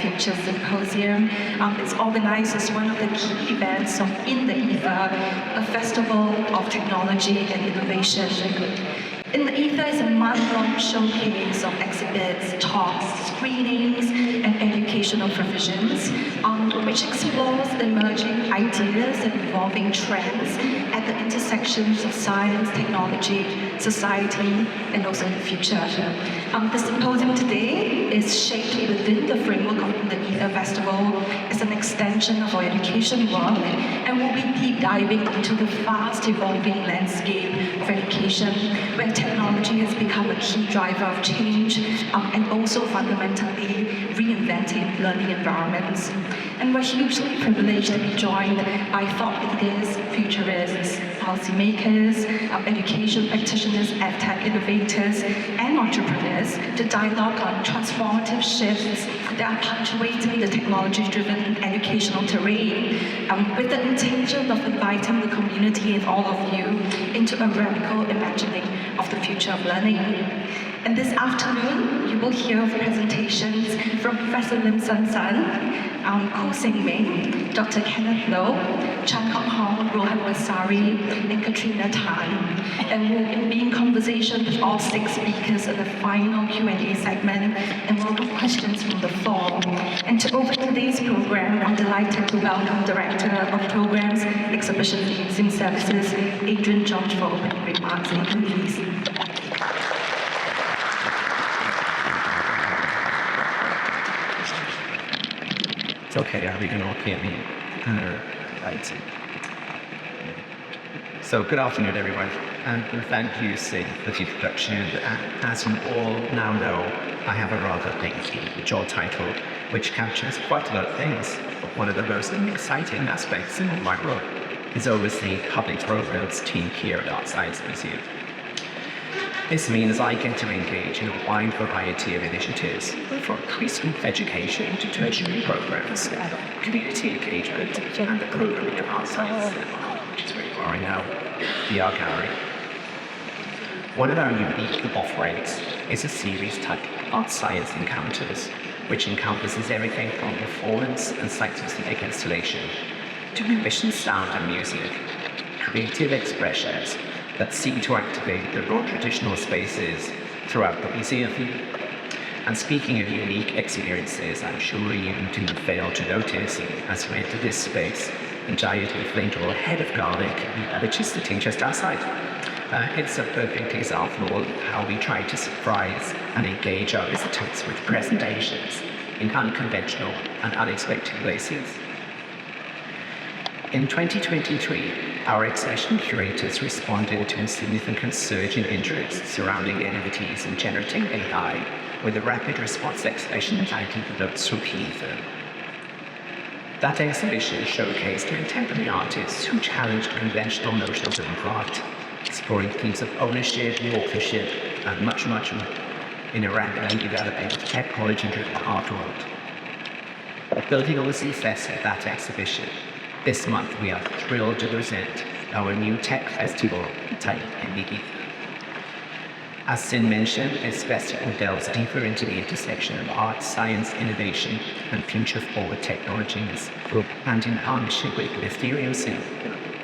Futures Symposium. It's organized as one of the key events of In the Ether, a festival of technology and innovation. In the Ether is a month-long showcase of exhibits, talks, screenings, and educational provisions, which explores emerging ideas and evolving trends at the intersections of science, technology, society, and also the future. The symposium today is shaped within the framework of the Ether Festival as an extension of our education work, and we'll be deep diving into the fast evolving landscape of education, where technology has become a key driver of change and also fundamentally reinventing learning environments. And we're hugely privileged to be joined by thought leaders, futurists, policymakers, education practitioners, EdTech innovators, and entrepreneurs to dialogue on transformative shifts that are punctuating the technology-driven educational terrain, with the intention of inviting the community and all of you into a radical imagining of the future of learning. And this afternoon, you will hear presentations from Professor Lim Sun Sun, Koo Sengmeng, Dr. Kenneth Lo, Kok Hong, Rohan Pasari, and Katrina Tan. And we'll be in conversation with all 6 speakers in the final Q&A segment, and welcome questions from the floor. And to open today's program, I'm delighted to welcome Director of Programs, Exhibition Museum Services, Adrian George, for opening remarks. Adrian, please. It's okay, are we going to all hear me? Right. So good afternoon, everyone, and thank you, Sid, for the introduction. As you all now know, I have a rather lengthy job title, which captures quite a lot of things. But one of the most exciting aspects in my role is overseeing public programs team here at ArtScience Museum. This means I get to engage in a wide variety of initiatives, from preschool education to tertiary programs, community engagement, and the programming of ArtScience, which is very far now, the art gallery. One of our unique offerings is a series titled ArtScience Encounters, which encompasses everything from performance and site-specific installation to mission, sound, and music, creative expressions that seek to activate the raw traditional spaces throughout the museum. And speaking of unique experiences, I'm sure you didn't fail to notice as you enter this space a giant inflated head of garlic, which is sitting just outside. It's a perfect example of how we try to surprise and engage our visitors with presentations in unconventional and unexpected places. In 2023, our exhibition curators responded to a significant surge in interest surrounding the activities in generative AI with a rapid response exhibition entitled The Notes from Ether. That exhibition showcased contemporary artists who challenged conventional notions of art, exploring themes of ownership, authorship, and much more in a rapidly developing technology-driven art world. Building on the success of that exhibition, this month, we are thrilled to present our new tech festival titled In the Ether. As Sin mentioned, this festival delves deeper into the intersection of art, science, innovation, and future-forward technologies, and in partnership with Ethereum Sin.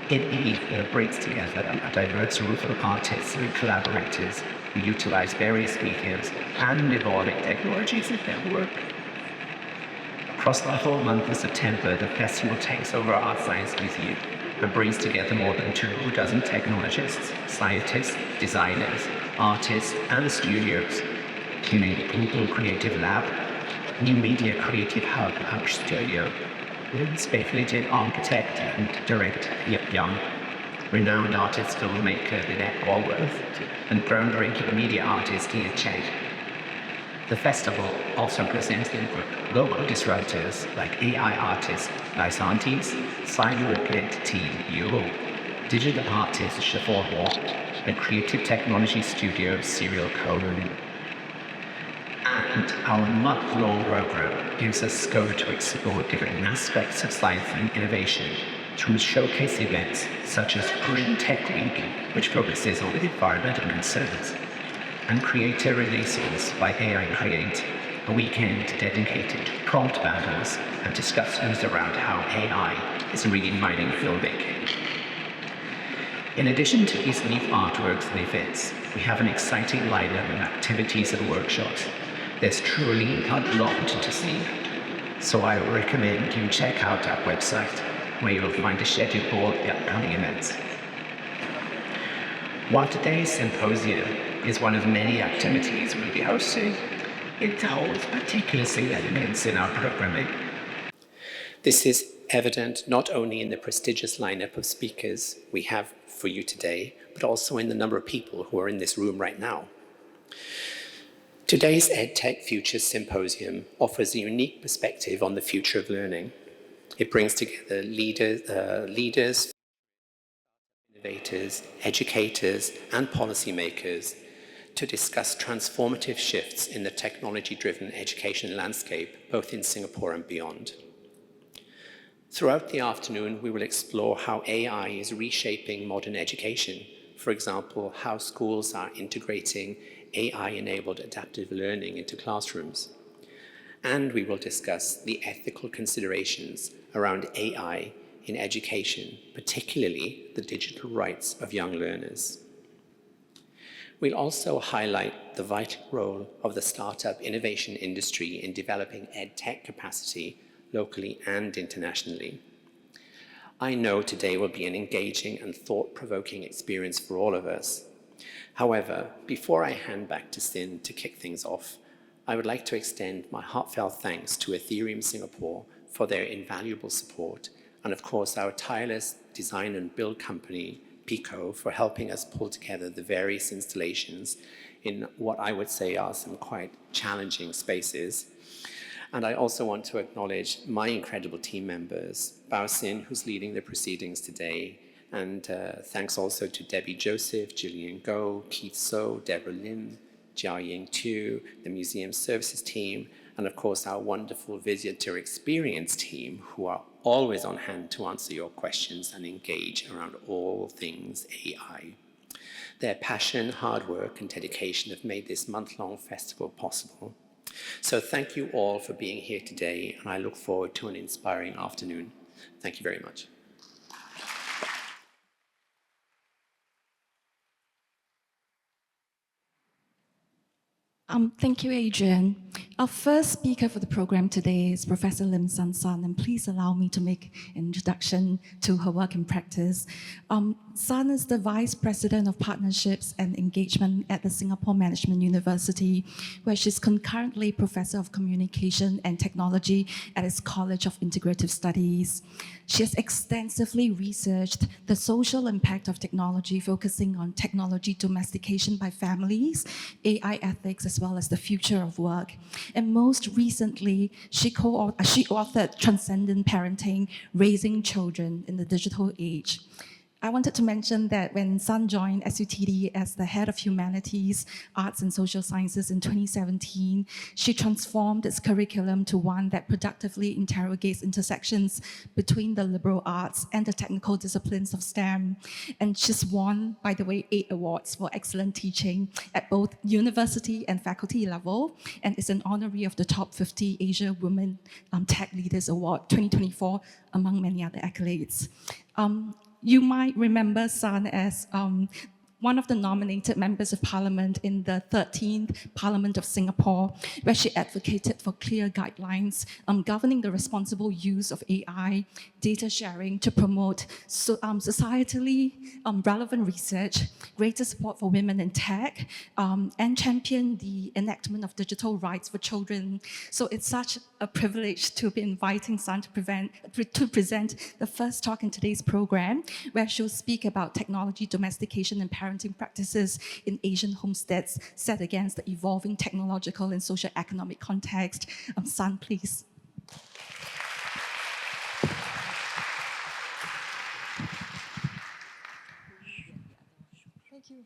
In the Ether brings together a diverse group of artists and collaborators who utilize various mediums and evolving technologies in their work. Across the whole month of September, the festival takes over ArtScience Museum and brings together more than 24 technologists, scientists, designers, artists, and studios, including the Google Creative Lab, New Media Creative Hub, Hutch Studio, speculative architect and director Yip Young, renowned artist filmmaker Lynette Walworth, and groundbreaking media artist D.AI.Tech. The festival also presents global disruptors like AI artist Lysantes, cyber team Euro, digital artist Siobhan Hall, and creative technology studio Serial Conan. And our month-long program gives us scope to explore different aspects of science and innovation through showcase events such as Green Tech Week, which focuses on environmental concerns, and creator releases by AI Create, a weekend dedicated to prompt battles and discussions around how AI is redefining filmmaking. In addition to these neat artworks and events, we have an exciting lineup of activities and workshops. There's truly a lot to see, so I recommend you check out our website, where you'll find a schedule of all the upcoming events. While today's symposium is one of many activities we'll be hosting, it holds particular elements in our programming. This is evident not only in the prestigious lineup of speakers we have for you today, but also in the number of people who are in this room right now. Today's EdTech Futures Symposium offers a unique perspective on the future of learning. It brings together leaders, innovators, educators, and policymakers to discuss transformative shifts in the technology-driven education landscape, both in Singapore and beyond. Throughout the afternoon, we will explore how AI is reshaping modern education. For example, how schools are integrating AI-enabled adaptive learning into classrooms. And we will discuss the ethical considerations around AI in education, particularly the digital rights of young learners. We'll also highlight the vital role of the startup innovation industry in developing EdTech capacity locally and internationally. I know today will be an engaging and thought-provoking experience for all of us. However, before I hand back to Sin to kick things off, I would like to extend my heartfelt thanks to Ethereum Singapore for their invaluable support, and of course our tireless design and build company, Pico, for helping us pull together the various installations in what I would say are some quite challenging spaces. And I also want to acknowledge my incredible team members, Bao Sin, who's leading the proceedings today, and thanks also to Debbie Joseph, Gillian Goh, Keith So, Deborah Lim, Jia Ying Tu, the museum services team, and of course our wonderful visitor experience team, who are always on hand to answer your questions and engage around all things AI. Their passion, hard work, and dedication have made this month-long festival possible. So thank you all for being here today, and I look forward to an inspiring afternoon. Thank you very much. Thank you, Adrian. Our first speaker for the program today is Professor Lim Sun Sun, and please allow me to make an introduction to her work and practice. Sun is the Vice President of Partnerships and Engagement at the Singapore Management University, where she's concurrently Professor of Communication and Technology at its College of Integrative Studies. She has extensively researched the social impact of technology, focusing on technology domestication by families, AI ethics, as well as the future of work. And most recently, she authored Transcendent Parenting, Raising Children in the Digital Age. I wanted to mention that when Sun joined SUTD as the head of Humanities, Arts and Social Sciences in 2017, she transformed its curriculum to one that productively interrogates intersections between the liberal arts and the technical disciplines of STEM. And she's won, by the way, 8 awards for excellent teaching at both university and faculty level, and is an honoree of the Top 50 Asia Women Tech Leaders Award 2024, among many other accolades. You might remember Sun as one of the nominated members of parliament in the 13th Parliament of Singapore, where she advocated for clear guidelines governing the responsible use of AI, data sharing to promote societally relevant research, greater support for women in tech, and champion the enactment of digital rights for children. So it's such a privilege to be inviting Sun to present the first talk in today's program, where she'll speak about technology domestication and parenting practices in Asian homesteads set against the evolving technological and socioeconomic context. Sun, please. Thank you.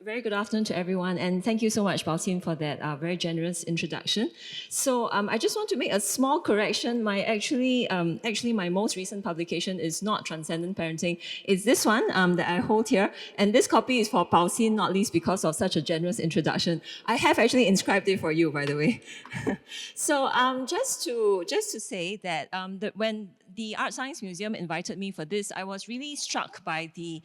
Very good afternoon to everyone, and thank you so much, Bao Xin, for that very generous introduction. So I just want to make a small correction. Actually, my most recent publication is not Transcendent Parenting. It's this one that I hold here, and this copy is for Bao Xin, not least because of such a generous introduction. I have actually inscribed it for you, by the way. So just to say that, when the ArtScience Museum invited me for this, I was really struck by the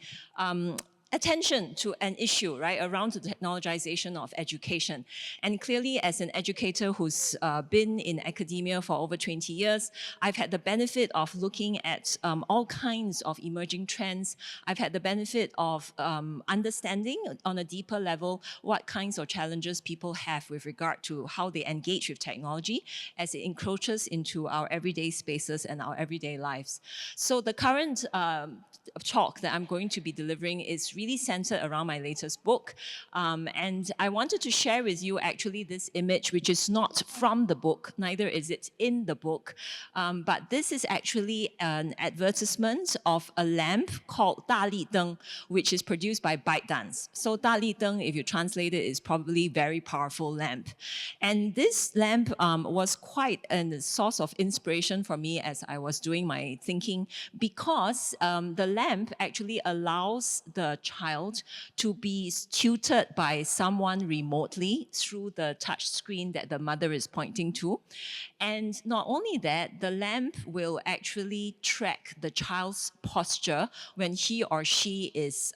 attention to an issue, right, around the technologization of education. And clearly, as an educator who's been in academia for over 20 years, I've had the benefit of looking at all kinds of emerging trends. I've had the benefit of understanding on a deeper level what kinds of challenges people have with regard to how they engage with technology as it encroaches into our everyday spaces and our everyday lives. So the current talk that I'm going to be delivering is really centered around my latest book. And I wanted to share with you actually this image, which is not from the book, neither is it in the book. But this is actually an advertisement of a lamp called 大力灯, which is produced by ByteDance. So 大力灯, if you translate it, is probably very powerful lamp. And this lamp was quite a source of inspiration for me as I was doing my thinking, because the lamp actually allows the child to be tutored by someone remotely through the touch screen that the mother is pointing to. And not only that, the lamp will actually track the child's posture when he or she is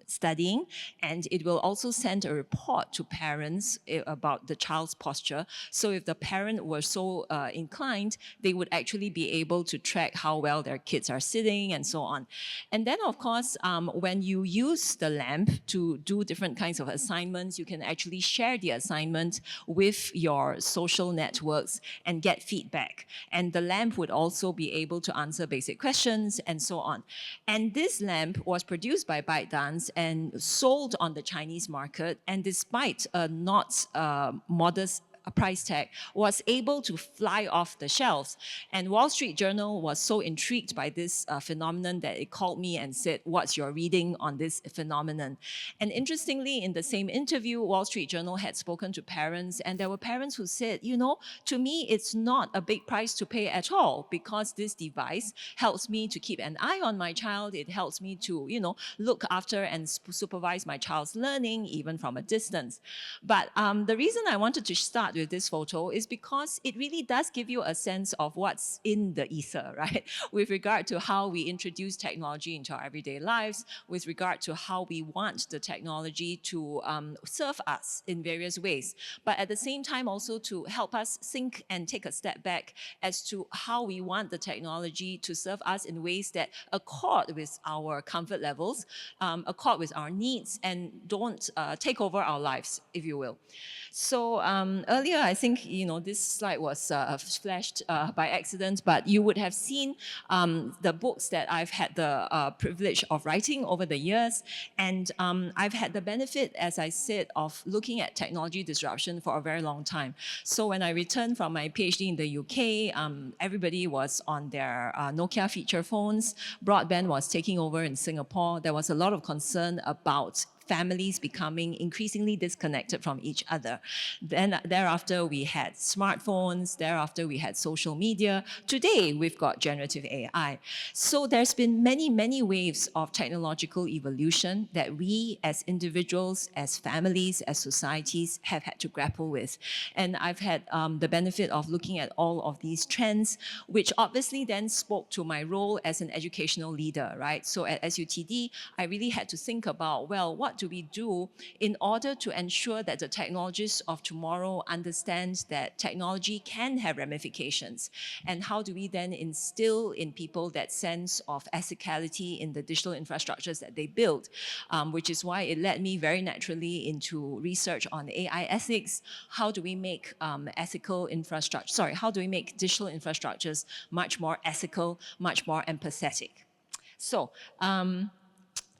studying, and it will also send a report to parents about the child's posture. So if the parent were so inclined, they would actually be able to track how well their kids are sitting and so on. And then, of course, when you use the lamp to do different kinds of assignments, you can actually share the assignment with your social networks and get feedback. And the lamp would also be able to answer basic questions and so on. And this lamp was produced by ByteDance and sold on the Chinese market. And despite a not modest price tag, was able to fly off the shelves. And Wall Street Journal was so intrigued by this phenomenon that it called me and said, what's your reading on this phenomenon? And interestingly, in the same interview, Wall Street Journal had spoken to parents, and there were parents who said, you know, to me, it's not a big price to pay at all, because this device helps me to keep an eye on my child. It helps me to, you know, look after and supervise my child's learning, even from a distance. But the reason I wanted to start with this photo is because it really does give you a sense of what's in the ether, right? With regard to how we introduce technology into our everyday lives, with regard to how we want the technology to serve us in various ways, but at the same time also to help us think and take a step back as to how we want the technology to serve us in ways that accord with our comfort levels, accord with our needs, and don't take over our lives, if you will. So earlier, I think, you know, this slide was flashed by accident, but you would have seen the books that I've had the privilege of writing over the years. And I've had the benefit, as I said, of looking at technology disruption for a very long time. So when I returned from my PhD in the UK, everybody was on their Nokia feature phones. Broadband was taking over in Singapore. There was a lot of concern about families becoming increasingly disconnected from each other. Then thereafter, we had smartphones. Thereafter, we had social media. Today, we've got generative AI. So there's been many, many waves of technological evolution that we as individuals, as families, as societies have had to grapple with. And I've had the benefit of looking at all of these trends, which obviously then spoke to my role as an educational leader, right? So at SUTD, I really had to think about, well, what do we do in order to ensure that the technologists of tomorrow understand that technology can have ramifications? And how do we then instill in people that sense of ethicality in the digital infrastructures that they build? Which is why it led me very naturally into research on AI ethics. How do we make how do we make digital infrastructures much more ethical, much more empathetic? So,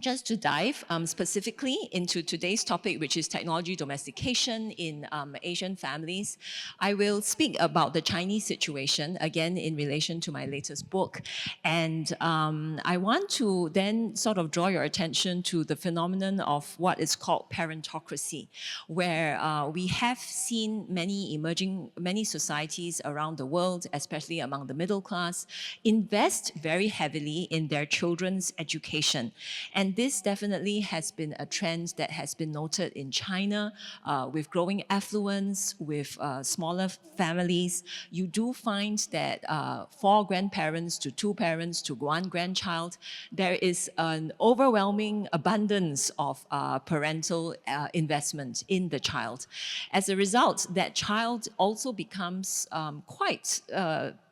just to dive specifically into today's topic, which is technology domestication in Asian families, I will speak about the Chinese situation, again, in relation to my latest book. And I want to then sort of draw your attention to the phenomenon of what is called parentocracy, where we have seen many societies around the world, especially among the middle class, invest very heavily in their children's education. And this definitely has been a trend that has been noted in China with growing affluence, with smaller families. You do find that 4 grandparents to 2 parents to 1 grandchild, there is an overwhelming abundance of parental investment in the child. As a result, that child also becomes quite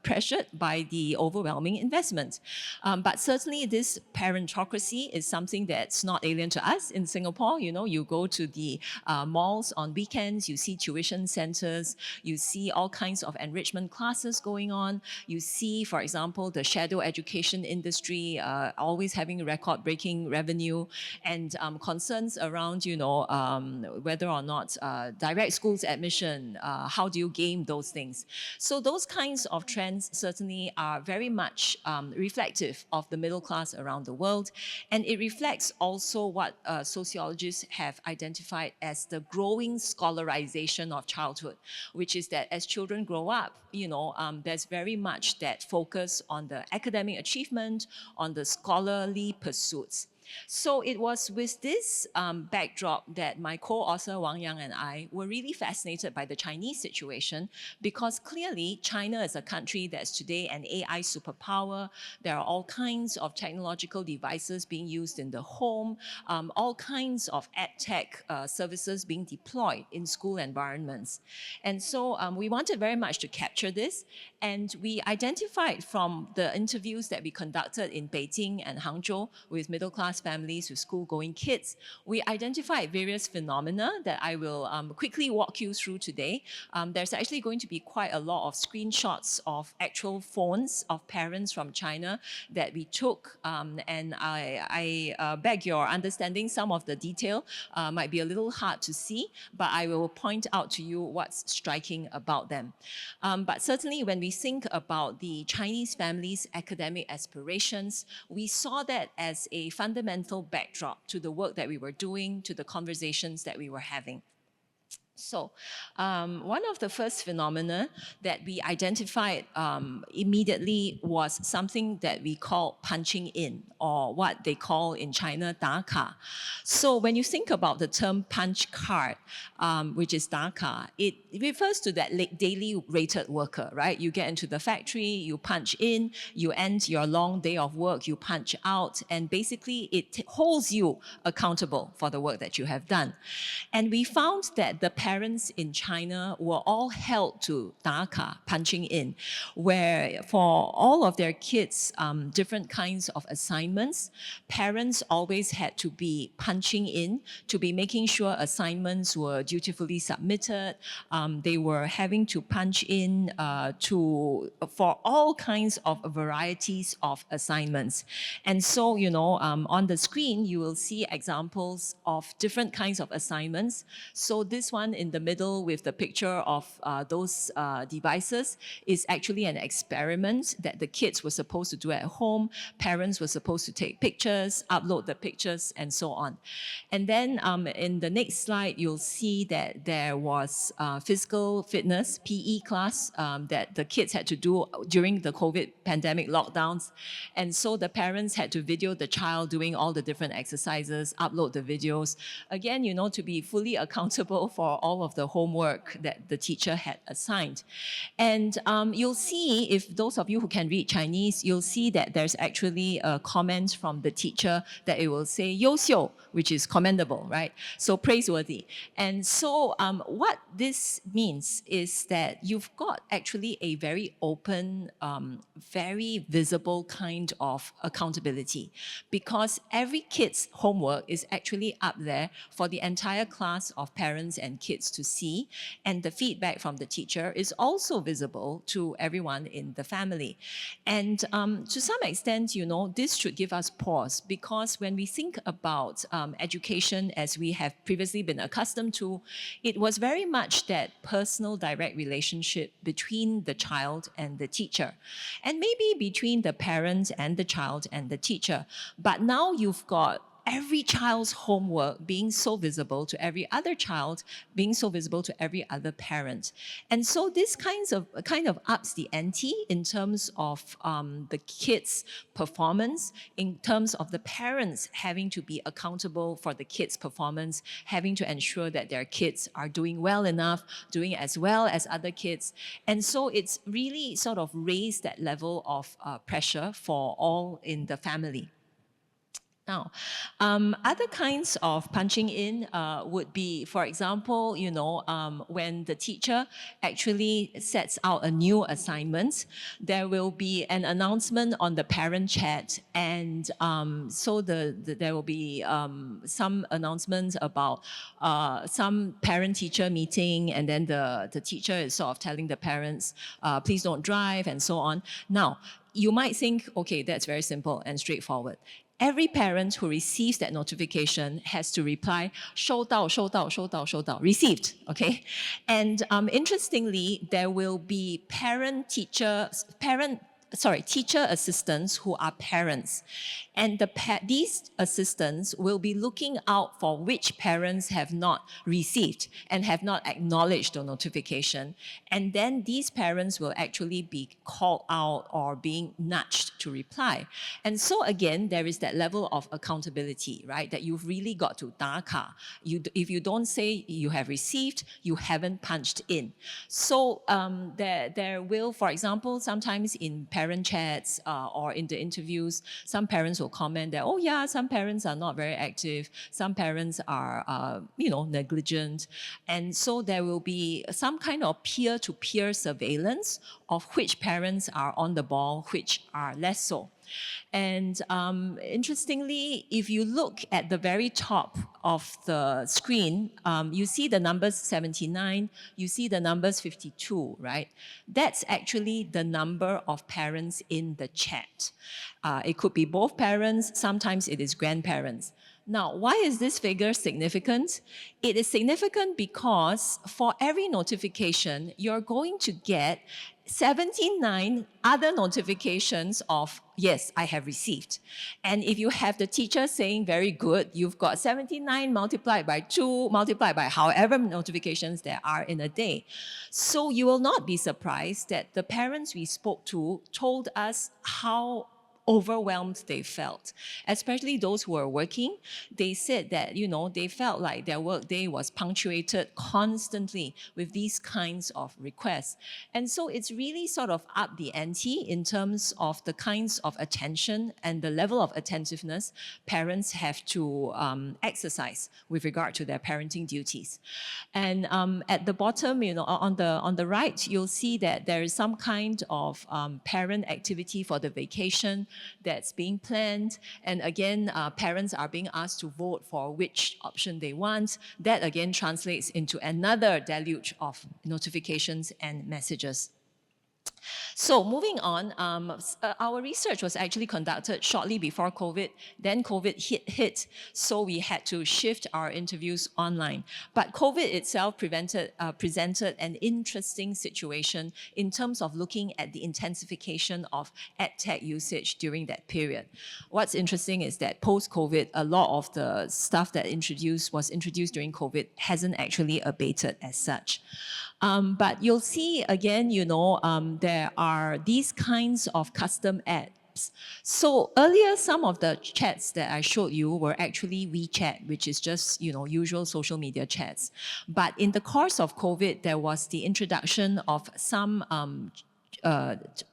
pressured by the overwhelming investment. But certainly this parentocracy is something that's not alien to us in Singapore. You know, you go to the malls on weekends, you see tuition centers, you see all kinds of enrichment classes going on. You see, for example, the shadow education industry always having record-breaking revenue, and concerns around, you know, whether or not direct schools admission, how do you game those things? So those kinds of trends certainly are very much reflective of the middle class around the world. And it reflects also what sociologists have identified as the growing scholarization of childhood, which is that as children grow up, you know, there's very much that focus on the academic achievement, on the scholarly pursuits. So it was with this backdrop that my co-author Wang Yang and I were really fascinated by the Chinese situation, because clearly China is a country that's today an AI superpower. There are all kinds of technological devices being used in the home, all kinds of EdTech services being deployed in school environments. And so we wanted very much to capture this, and we identified from the interviews that we conducted in Beijing and Hangzhou with middle-class families with school-going kids, we identified various phenomena that I will quickly walk you through today. There's actually going to be quite a lot of screenshots of actual phones of parents from China that we took, and I beg your understanding, some of the detail might be a little hard to see, but I will point out to you what's striking about them. But certainly when we think about the Chinese families' academic aspirations, we saw that as a fundamental backdrop to the work that we were doing, to the conversations that we were having. So one of the first phenomena that we identified immediately was something that we call punching in, or what they call in China, 打卡. So when you think about the term punch card, which is 打卡, it refers to that daily rated worker, right? You get into the factory, you punch in, you end your long day of work, you punch out, and basically it holds you accountable for the work that you have done. And we found that the parents in China were all held to 打卡, punching in, where for all of their kids' different kinds of assignments, parents always had to be punching in, to be making sure assignments were dutifully submitted. They were having to punch in for all kinds of varieties of assignments. And so, you know, on the screen, you will see examples of different kinds of assignments. So this one in the middle with the picture of those devices is actually an experiment that the kids were supposed to do at home. Parents were supposed to take pictures, upload the pictures, and so on. And then in the next slide, you'll see that there was physical fitness, PE class, that the kids had to do during the COVID pandemic lockdowns. And so the parents had to video the child doing all the different exercises, upload the videos. Again, you know, to be fully accountable for all of the homework that the teacher had assigned. And you'll see, if those of you who can read Chinese, you'll see that there's actually a comment from the teacher that it will say 优秀, which is commendable, right? So praiseworthy. And so what this means is that you've got actually a very open, very visible kind of accountability, because every kid's homework is actually up there for the entire class of parents and kids kids to see, and the feedback from the teacher is also visible to everyone in the family. And to some extent, this should give us pause, because when we think about education as we have previously been accustomed to, it was very much that personal direct relationship between the child and the teacher, and maybe between the parent and the child and the teacher. But now you've got every child's homework being so visible to every other child, being so visible to every other parent. And so this kind of ups the ante in terms of the kids' performance, in terms of the parents having to be accountable for the kids' performance, having to ensure that their kids are doing well enough, doing as well as other kids. And so it's really sort of raised that level of pressure for all in the family. Now, other kinds of punching in would be, for example, when the teacher actually sets out a new assignment, there will be an announcement on the parent chat, and so there will be some announcements about some parent-teacher meeting, and then the teacher is sort of telling the parents, please don't drive, and so on. Now, you might think, okay, that's very simple and straightforward. Every parent who receives that notification has to reply, 收到, 收到, 收到, 收到, received, okay? And interestingly, there will be teacher assistants who are parents. And these assistants will be looking out for which parents have not received and have not acknowledged the notification. And then these parents will actually be called out or being nudged to reply. And so again, there is that level of accountability, right? That you've really got to 打卡. If you don't say you have received, you haven't punched in. So there will, for example, sometimes in parent chats or in the interviews, some parents will comment that, oh yeah, some parents are not very active, some parents are, negligent. And so there will be some kind of peer-to-peer surveillance of which parents are on the ball, which are less so. And interestingly, if you look at the very top of the screen, you see the numbers 79, you see the numbers 52, right? That's actually the number of parents in the chat. It could be both parents, sometimes it is grandparents. Now, why is this figure significant? It is significant because for every notification, you're going to get 79 other notifications of, yes, I have received. And if you have the teacher saying very good, you've got 79 multiplied by 2, multiplied by however notifications there are in a day. So you will not be surprised that the parents we spoke to told us how overwhelmed they felt, especially those who are working. They said that, they felt like their workday was punctuated constantly with these kinds of requests. And so it's really sort of up the ante in terms of the kinds of attention and the level of attentiveness parents have to exercise with regard to their parenting duties. And at the bottom, on the right, you'll see that there is some kind of parent activity for the vacation that's being planned. And again, parents are being asked to vote for which option they want. That again translates into another deluge of notifications and messages. So moving on, our research was actually conducted shortly before COVID. Then COVID hit, so we had to shift our interviews online. But COVID itself presented an interesting situation in terms of looking at the intensification of EdTech usage during that period. What's interesting is that post-COVID, a lot of the stuff that was introduced during COVID hasn't actually abated as such. But you'll see again, there are these kinds of custom apps. So earlier, some of the chats that I showed you were actually WeChat, which is just, usual social media chats. But in the course of COVID, there was the introduction of some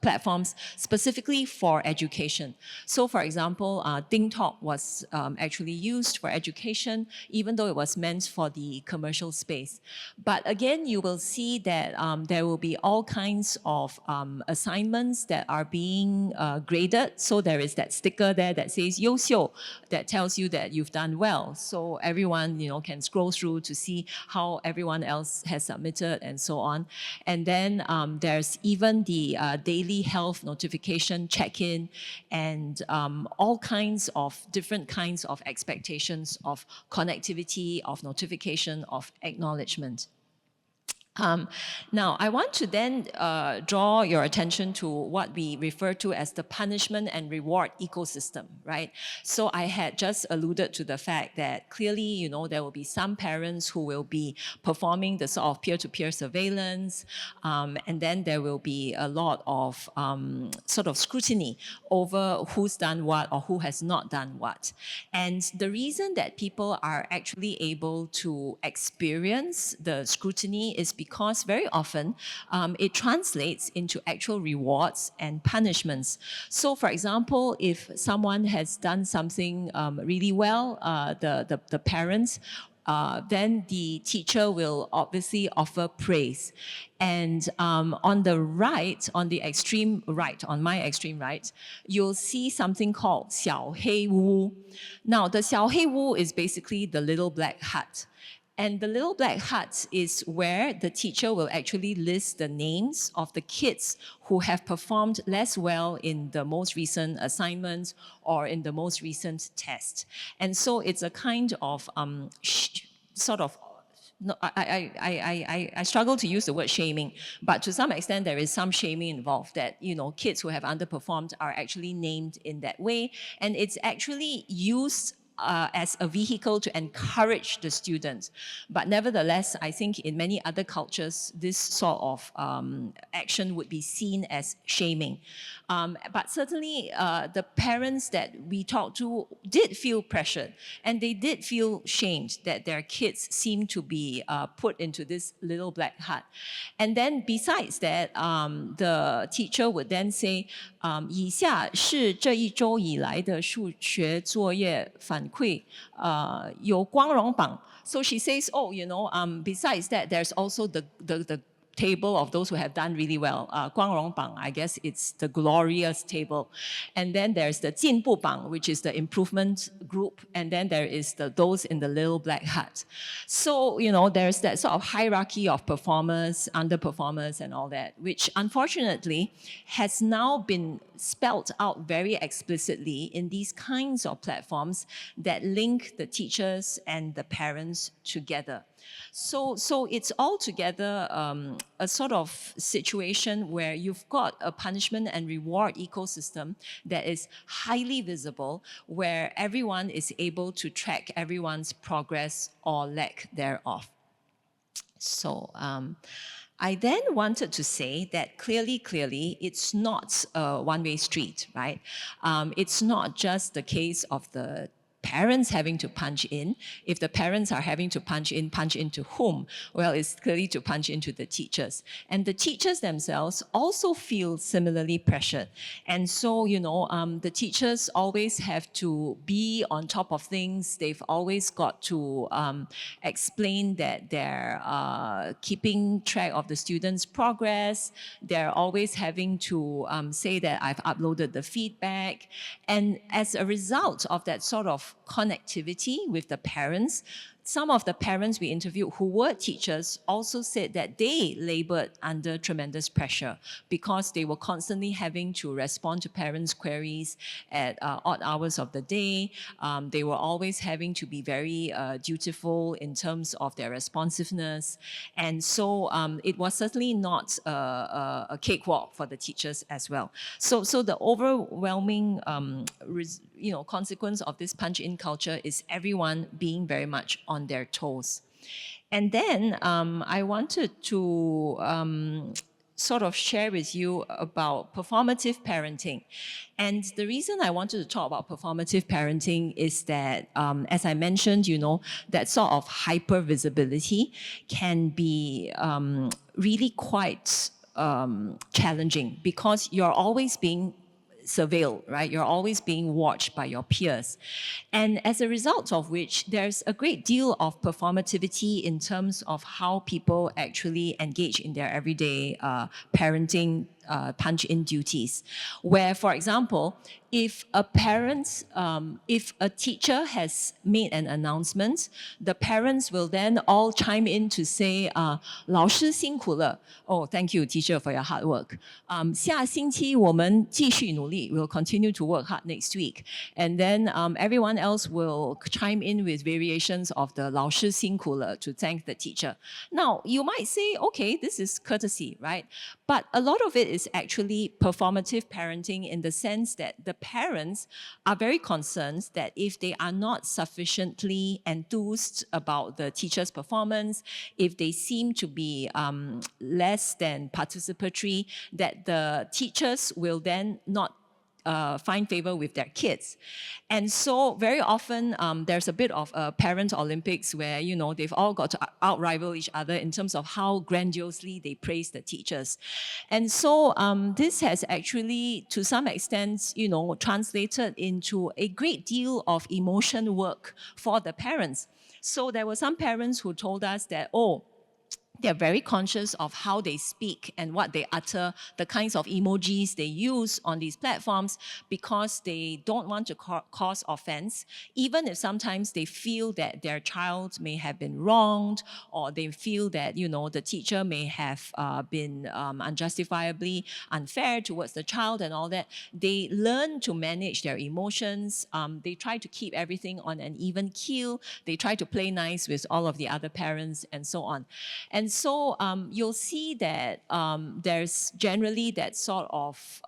platforms specifically for education. So for example, DingTalk was actually used for education, even though it was meant for the commercial space. But again, you will see that there will be all kinds of assignments that are being graded. So there is that sticker there that says 优秀, that tells you that you've done well. So everyone, can scroll through to see how everyone else has submitted and so on. And then there's even the daily health notification check-in and all kinds of different kinds of expectations of connectivity, of notification, of acknowledgement. Now, I want to then draw your attention to what we refer to as the punishment and reward ecosystem, right? So I had just alluded to the fact that clearly, there will be some parents who will be performing the sort of peer-to-peer surveillance, and then there will be a lot of sort of scrutiny over who's done what or who has not done what. And the reason that people are actually able to experience the scrutiny is because very often it translates into actual rewards and punishments. So for example, if someone has done something really well, the parents, then the teacher will obviously offer praise. And on the right, on the extreme right, on my extreme right, you'll see something called 小黑屋. Now, the 小黑屋 is basically the little black hut. And the little black hut is where the teacher will actually list the names of the kids who have performed less well in the most recent assignments or in the most recent test. And so it's a kind of sort of, no, I struggle to use the word shaming, but to some extent there is some shaming involved that, kids who have underperformed are actually named in that way. And it's actually used as a vehicle to encourage the students. But nevertheless, I think in many other cultures, this sort of action would be seen as shaming. But certainly the parents that we talked to did feel pressured, and they did feel shamed that their kids seem to be put into this little black hut. And then besides that, the teacher would then say, 以下是这一周以来的数学作业反馈，有光荣榜. So she says, besides that, there's also the table of those who have done really well. 光荣榜, I guess it's the glorious table. And then there's the 进步榜, which is the improvement group. And then there is those in the little black hut. So, there's that sort of hierarchy of performers, underperformers, and all that, which unfortunately has now been spelled out very explicitly in these kinds of platforms that link the teachers and the parents together. So it's altogether a sort of situation where you've got a punishment and reward ecosystem that is highly visible, where everyone is able to track everyone's progress or lack thereof. So I then wanted to say that clearly, it's not a one-way street, right? It's not just the case of the parents having to punch in. If the parents are having to punch into whom? Well, it's clearly to punch into the teachers. And the teachers themselves also feel similarly pressured. And so, the teachers always have to be on top of things. They've always got to explain that they're keeping track of the students' progress. They're always having to say that I've uploaded the feedback. And as a result of that sort of connectivity with the parents, some of the parents we interviewed who were teachers also said that they labored under tremendous pressure because they were constantly having to respond to parents' queries at odd hours of the day. They were always having to be very dutiful in terms of their responsiveness. And so it was certainly not a cakewalk for the teachers as well. So the overwhelming consequence of this punch-in culture is everyone being very much on their toes. And then I wanted to sort of share with you about performative parenting. And the reason I wanted to talk about performative parenting is that, as I mentioned, that sort of hyper visibility can be really quite challenging because you're always being surveilled, right? You're always being watched by your peers. And as a result of which, there's a great deal of performativity in terms of how people actually engage in their everyday parenting punch-in duties. Where, for example, if a parent, if a teacher has made an announcement, the parents will then all chime in to say, 老师辛苦了. Oh, thank you, teacher, for your hard work. 下星期我们继续努力. We'll continue to work hard next week. And then everyone else will chime in with variations of the 老师辛苦了 to thank the teacher. Now, you might say, okay, this is courtesy, right? But a lot of it is actually performative parenting in the sense that the parents are very concerned that if they are not sufficiently enthused about the teacher's performance, if they seem to be less than participatory, that the teachers will then not find favor with their kids. And so very often there's a bit of a parent Olympics where, you know, they've all got to out-rival each other in terms of how grandiosely they praise the teachers. And so this has actually, to some extent, you know, translated into a great deal of emotion work for the parents. So there were some parents who told us that, oh, they're very conscious of how they speak and what they utter, the kinds of emojis they use on these platforms, because they don't want to cause offense, even if sometimes they feel that their child may have been wronged, or they feel that, you know, the teacher may have been unjustifiably unfair towards the child and all that. They learn to manage their emotions. They try to keep everything on an even keel. They try to play nice with all of the other parents and so on. And so you'll see that there's generally that sort of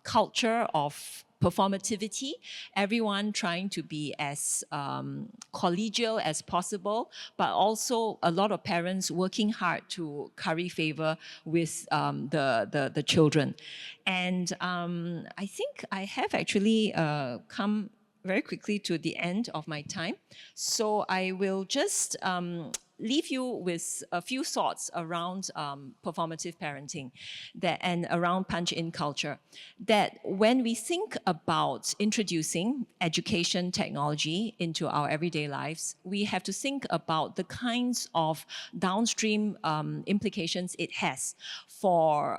culture of performativity, everyone trying to be as collegial as possible, but also a lot of parents working hard to curry favor with the children. And I think I have actually come very quickly to the end of my time. So I will just leave you with a few thoughts around performative parenting and around punch-in culture. That when we think about introducing education technology into our everyday lives, we have to think about the kinds of downstream implications it has for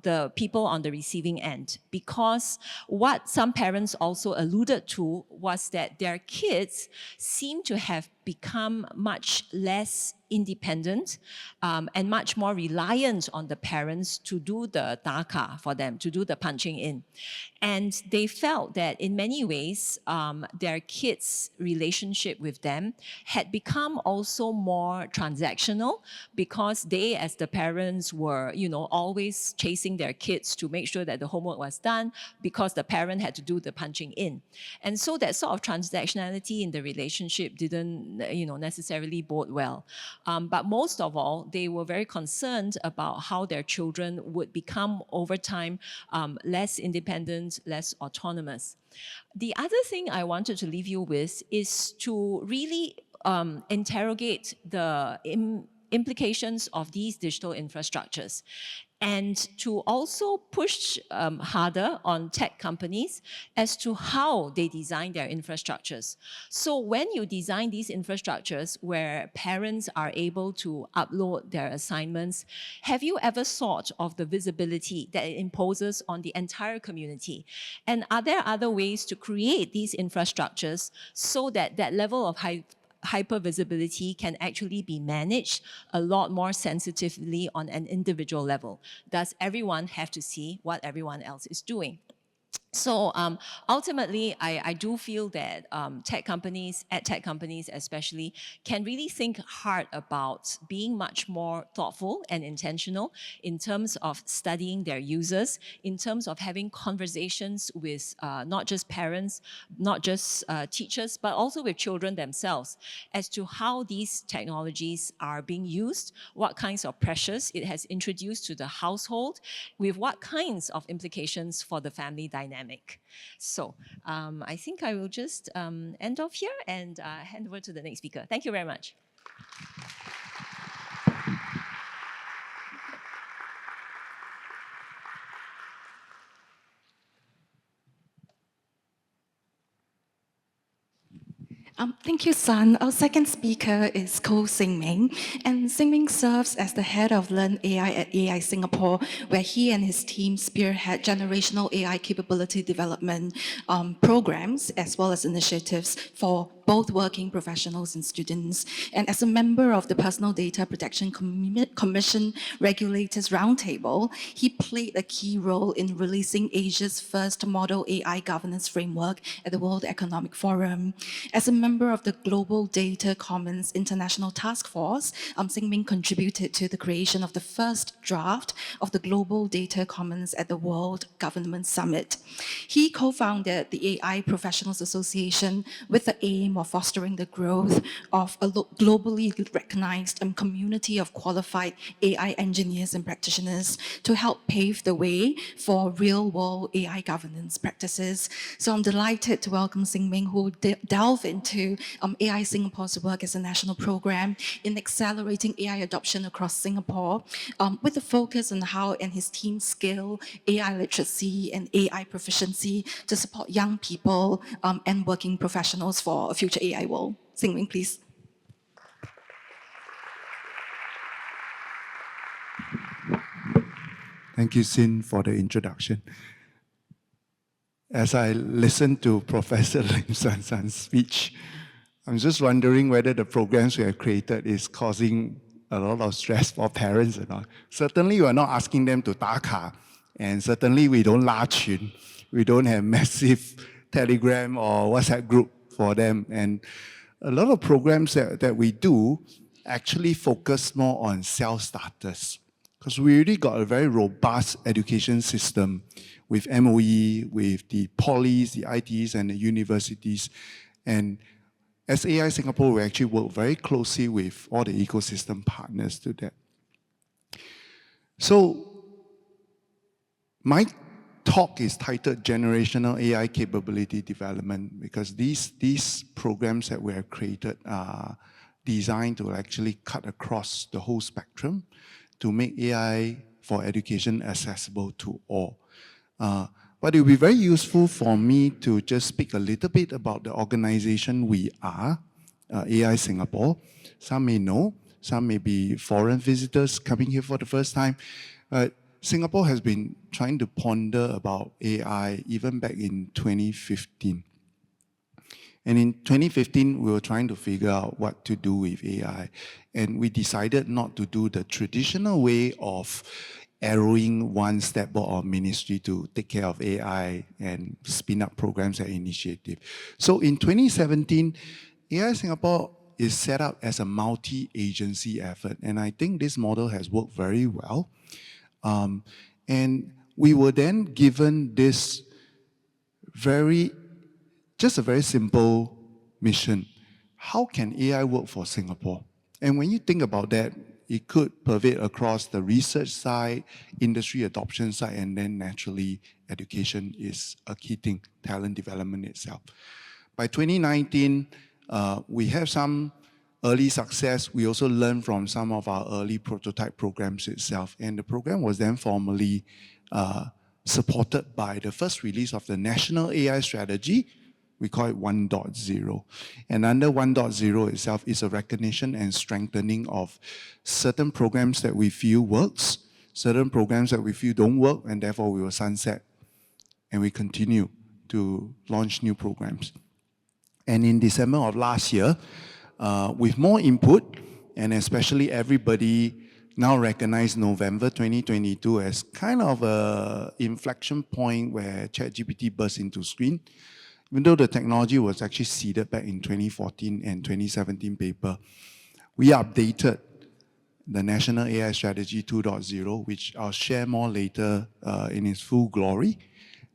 the people on the receiving end. Because what some parents also alluded to was that their kids seem to have become much less independent and much more reliant on the parents to do the daka for them, to do the punching in. And they felt that in many ways, their kids' relationship with them had become also more transactional, because they, as the parents, were, you know, always chasing their kids to make sure that the homework was done, because the parent had to do the punching in. And so that sort of transactionality in the relationship didn't, you know, necessarily bode well. But most of all, they were very concerned about how their children would become, over time, less independent, less autonomous. The other thing I wanted to leave you with is to really interrogate the implications of these digital infrastructures, and to also push harder on tech companies as to how they design their infrastructures. So when you design these infrastructures where parents are able to upload their assignments, have you ever thought of the visibility that it imposes on the entire community? And are there other ways to create these infrastructures so that that level of hyper-visibility can actually be managed a lot more sensitively on an individual level? Does everyone have to see what everyone else is doing? So ultimately, I do feel that tech companies, EdTech companies especially, can really think hard about being much more thoughtful and intentional in terms of studying their users, in terms of having conversations with not just parents, not just teachers, but also with children themselves as to how these technologies are being used, what kinds of pressures it has introduced to the household, with what kinds of implications for the family dynamic. So I think I will just end off here and hand over to the next speaker. Thank you very much. Thank you, Sun. Our second speaker is Koo Sengmeng, and Sengmeng serves as the head of LearnAI at AI Singapore, where he and his team spearhead generational AI capability development programs as well as initiatives for both working professionals and students. And as a member of the Personal Data Protection Commission Regulators Roundtable, he played a key role in releasing Asia's first model AI governance framework at the World Economic Forum. As a member of the Global Data Commons International Task Force, Sengmeng contributed to the creation of the first draft of the Global Data Commons at the World Government Summit. He co-founded the AI Professionals Association with the aim of fostering the growth of a globally recognized community of qualified AI engineers and practitioners to help pave the way for real-world AI governance practices. So I'm delighted to welcome Sengmeng, who will delve into AI Singapore's work as a national program in accelerating AI adoption across Singapore, with a focus on how and his team scale AI literacy and AI proficiency to support young people and working professionals for a future AI world. Sengmeng, please. Thank you, Sin, for the introduction. As I listened to Professor Lim Sun Sun's speech, I'm just wondering whether the programs we have created is causing a lot of stress for parents or not. Certainly, we're not asking them to taka, and certainly we don't large in. We don't have massive Telegram or WhatsApp group for them. And a lot of programs that we do actually focus more on self-starters, because we really got a very robust education system with MOE, with the polys, the ITs, and the universities. And as AI Singapore, we actually work very closely with all the ecosystem partners to that. So my talk is titled Generational AI Capability Development, because these programs that we have created are designed to actually cut across the whole spectrum to make AI for education accessible to all. But it will be very useful for me to just speak a little bit about the organization we are, AI Singapore. Some may know, some may be foreign visitors coming here for the first time. Singapore has been trying to ponder about AI even back in 2015. And in 2015, we were trying to figure out what to do with AI. And we decided not to do the traditional way of arrowing one step board or ministry to take care of AI and spin up programs and initiative. So in 2017, AI Singapore is set up as a multi-agency effort. And I think this model has worked very well. And we were then given this just a very simple mission. How can AI work for Singapore? And when you think about that, it could pervade across the research side, industry adoption side, and then naturally education is a key thing, talent development itself. By 2019, we have some early success. We also learned from some of our early prototype programs itself. And the program was then formally supported by the first release of the National AI Strategy. We call it 1.0. And under 1.0 itself is a recognition and strengthening of certain programs that we feel works, certain programs that we feel don't work, and therefore we will sunset. And we continue to launch new programs. And in December of last year, with more input, and especially everybody now recognize November 2022 as kind of an inflection point where ChatGPT burst into screen. Even though the technology was actually seeded back in 2014 and 2017 paper, we updated the National AI Strategy 2.0, which I'll share more later in its full glory,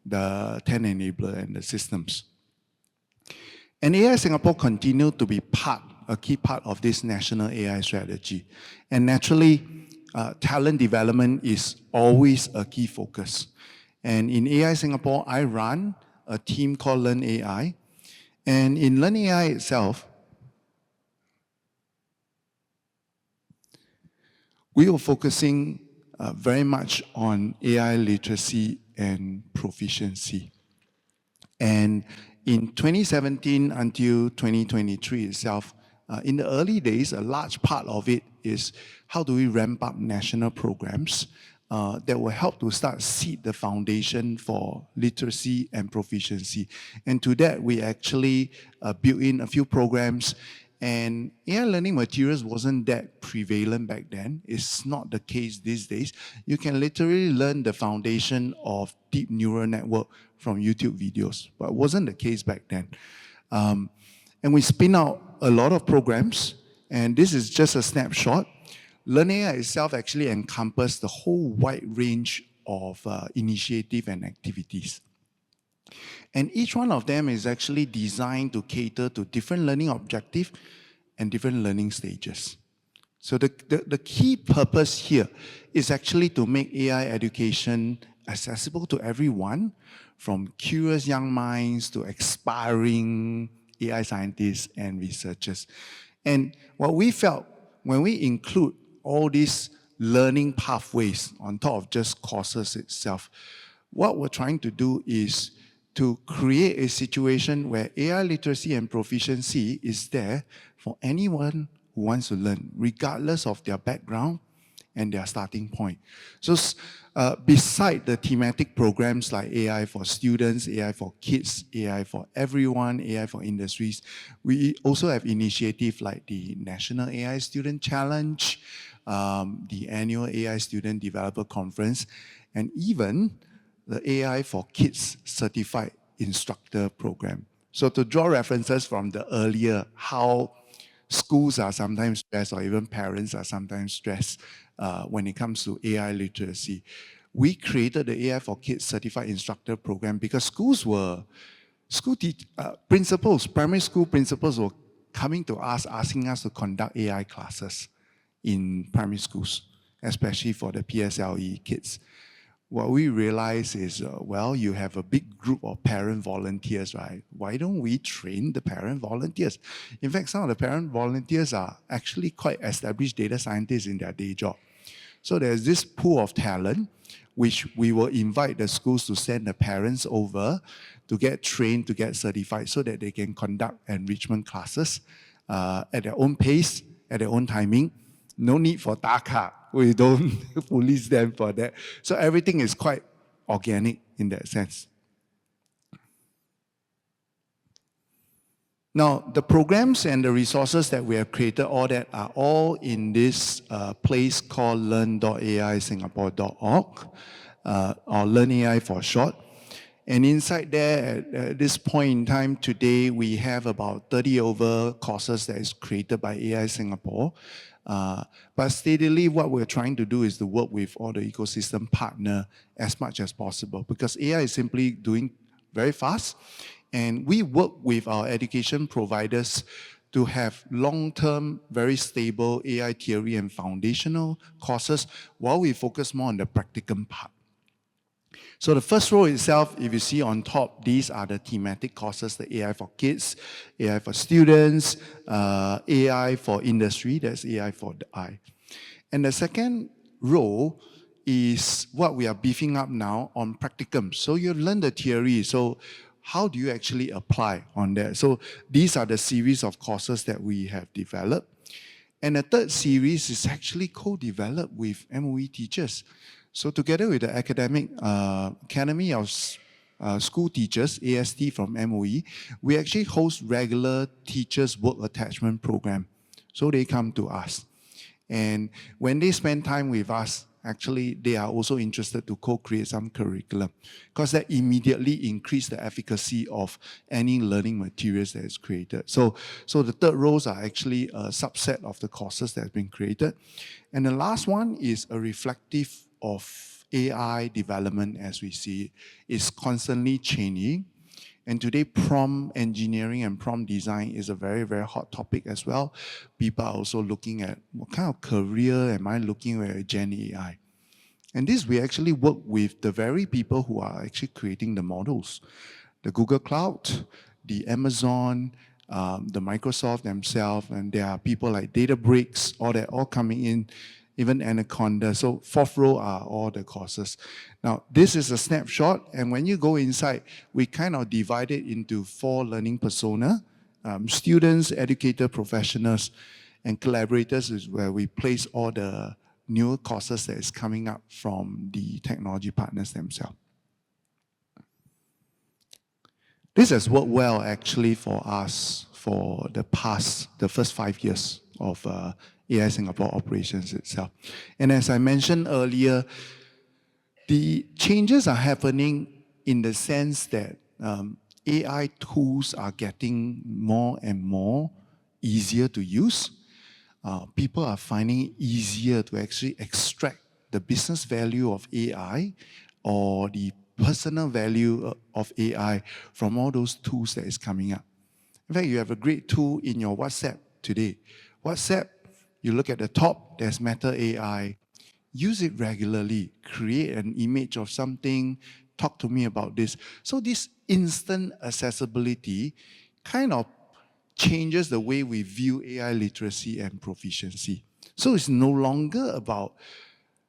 the 10 enabler and the systems. And AI Singapore continued to be a key part of this National AI Strategy. And naturally, talent development is always a key focus. And in AI Singapore, I run a team called LearnAI. And in LearnAI itself, we were focusing very much on AI literacy and proficiency. And in 2017 until 2023 itself, in the early days, a large part of it is how do we ramp up national programs that will help to start seed the foundation for literacy and proficiency. And to that, we actually built in a few programs. And AI learning materials wasn't that prevalent back then. It's not the case these days. You can literally learn the foundation of deep neural network from YouTube videos, but it wasn't the case back then. And we spin out a lot of programs, and this is just a snapshot. LearnAI itself actually encompasses the whole wide range of initiative and activities. And each one of them is actually designed to cater to different learning objectives and different learning stages. So the key purpose here is actually to make AI education accessible to everyone, from curious young minds to aspiring AI scientists and researchers. And what we felt, when we include all these learning pathways on top of just courses itself, what we're trying to do is to create a situation where AI literacy and proficiency is there for anyone who wants to learn, regardless of their background and their starting point. So beside the thematic programs like AI for students, AI for kids, AI for everyone, AI for industries, we also have initiatives like the National AI Student Challenge, the annual AI Student Developer Conference, and even the AI for Kids Certified Instructor Program. So to draw references from the earlier, how schools are sometimes stressed, or even parents are sometimes stressed when it comes to AI literacy, we created the AI for Kids Certified Instructor Program because principals, primary school principals were coming to us, asking us to conduct AI classes in primary schools, especially for the PSLE kids. What we realize is, well, you have a big group of parent volunteers, right? Why don't we train the parent volunteers? In fact, some of the parent volunteers are actually quite established data scientists in their day job. So there's this pool of talent, which we will invite the schools to send the parents over to get trained, to get certified, so that they can conduct enrichment classes at their own pace, at their own timing. No need for taka. We don't police them for that. So everything is quite organic in that sense. Now, the programs and the resources that we have created, all that are all in this place called learn.ai.Singapore.org, or LearnAI for short. And inside there, at this point in time today, we have about 30 over courses that is created by AI Singapore. But steadily, what we're trying to do is to work with all the ecosystem partner as much as possible, because AI is simply doing very fast. And we work with our education providers to have long-term, very stable AI theory and foundational courses, while we focus more on the practicum part. So the first row itself, if you see on top, these are the thematic courses, the AI for kids, AI for students, AI for industry, that's AI for the I. And the second row is what we are beefing up now on practicum. So you learn the theory, so how do you actually apply on that? So these are the series of courses that we have developed. And the third series is actually co-developed with MOE teachers. So together with the Academy of School Teachers, AST from MOE, we actually host regular teachers work attachment program. So they come to us. And when they spend time with us, actually they are also interested to co-create some curriculum, because that immediately increases the efficacy of any learning materials that is created. So the third rows are actually a subset of the courses that have been created. And the last one is a reflective of AI development as we see it. It's constantly changing. And today, prompt engineering and prompt design is a very, very hot topic as well. People are also looking at what kind of career am I looking at Gen AI? And this, we actually work with the very people who are actually creating the models. The Google Cloud, the Amazon, the Microsoft themselves, and there are people like Databricks, all that, all coming in even Anaconda. So 4th row are all the courses. Now, this is a snapshot, and when you go inside, we kind of divide it into 4 learning persona. Students, educators, professionals, and collaborators is where we place all the newer courses that is coming up from the technology partners themselves. This has worked well actually for us for the first 5 years of AI Singapore operations itself. And as I mentioned earlier, the changes are happening in the sense that AI tools are getting more and more easier to use. People are finding it easier to actually extract the business value of AI or the personal value of AI from all those tools that is coming up. In fact, you have a great tool in your WhatsApp today. WhatsApp, you look at the top, there's Meta AI. Use it regularly. Create an image of something. Talk to me about this. So this instant accessibility kind of changes the way we view AI literacy and proficiency. So it's no longer about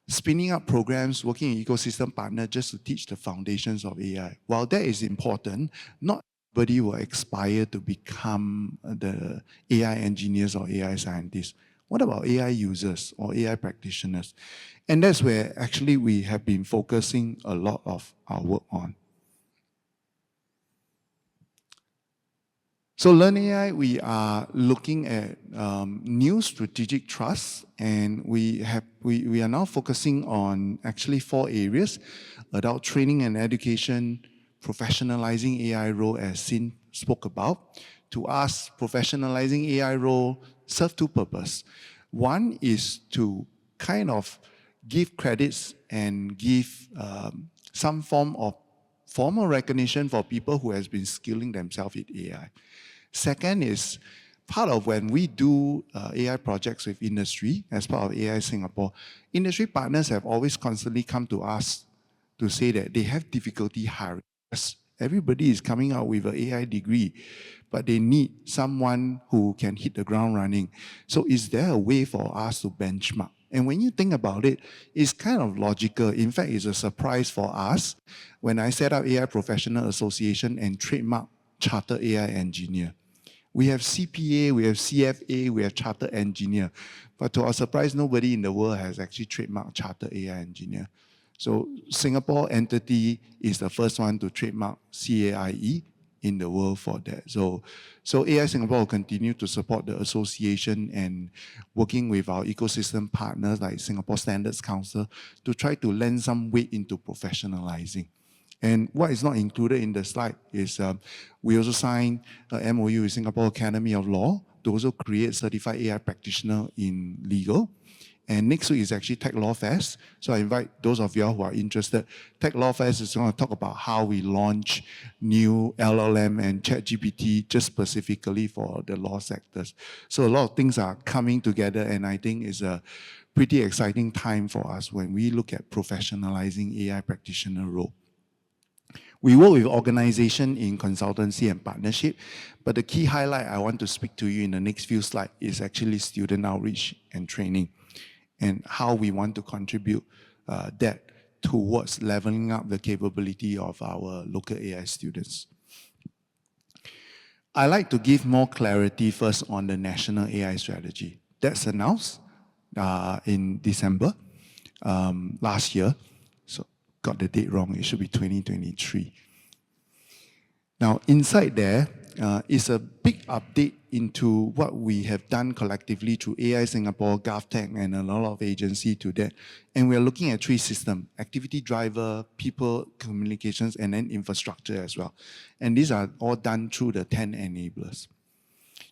spinning up programs, working in ecosystem partner just to teach the foundations of AI. While that is important, not everybody will aspire to become the AI engineers or AI scientists. What about AI users or AI practitioners? And that's where actually we have been focusing a lot of our work on. So LearnAI, we are looking at new strategic trusts, and we are now focusing on actually 4 areas: adult training and education, professionalizing AI role, as Sin spoke about. To us, professionalizing AI role serve 2 purposes. One is to kind of give credits and give some form of formal recognition for people who has been skilling themselves in AI. Second is part of when we do AI projects with industry, as part of AI Singapore, industry partners have always constantly come to us to say that they have difficulty hiring. Everybody is coming out with an AI degree, but they need someone who can hit the ground running. So is there a way for us to benchmark? And when you think about it, it's kind of logical. In fact, it's a surprise for us when I set up AI Professional Association and trademark Chartered AI Engineer. We have CPA, we have CFA, we have Chartered Engineer. But to our surprise, nobody in the world has actually trademarked Chartered AI Engineer. So Singapore entity is the first one to trademark CAIE in the world for that. So AI Singapore will continue to support the association and working with our ecosystem partners like Singapore Standards Council to try to lend some weight into professionalizing. And what is not included in the slide is we also signed an MOU with Singapore Academy of Law to also create certified AI practitioner in legal. And next week is actually Tech Law Fest. So I invite those of you who are interested. Tech Law Fest is going to talk about how we launch new LLM and ChatGPT just specifically for the law sectors. So a lot of things are coming together, and I think it's a pretty exciting time for us when we look at professionalizing AI practitioner role. We work with organizations in consultancy and partnership, but the key highlight I want to speak to you in the next few slides is actually student outreach and training, and how we want to contribute that towards leveling up the capability of our local AI students. I like to give more clarity first on the national AI strategy. That's announced in December last year. So got the date wrong, it should be 2023. Now inside there is a big update into what we have done collectively through AI Singapore, GovTech, and a lot of agencies to that. And we're looking at 3 systems: activity driver, people, communications, and then infrastructure as well. And these are all done through the 10 enablers.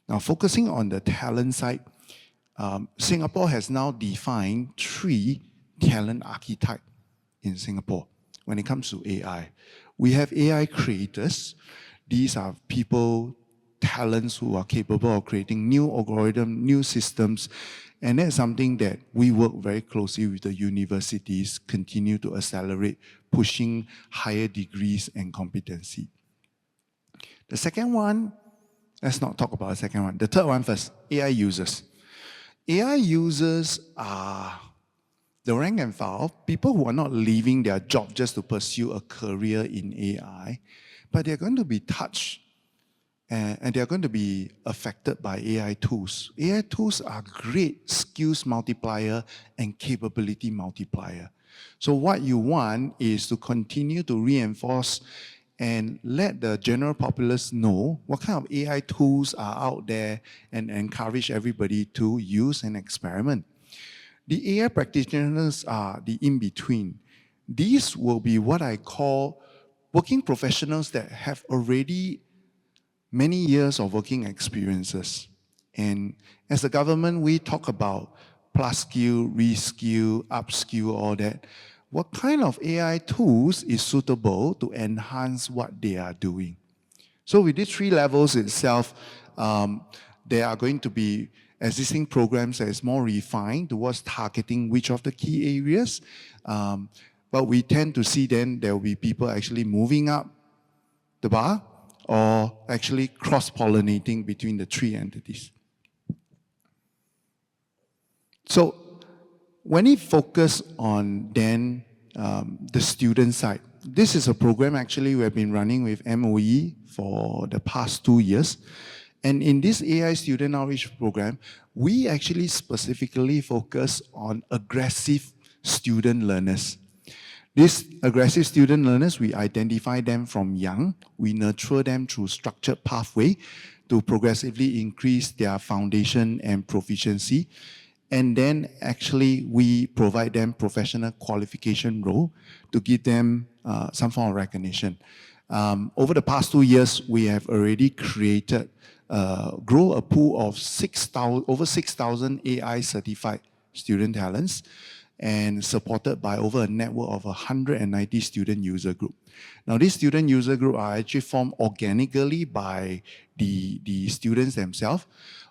Now focusing on the talent side, Singapore has now defined 3 talent archetypes in Singapore when it comes to AI. We have AI creators. These are people, talents who are capable of creating new algorithms, new systems, and that's something that we work very closely with the universities, continue to accelerate, pushing higher degrees and competency. The second one, let's not talk about the second one. The third one first, AI users. AI users are the rank and file, people who are not leaving their job just to pursue a career in AI, but they're going to be touched and they're going to be affected by AI tools. AI tools are great skills multiplier and capability multiplier. So what you want is to continue to reinforce and let the general populace know what kind of AI tools are out there and encourage everybody to use and experiment. The AI practitioners are the in-between. These will be what I call working professionals that have already many years of working experiences. And as a government, we talk about plus skill, reskill, upskill, all that. What kind of AI tools is suitable to enhance what they are doing? So with these 3 levels itself, there are going to be existing programs that is more refined towards targeting which of the key areas. But we tend to see then there will be people actually moving up the bar or actually cross-pollinating between the 3 entities. So when we focus on then the student side, this is a program actually we have been running with MOE for the past 2 years. And in this AI student outreach program, we actually specifically focus on aggressive student learners. These aggressive student learners, we identify them from young. We nurture them through structured pathway to progressively increase their foundation and proficiency. And then actually we provide them professional qualification role to give them some form of recognition. Over the past 2 years, we have already created, grow a pool of over 6,000 AI certified student talents, and supported by over a network of 190 student user group. Now, these student user group are actually formed organically by the students themselves,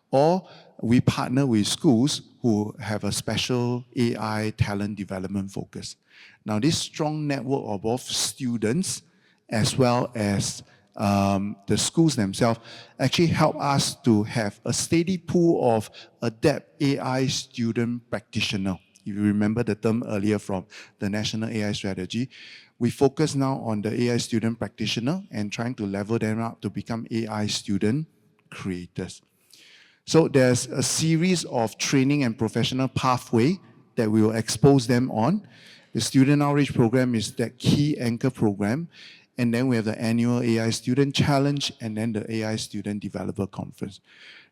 or we partner with schools who have a special AI talent development focus. Now, this strong network of both students as well as the schools themselves actually help us to have a steady pool of adept AI student practitioner. If you remember the term earlier from the National AI Strategy, we focus now on the AI student practitioner and trying to level them up to become AI student creators. So there's a series of training and professional pathway that we will expose them on. The Student Outreach Program is that key anchor program. And then we have the annual AI Student Challenge and then the AI Student Developer Conference.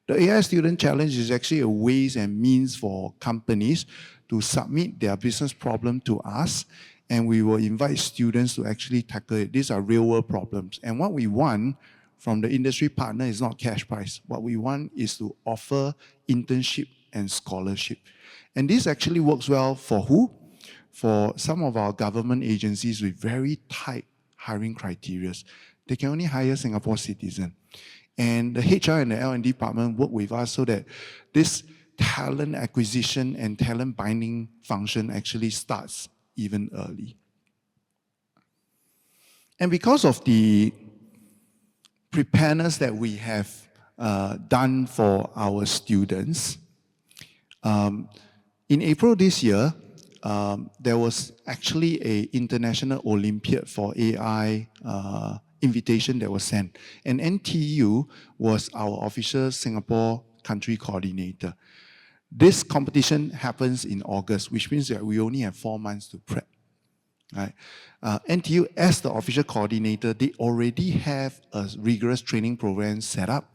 The AI Student Challenge is actually a ways and means for companies to submit their business problem to us, and we will invite students to actually tackle it. These are real-world problems. And what we want from the industry partner is not cash prize. What we want is to offer internship and scholarship. And this actually works well for who? For some of our government agencies with very tight hiring criteria. They can only hire Singapore citizens. And the HR and the L&D department work with us so that this talent acquisition and talent binding function actually starts even early. And because of the preparedness that we have done for our students, in April this year, there was actually an international Olympiad for AI invitation that was sent. And NTU was our official Singapore country coordinator. This competition happens in August, which means that we only have 4 months to prep. Right? NTU, as the official coordinator, they already have a rigorous training program set up,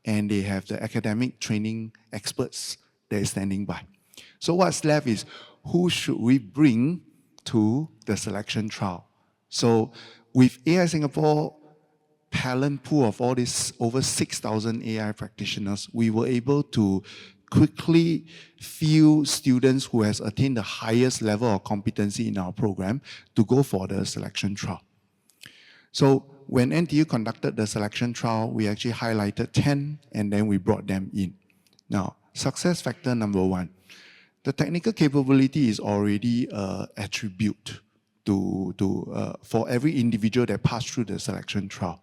and they have the academic training experts that is standing by. So what's left is, who should we bring to the selection trial? So with AI Singapore talent pool of all these over 6,000 AI practitioners, we were able to quickly fill students who has attained the highest level of competency in our program to go for the selection trial. So when NTU conducted the selection trial, we actually highlighted 10 and then we brought them in. Now, success factor number 1. The technical capability is already an attribute for every individual that passed through the selection trial.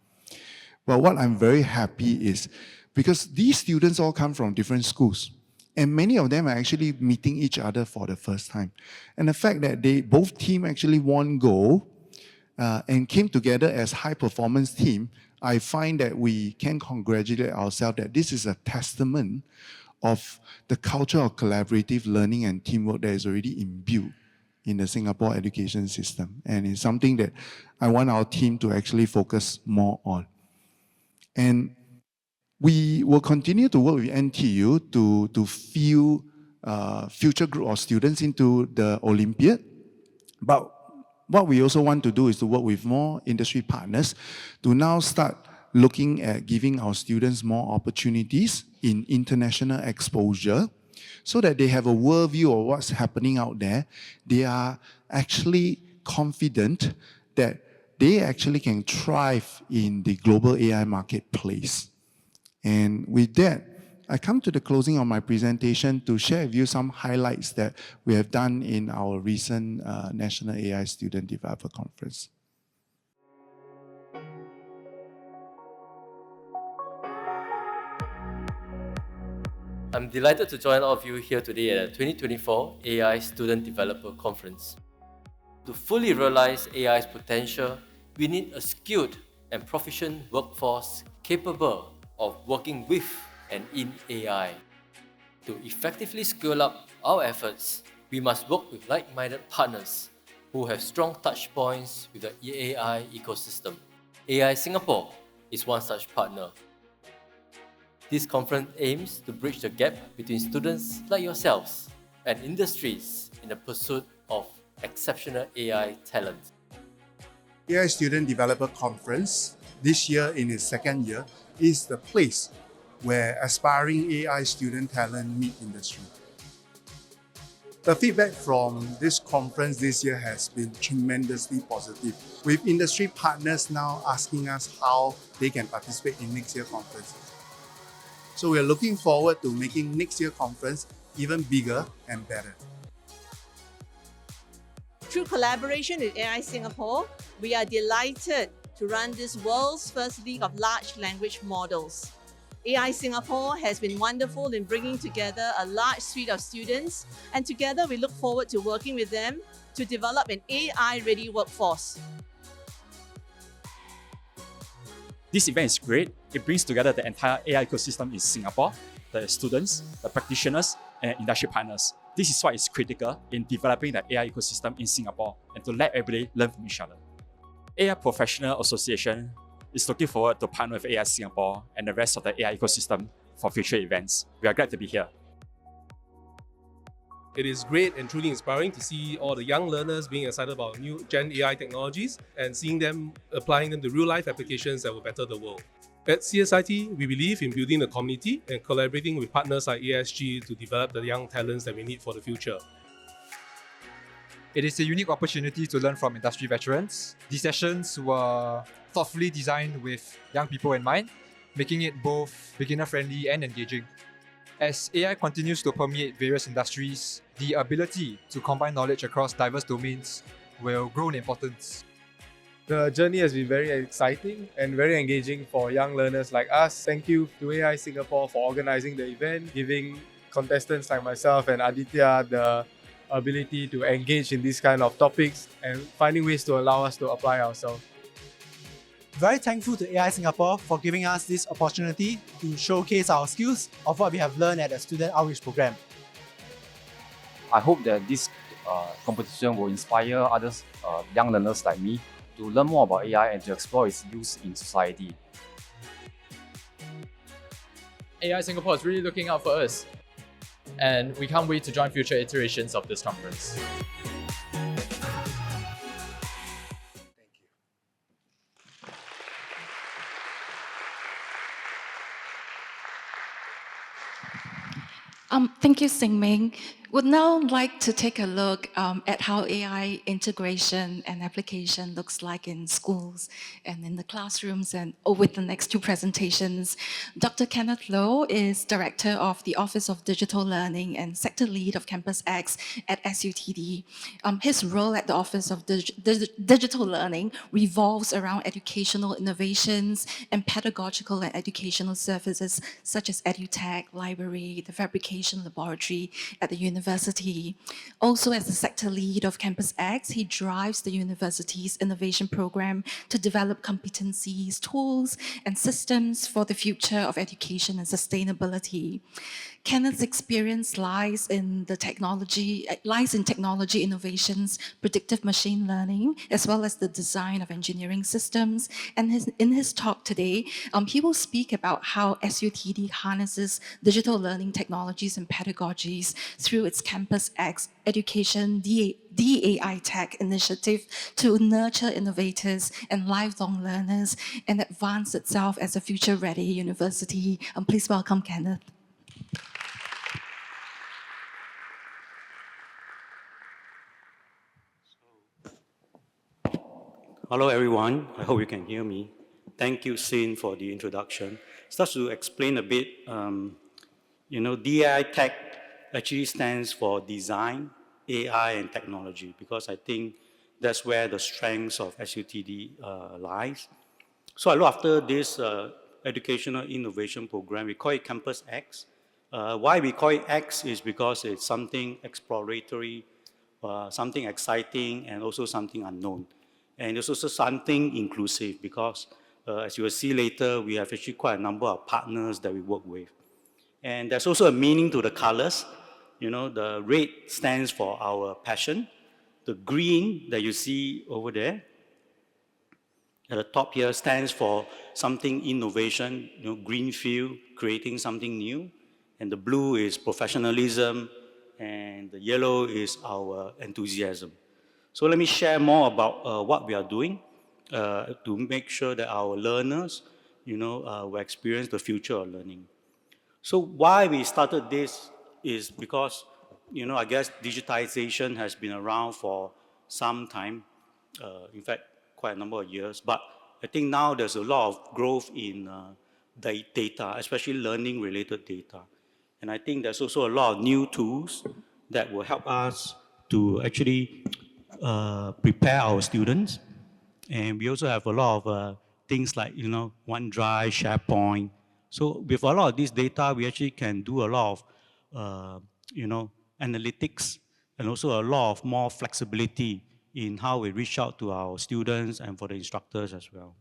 But what I'm very happy is, because these students all come from different schools, And many of them are actually meeting each other for the first time. And the fact that both teams actually won gold and came together as high-performance team, I find that we can congratulate ourselves that this is a testament of the culture of collaborative learning and teamwork that is already imbued in the Singapore education system. And it's something that I want our team to actually focus more on. And we will continue to work with NTU to fuel future group of students into the Olympiad. But what we also want to do is to work with more industry partners to now start looking at giving our students more opportunities in international exposure so that they have a worldview of what's happening out there. They are actually confident that they actually can thrive in the global AI marketplace. And with that, I come to the closing of my presentation to share with you some highlights that we have done in our recent National AI Student Developer Conference. I'm delighted to join all of you here today at the 2024 AI Student Developer Conference. To fully realize AI's potential, we need a skilled and proficient workforce capable of working with and in AI. To effectively scale up our efforts, we must work with like-minded partners who have strong touch points with the AI ecosystem. AI Singapore is one such partner. This conference aims to bridge the gap between students like yourselves and industries in the pursuit of exceptional AI talent. AI Student Developer Conference, this year in its second year, is the place where aspiring AI student talent meet industry. The feedback from this conference this year has been tremendously positive, with industry partners now asking us how they can participate in next year's conference. So we are looking forward to making next year's conference even bigger and better. Through collaboration with AI Singapore, we are delighted to run this world's first league of large language models. AI Singapore has been wonderful in bringing together a large suite of students, and together we look forward to working with them to develop an AI-ready workforce. This event is great. It brings together the entire AI ecosystem in Singapore, the students, the practitioners, and industry partners. This is why it's critical in developing the AI ecosystem in Singapore and to let everybody learn from each other. AI Professional Association is looking forward to partner with AI Singapore and the rest of the AI ecosystem for future events. We are glad to be here. It is great and truly inspiring to see all the young learners being excited about new Gen AI technologies and seeing them applying them to real-life applications that will better the world. At CSIT, we believe in building a community and collaborating with partners like ASG to develop the young talents that we need for the future. It is a unique opportunity to learn from industry veterans. These sessions were thoughtfully designed with young people in mind, making it both beginner-friendly and engaging. As AI continues to permeate various industries, the ability to combine knowledge across diverse domains will grow in importance. The journey has been very exciting and very engaging for young learners like us. Thank you to AI Singapore for organizing the event, giving contestants like myself and Aditya the ability to engage in these kind of topics and finding ways to allow us to apply ourselves. Very thankful to AI Singapore for giving us this opportunity to showcase our skills of what we have learned at the student outreach program. I hope that this competition will inspire others, young learners like me, to learn more about AI and to explore its use in society. AI Singapore is really looking out for us, and we can't wait to join future iterations of this conference. Thank you, Sengmeng. Would now like to take a look at how AI integration and application looks like in schools and in the classrooms, and with the next two presentations. Dr. Kenneth Lo is Director of the Office of Digital Learning and Sector Lead of campusX at SUTD. His role at the Office of Digital Learning revolves around educational innovations and pedagogical and educational services such as EdTech, library, the fabrication laboratory at the university. Also, as the sector lead of campusX, he drives the university's innovation program to develop competencies, tools, and systems for the future of education and sustainability. Kenneth's experience lies in technology innovations, predictive machine learning, as well as the design of engineering systems. And in his talk today, he will speak about how SUTD harnesses digital learning technologies and pedagogies through its campusX Education D.AI.Tech initiative to nurture innovators and lifelong learners and advance itself as a future-ready university. Please welcome Kenneth. Hello everyone, I hope you can hear me. Thank you, Sin, for the introduction. Just to explain a bit, D.AI.Tech actually stands for Design, AI, and Technology, because I think that's where the strengths of SUTD lies. So I look after this educational innovation program. We call it campusX. Why we call it X is because it's something exploratory, something exciting, and also something unknown. And it's also something inclusive because, as you will see later, we have actually quite a number of partners that we work with. And there's also a meaning to the colors. The red stands for our passion. The green that you see over there at the top here stands for something innovation, green field, creating something new. And the blue is professionalism, and the yellow is our enthusiasm. So let me share more about what we are doing to make sure that our learners, will experience the future of learning. So why we started this is because, I guess digitization has been around for some time, in fact, quite a number of years. But I think now there's a lot of growth in data, especially learning-related data. And I think there's also a lot of new tools that will help us to actually prepare our students. And we also have a lot of things like, OneDrive, SharePoint. So with a lot of this data, we actually can do a lot of, analytics and also a lot of more flexibility in how we reach out to our students and for the instructors as well.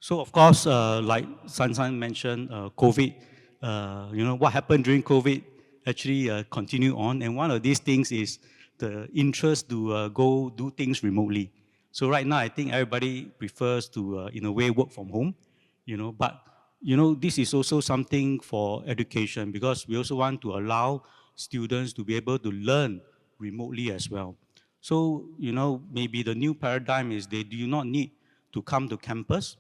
So of course, like Sun Sun mentioned, COVID, what happened during COVID actually continue on. And one of these things is the interest to go do things remotely. So right now, I think everybody prefers to, in a way, work from home, but, this is also something for education because we also want to allow students to be able to learn remotely as well. So, maybe the new paradigm is they do not need to come to campus,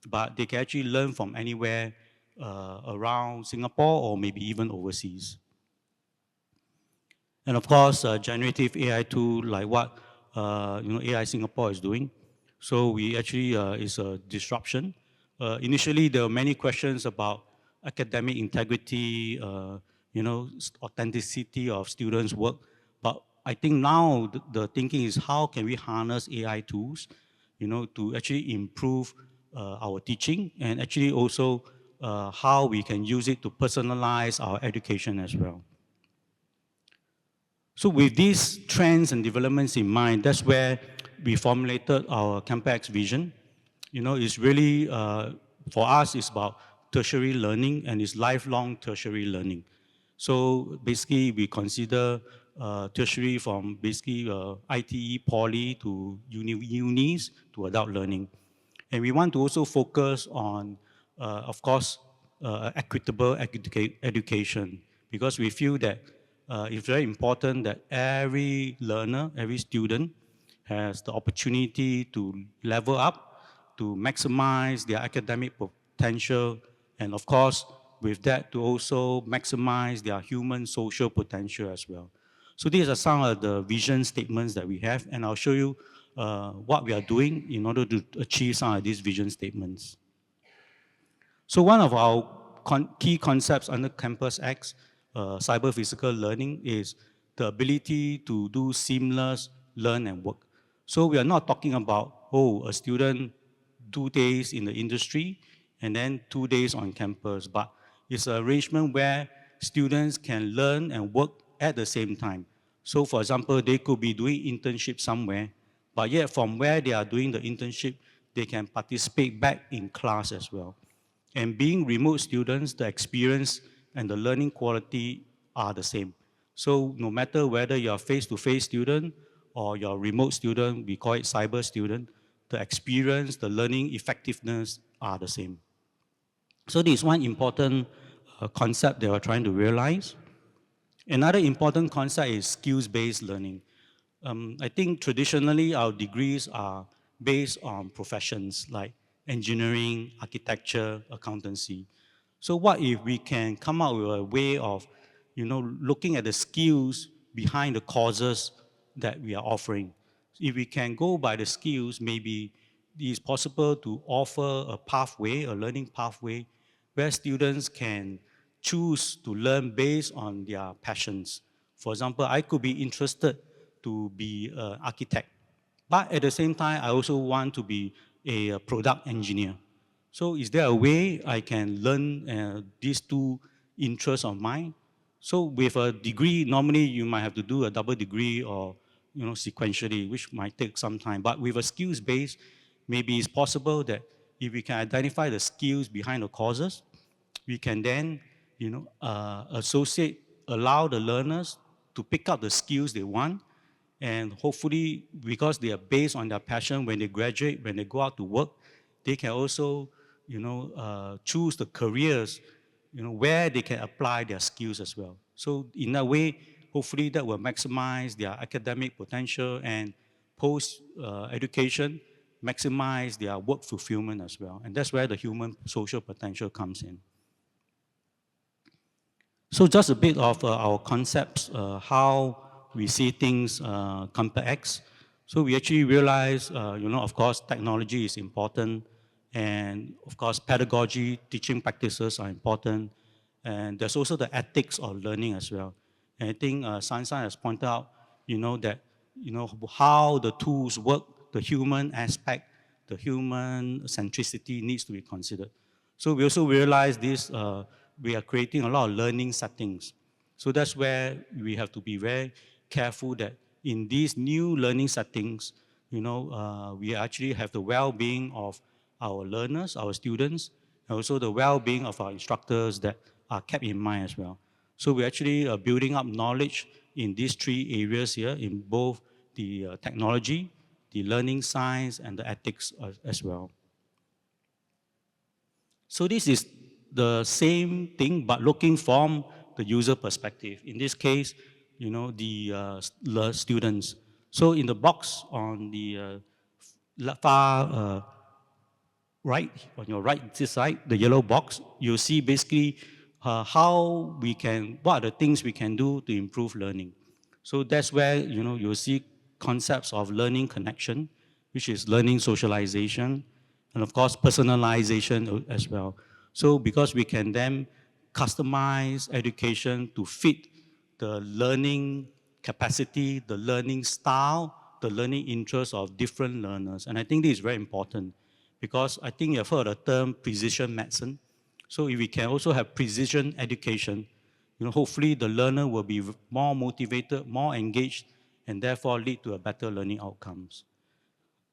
but they can actually learn from anywhere around Singapore or maybe even overseas. And of course, generative AI tool like what AI Singapore is doing. So we actually is a disruption. Initially, there were many questions about academic integrity, authenticity of students' work. But I think now the thinking is how can we harness AI tools, to actually improve our teaching and actually also how we can use it to personalize our education as well. So with these trends and developments in mind, that's where we formulated our campusX vision. It's really, for us, it's about tertiary learning and it's lifelong tertiary learning. So basically, we consider tertiary from basically ITE, poly to unis to adult learning. And we want to also focus on, of course, equitable education because we feel that it's very important that every learner, every student has the opportunity to level up, to maximize their academic potential, and of course, with that to also maximize their human social potential as well. So these are some of the vision statements that we have, and I'll show you what we are doing in order to achieve some of these vision statements. So one of our key concepts under campusX, cyber-physical learning, is the ability to do seamless learn and work. So we are not talking about, a student 2 days in the industry and then 2 days on campus, but it's an arrangement where students can learn and work at the same time. So for example, they could be doing internship somewhere, but yet from where they are doing the internship, they can participate back in class as well. And being remote students, the experience and the learning quality are the same. So no matter whether you're a face-to-face student or you're a remote student, we call it cyber student, the experience, the learning effectiveness are the same. So this is one important concept that we're trying to realize. Another important concept is skills-based learning. I think traditionally our degrees are based on professions like engineering, architecture, accountancy. So what if we can come up with a way of, looking at the skills behind the courses that we are offering? If we can go by the skills, maybe it is possible to offer a pathway, a learning pathway, where students can choose to learn based on their passions. For example, I could be interested to be an architect, but at the same time, I also want to be a product engineer. So is there a way I can learn these two interests of mine? So with a degree, normally you might have to do a double degree or sequentially, which might take some time. But with a skills base, maybe it's possible that if we can identify the skills behind the courses, we can then allow the learners to pick up the skills they want, and hopefully, because they are based on their passion, when they graduate, when they go out to work, they can also, choose the careers, where they can apply their skills as well. So in a way, hopefully that will maximize their academic potential, and post-education, maximize their work fulfillment as well. And that's where the human social potential comes in. So just a bit of our concepts, how we see things, campusX. So we actually realize, of course, technology is important, and of course, pedagogy, teaching practices are important, and there's also the ethics of learning as well. And I think Sun Sun has pointed out, that, how the tools work, the human aspect, the human centricity needs to be considered. So we also realize this, we are creating a lot of learning settings. So that's where we have to be very careful that in these new learning settings, we actually have the well-being of our learners, our students, and also the well-being of our instructors that are kept in mind as well. So we're actually building up knowledge in these 3 areas here, in both the technology, the learning science, and the ethics as well. So this is the same thing, but looking from the user perspective. In this case, the students. So in the box on the far right, on your right this side, the yellow box, you'll see basically what are the things we can do to improve learning. So that's where, you'll see concepts of learning connection, which is learning socialization, and of course, personalization as well. So because we can then customize education to fit the learning capacity, the learning style, the learning interests of different learners. And I think this is very important, because I think you've heard the term precision medicine. So if we can also have precision education, hopefully the learner will be more motivated, more engaged, and therefore lead to a better learning outcomes.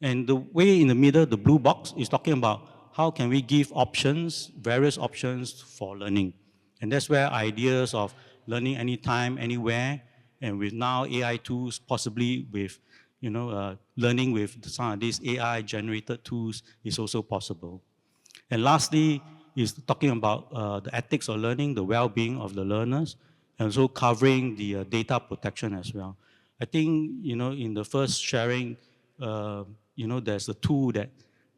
And the way in the middle, the blue box, is talking about how can we give options, various options for learning. And that's where ideas of learning anytime, anywhere, and with now AI tools, possibly with learning with some of these AI-generated tools is also possible. And lastly, is talking about the ethics of learning, the well-being of the learners, and also covering the data protection as well. I think, in the first sharing, there's a tool that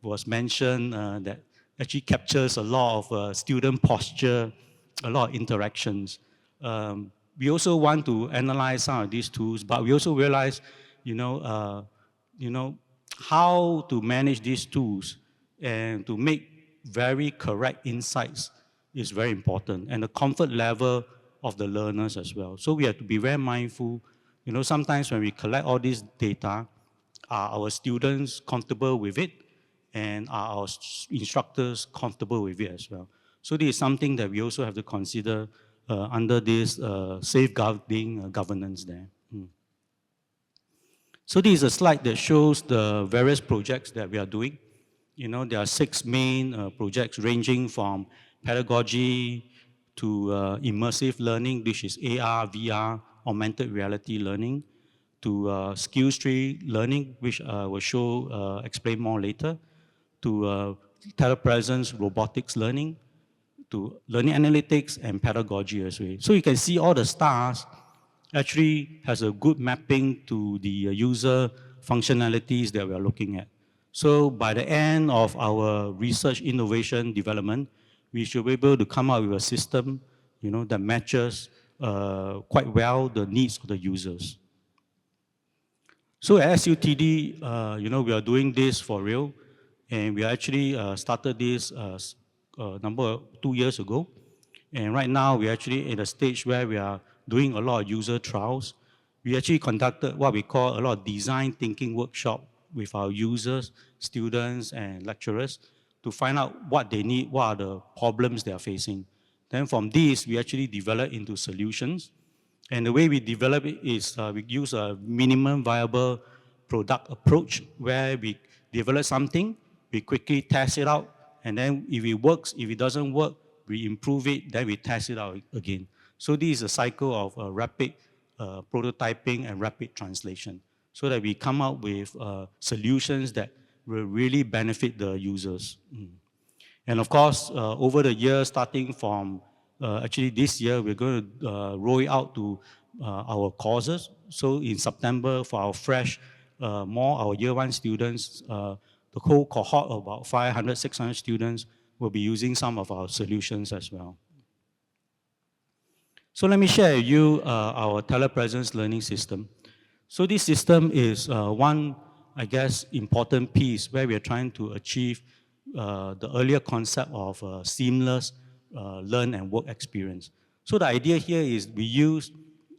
was mentioned that actually captures a lot of student posture a lot of interactions. We also want to analyze some of these tools, but we also realize, how to manage these tools and to make very correct insights is very important, and the comfort level of the learners as well. So we have to be very mindful. Sometimes when we collect all this data, are our students comfortable with it, and are our instructors comfortable with it as well? So this is something that we also have to consider under this safeguarding governance there. So this is a slide that shows the various projects that we are doing. There are 6 main projects ranging from pedagogy to immersive learning, which is AR, VR, augmented reality learning, to skills tree learning, which I will explain more later, to telepresence robotics learning, to learning analytics and pedagogy as well. So you can see all the stars actually has a good mapping to the user functionalities that we are looking at. So by the end of our research, innovation, development, we should be able to come up with a system, that matches quite well the needs of the users. So at SUTD, we are doing this for real, and we actually started this 2 years ago. And right now, we're actually in a stage where we are doing a lot of user trials. We actually conducted what we call a lot of design thinking workshop with our users, students, and lecturers to find out what they need, what are the problems they are facing. Then from this, we actually develop into solutions. And the way we develop it is we use a minimum viable product approach, where we develop something, we quickly test it out, and then if it works, if it doesn't work, we improve it, then we test it out again. So this is a cycle of rapid prototyping and rapid translation, so that we come up with solutions that will really benefit the users. And of course, over the years, starting from actually this year, we're going to roll it out to our courses. So in September, for our fresh, our year 1 students, the whole cohort of about 500, 600 students will be using some of our solutions as well. So let me share with you our telepresence learning system. So this system is one, I guess, important piece where we are trying to achieve the earlier concept of seamless learn and work experience. So the idea here is we use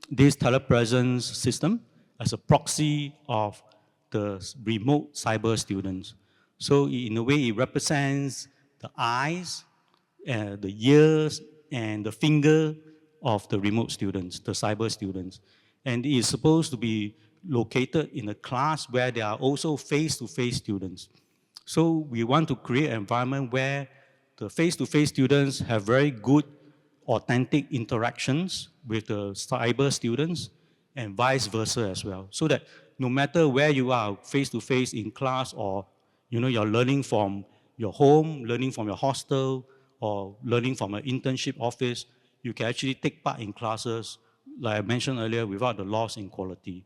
this telepresence system as a proxy of the remote cyber students. So in a way, it represents the eyes, the ears, and the finger of the remote students, the cyber students. And it is supposed to be located in a class where there are also face-to-face students. So we want to create an environment where the face-to-face students have very good, authentic interactions with the cyber students, and vice versa as well. So that no matter where you are, face-to-face in class, or you're learning from your home, learning from your hostel, or learning from an internship office, you can actually take part in classes, like I mentioned earlier, without the loss in quality.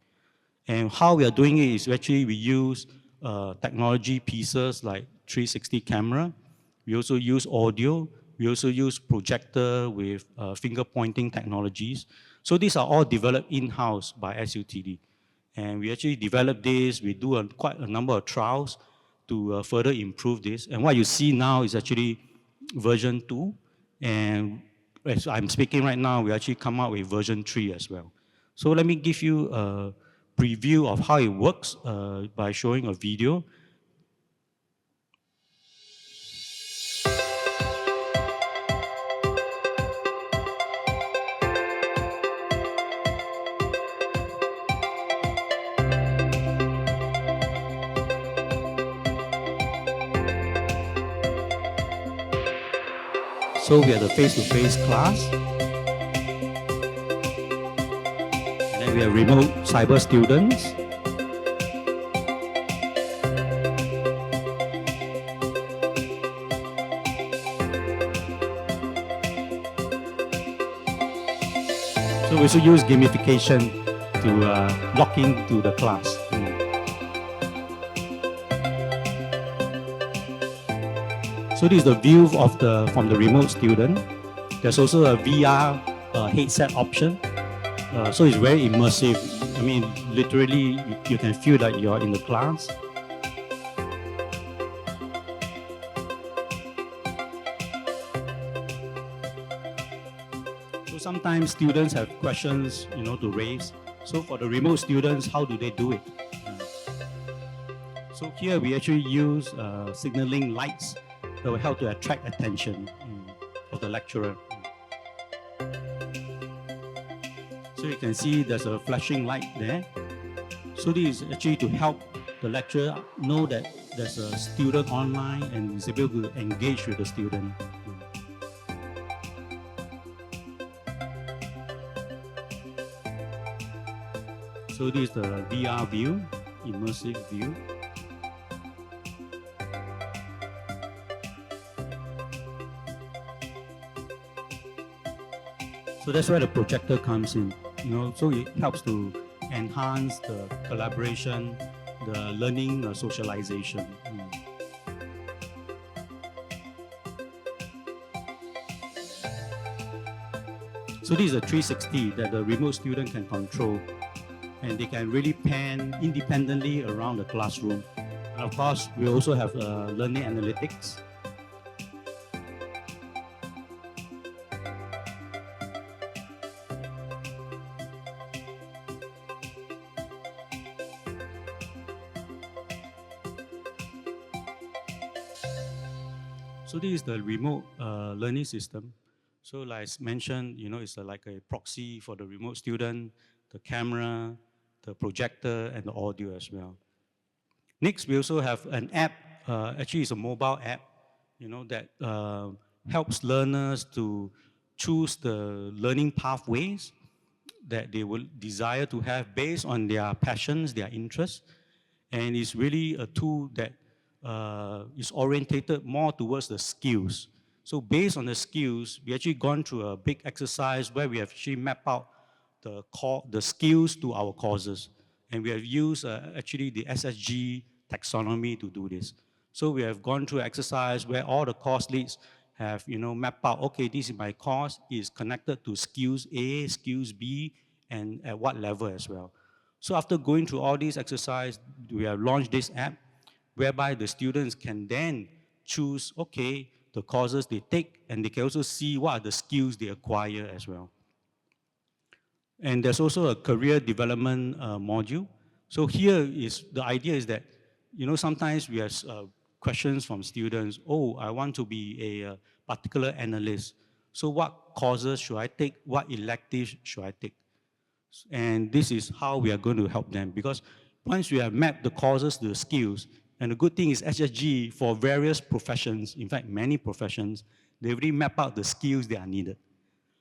And how we are doing it is actually we use technology pieces like 360 camera. We also use audio. We also use projector with finger pointing technologies. So these are all developed in-house by SUTD. And we actually develop this. We do quite a number of trials to further improve this. And what you see now is actually version 2. And as I'm speaking right now, we actually come out with version 3 as well. So let me give you a preview of how it works by showing a video. So we have the face-to-face class. And then we have remote cyber students. So we also use gamification to lock into the class. So this is the view of from the remote student. There's also a VR headset option. So it's very immersive. I mean, literally, you can feel that you're in the class. So sometimes students have questions, to raise. So for the remote students, how do they do it? So here we actually use signaling lights that will help to attract attention of the lecturer. So you can see there's a flashing light there. So this is actually to help the lecturer know that there's a student online and is able to engage with the student. So this is the VR view, immersive view. So that's where the projector comes in, so it helps to enhance the collaboration, the learning, socialization. So this is a 360 that the remote student can control, and they can really pan independently around the classroom. And of course, we also have learning analytics. So this is the remote learning system. So like I mentioned, it's like a proxy for the remote student, the camera, the projector, and the audio as well. Next, we also have an app. Actually, it's a mobile app, that helps learners to choose the learning pathways that they will desire to have based on their passions, their interests. And it's really a tool that is orientated more towards the skills. So based on the skills, we actually gone through a big exercise where we have actually mapped out the skills to our courses. And we have used actually the SSG taxonomy to do this. So we have gone through an exercise where all the course leads have mapped out, okay, this is my course, is connected to skills A, skills B, and at what level as well. So after going through all these exercises, we have launched this app whereby the students can then choose, okay, the courses they take, and they can also see what are the skills they acquire as well. And there's also a career development module. So here is, the idea is that, sometimes we have questions from students, oh, I want to be a particular analyst. So what courses should I take? What electives should I take? And this is how we are going to help them, because once we have mapped the courses to the skills, and the good thing is SSG for various professions, in fact, many professions, they already map out the skills that are needed.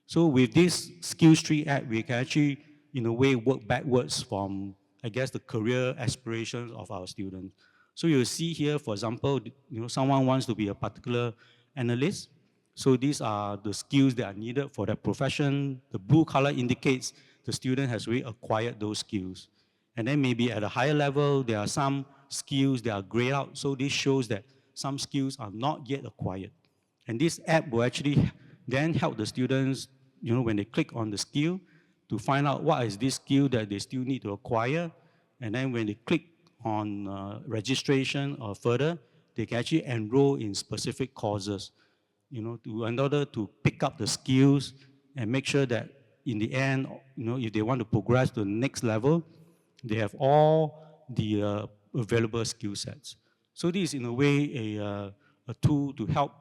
So with this skills tree app, we can actually, in a way, work backwards from, I guess, the career aspirations of our students. So you'll see here, for example, someone wants to be a particular analyst. So these are the skills that are needed for that profession. The blue color indicates the student has already acquired those skills. And then maybe at a higher level, there are some skills that are grayed out. So this shows that some skills are not yet acquired. And this app will actually then help the students, when they click on the skill, to find out what is this skill that they still need to acquire. And then when they click on registration or further, they can actually enroll in specific courses, in order to pick up the skills and make sure that in the end, if they want to progress to the next level, they have all the available skill sets. So this is in a way a tool to help,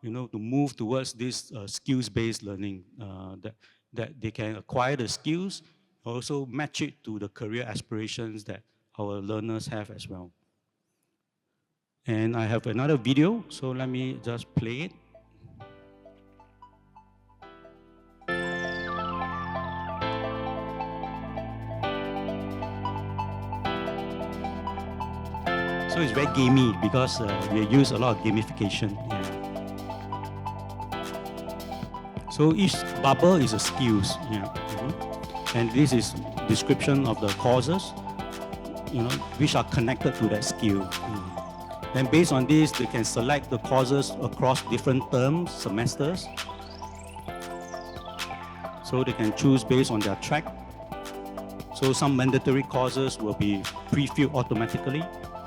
to move towards this skills-based learning, that they can acquire the skills, also match it to the career aspirations that our learners have as well. And I have another video, so let me just play it. So it's very gamey because we use a lot of gamification. Yeah. So each bubble is a skills. Yeah. And this is description of the courses, which are connected to that skill. Then based on this, they can select the courses across different terms, semesters. So they can choose based on their track. So some mandatory courses will be pre-filled automatically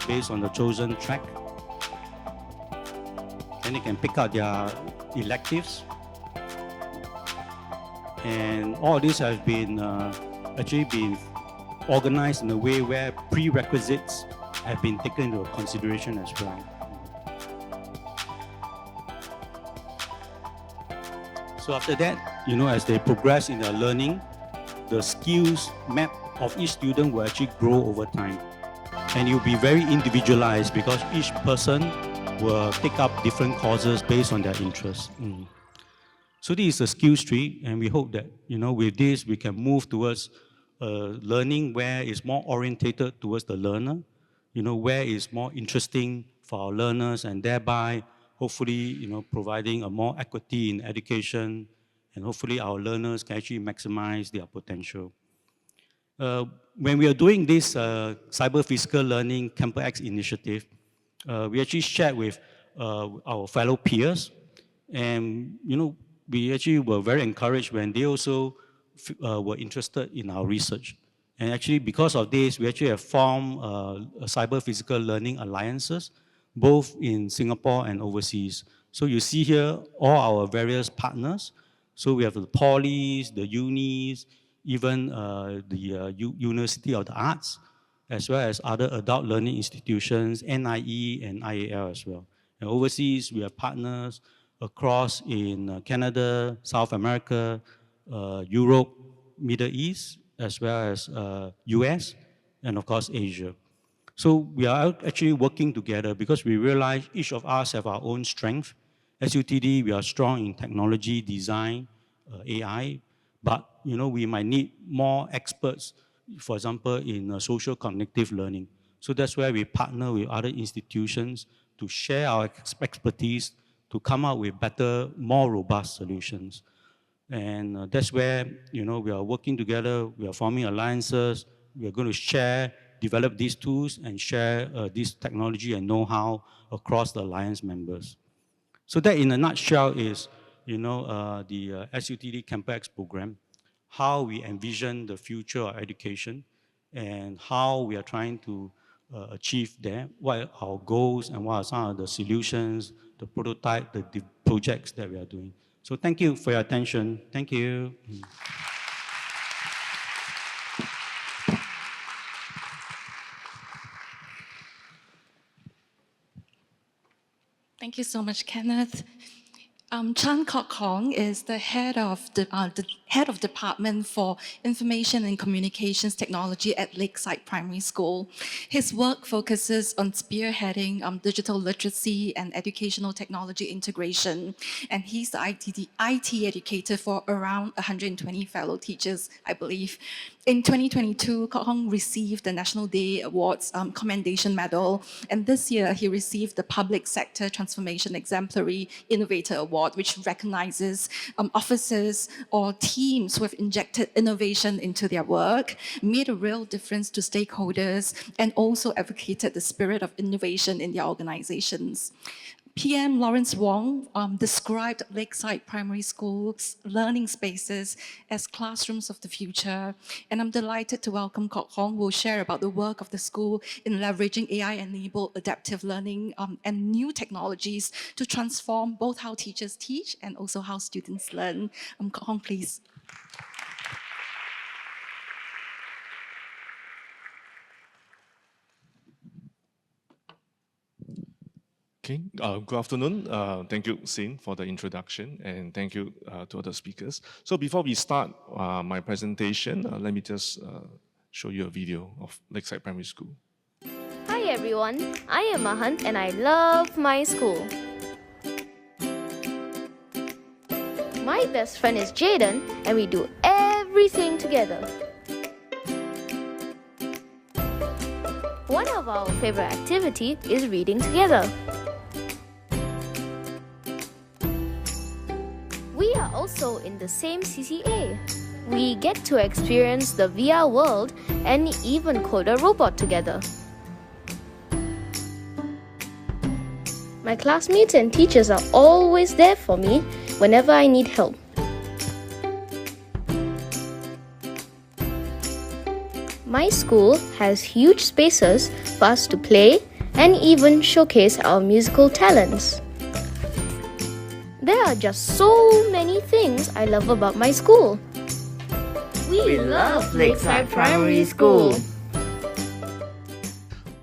based on the chosen track. Then they can pick out their electives. And all this has been actually been organized in a way where prerequisites have been taken into consideration as well. So after that, as they progress in their learning, the skills map of each student will actually grow over time. And it will be very individualized because each person will take up different courses based on their interests. So this is a skills tree, and we hope that, with this, we can move towards learning where it's more orientated towards the learner, where it's more interesting for our learners, and thereby, hopefully, providing a more equity in education, and hopefully our learners can actually maximize their potential. When we are doing this cyber physical learning campusX initiative, we actually shared with our fellow peers, and we actually were very encouraged when they also were interested in our research. And actually, because of this, we actually have formed cyber physical learning alliances, both in Singapore and overseas. So you see here all our various partners. So we have the polys, the unis, even the University of the Arts, as well as other adult learning institutions, NIE and IAL as well. And overseas, we have partners across in Canada, South America, Europe, Middle East, as well as US, and of course, Asia. So we are actually working together because we realize each of us have our own strength. SUTD, we are strong in technology, design, AI, but we might need more experts, for example, in social cognitive learning. So that's where we partner with other institutions to share our expertise to come up with better, more robust solutions. And that's where we are working together, we are forming alliances, we are going to share, develop these tools and share this technology and know-how across the alliance members. So that in a nutshell is the SUTD campusX program, how we envision the future of education and how we are trying to achieve that, what are our goals and what are some of the solutions, the prototype, the projects that we are doing. So thank you for your attention. Thank you. Thank you so much, Kenneth. Kok Hong is the head of department for Information and Communications Technology at Lakeside Primary School. His work focuses on spearheading digital literacy and educational technology integration, and he's the IT educator for around 120 fellow teachers, I believe. In 2022, Kok Hong received the National Day Awards Commendation Medal, and this year he received the Public Sector Transformation Exemplary Innovator Award, which recognizes officers or teams who have injected innovation into their work, made a real difference to stakeholders, and also advocated the spirit of innovation in their organizations. PM Lawrence Wong described Lakeside Primary School's learning spaces as classrooms of the future. And I'm delighted to welcome Kok Hong, who will share about the work of the school in leveraging AI-enabled adaptive learning and new technologies to transform both how teachers teach and also how students learn. Kok Hong, please. Okay, good afternoon. Thank you, Sin, for the introduction, and thank you to other speakers. So before we start my presentation, let me just show you a video of Lakeside Primary School. Hi everyone, I am Mahan and I love my school. My best friend is Jaden and we do everything together. One of our favorite activities is reading together. We are also in the same CCA. We get to experience the VR world and even code a robot together. My classmates and teachers are always there for me whenever I need help. My school has huge spaces for us to play and even showcase our musical talents. There are just so many things I love about my school. We love Lakeside Primary School.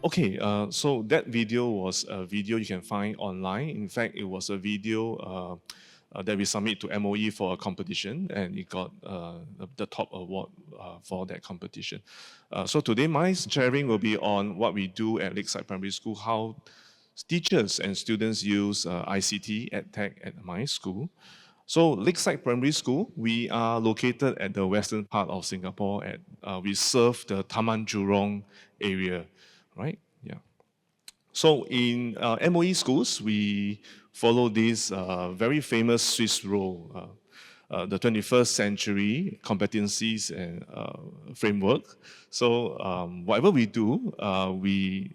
Okay, so that video was a video you can find online. In fact, it was a video that we submit to MOE for a competition, and it got the top award for that competition. So today my sharing will be on what we do at Lakeside Primary School, how teachers and students use ICT, EdTech at my school. So Lakeside Primary School, we are located at the western part of Singapore. We serve the Taman Jurong area, right? Yeah. So in MOE schools, we follow this very famous Swiss rule, the 21st century competencies and framework. So whatever we do, we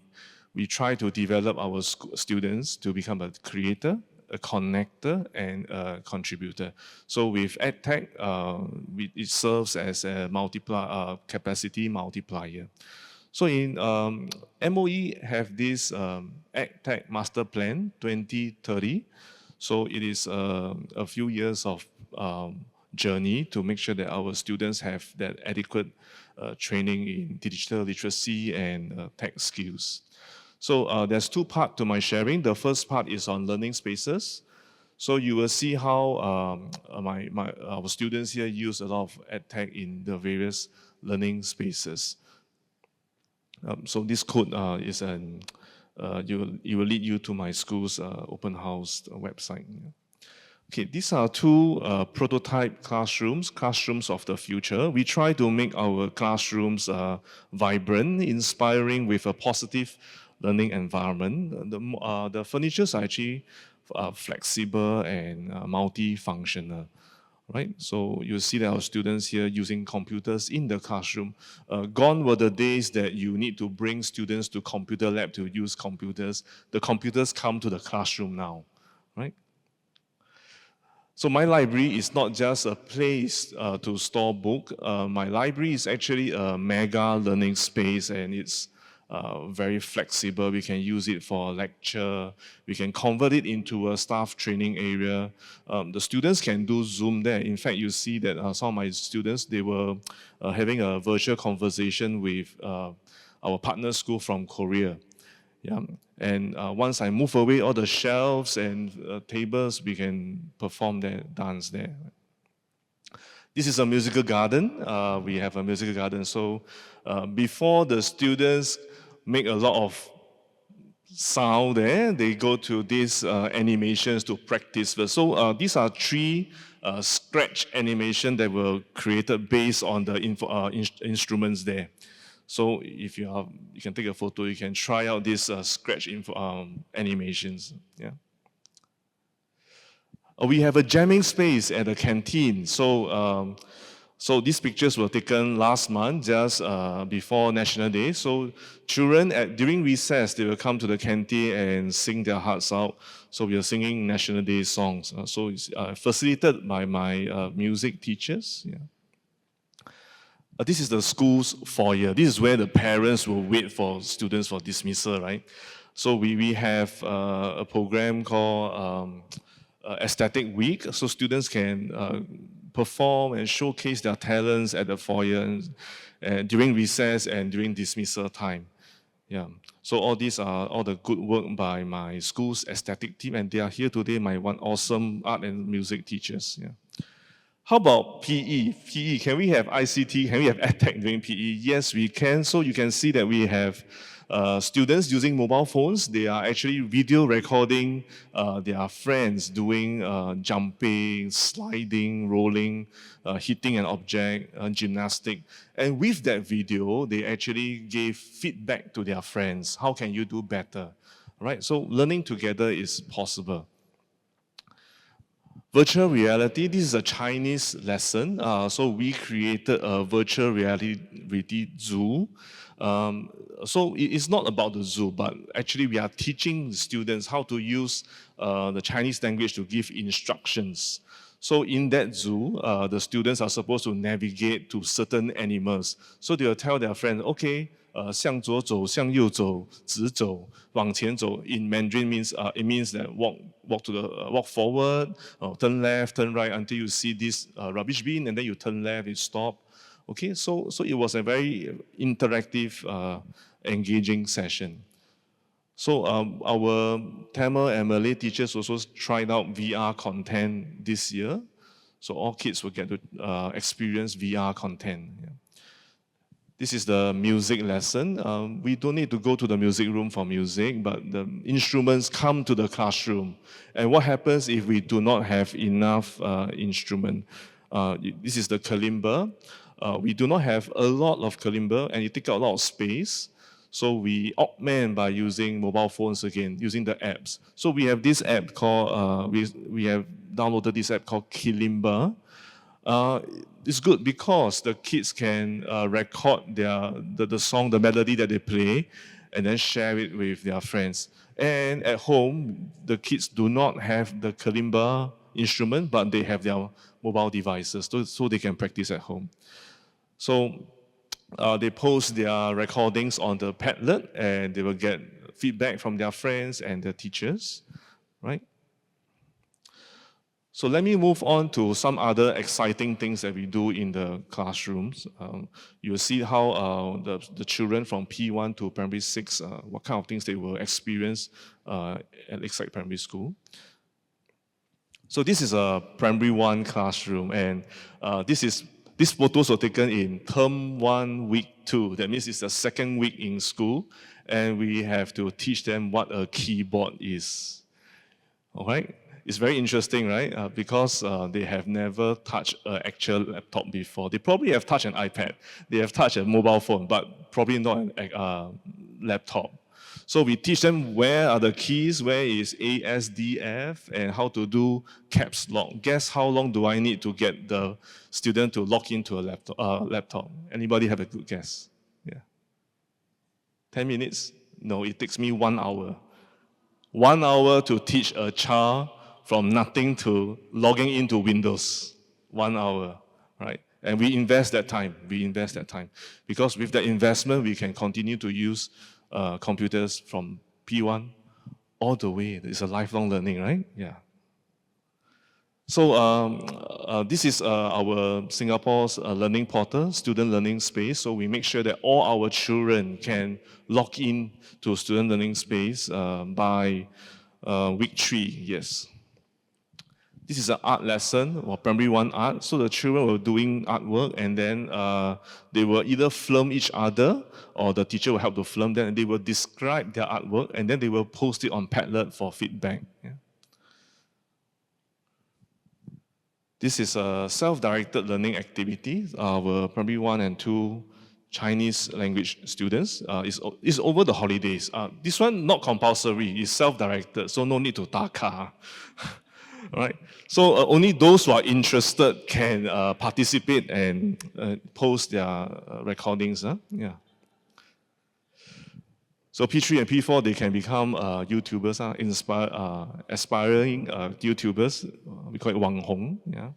try to develop our students to become a creator, a connector, and a contributor. So with EdTech, it serves as a capacity multiplier. So in MOE have this EdTech Masterplan 2030. So it is a few years of journey to make sure that our students have that adequate training in digital literacy and tech skills. So there's two parts to my sharing. The first part is on learning spaces. So you will see how our students here use a lot of EdTech in the various learning spaces. So this code is it will lead you to my school's open house website. Okay, these are two prototype classrooms of the future. We try to make our classrooms vibrant, inspiring, with a positive learning environment. The furnitures are actually flexible and multifunctional. Right, so you see that our students here using computers in the classroom. Gone were the days that you need to bring students to computer lab to use computers. The computers come to the classroom now, right? So my library is not just a place to store book. My library is actually a mega learning space, and it's very flexible. We can use it for lecture. We can convert it into a staff training area. The students can do Zoom there. In fact, you see that some of my students, they were having a virtual conversation with our partner school from Korea. Yeah. And once I move away all the shelves and tables, we can perform that dance there. This is a musical garden. We have a musical garden. So before the students make a lot of sound there, they go to these animations to practice. So these are three scratch animation that were created based on the instruments there. So if you can take a photo, you can try out these scratch animations. Yeah. We have a jamming space at the canteen. So these pictures were taken last month, just before National Day. So children, during recess, they will come to the canteen and sing their hearts out. So we are singing National Day songs. So it's facilitated by my music teachers. Yeah. This is the school's foyer. This is where the parents will wait for students for dismissal, right? So we have a program called Aesthetic Week. So students can perform and showcase their talents at the foyer during recess and during dismissal time. Yeah. So all these are all the good work by my school's aesthetic team, and they are here today, my one awesome art and music teachers. Yeah. How about PE? PE, can we have ICT? Can we have EdTech during PE? Yes, we can. So you can see that we have students using mobile phones. They are actually video recording their friends doing jumping, sliding, rolling, hitting an object, gymnastic. And with that video, they actually gave feedback to their friends. How can you do better? Right? So learning together is possible. Virtual reality, this is a Chinese lesson. So we created a virtual reality zoo. So it's not about the zoo, but actually we are teaching students how to use the Chinese language to give instructions. So in that zoo, the students are supposed to navigate to certain animals. So they will tell their friends, okay, 向左走,向右走,直走,往前走. In Mandarin means it means that walk forward, turn left, turn right until you see this rubbish bin, and then you turn left, you stop. Okay, so it was a very interactive, engaging session. So our Tamil and Malay teachers also tried out VR content this year. So all kids will get to experience VR content. Yeah. This is the music lesson. We don't need to go to the music room for music, but the instruments come to the classroom. And what happens if we do not have enough instrument? This is the kalimba. We do not have a lot of kalimba, and it takes up a lot of space. So we augment by using mobile phones again, using the apps. So we have this app called, we have downloaded this app called Kalimba. It's good because the kids can record the song, the melody that they play, and then share it with their friends. And at home, the kids do not have the kalimba instrument, but they have their mobile devices, so they can practice at home. So they post their recordings on the Padlet, and they will get feedback from their friends and their teachers, right? So let me move on to some other exciting things that we do in the classrooms. You'll see how the children from P1 to Primary 6, what kind of things they will experience at Lakeside Primary School. So this is a Primary 1 classroom, and these photos were taken in Term 1, Week 2. That means it's the second week in school, and we have to teach them what a keyboard is. All right? It's very interesting, right? Because they have never touched an actual laptop before. They probably have touched an iPad. They have touched a mobile phone, but probably not a laptop. So we teach them where are the keys, where is ASDF, and how to do caps lock. Guess how long do I need to get the student to log into a laptop? Anybody have a good guess? Yeah. 10 minutes? No, it takes me 1 hour. 1 hour to teach a child from nothing to logging into Windows. 1 hour, right? And we invest that time. Because with that investment, we can continue to use computers from P1 all the way. It's a lifelong learning, right? Yeah. So this is our Singapore's learning portal, student learning space. So we make sure that all our children can log in to student learning space by week 3, yes. This is an art lesson, or Primary 1 art. So the children were doing artwork, and then they will either film each other, or the teacher will help to film them, and they will describe their artwork, and then they will post it on Padlet for feedback. Yeah. This is a self-directed learning activity. Our Primary 1 and 2 Chinese language students. It's over the holidays. This one not compulsory. It's self-directed, so no need to taka. Right? So only those who are interested can participate and post their recordings. Yeah. So P3 and P4, they can become YouTubers, aspiring YouTubers. We call it Wang Hong. Yeah.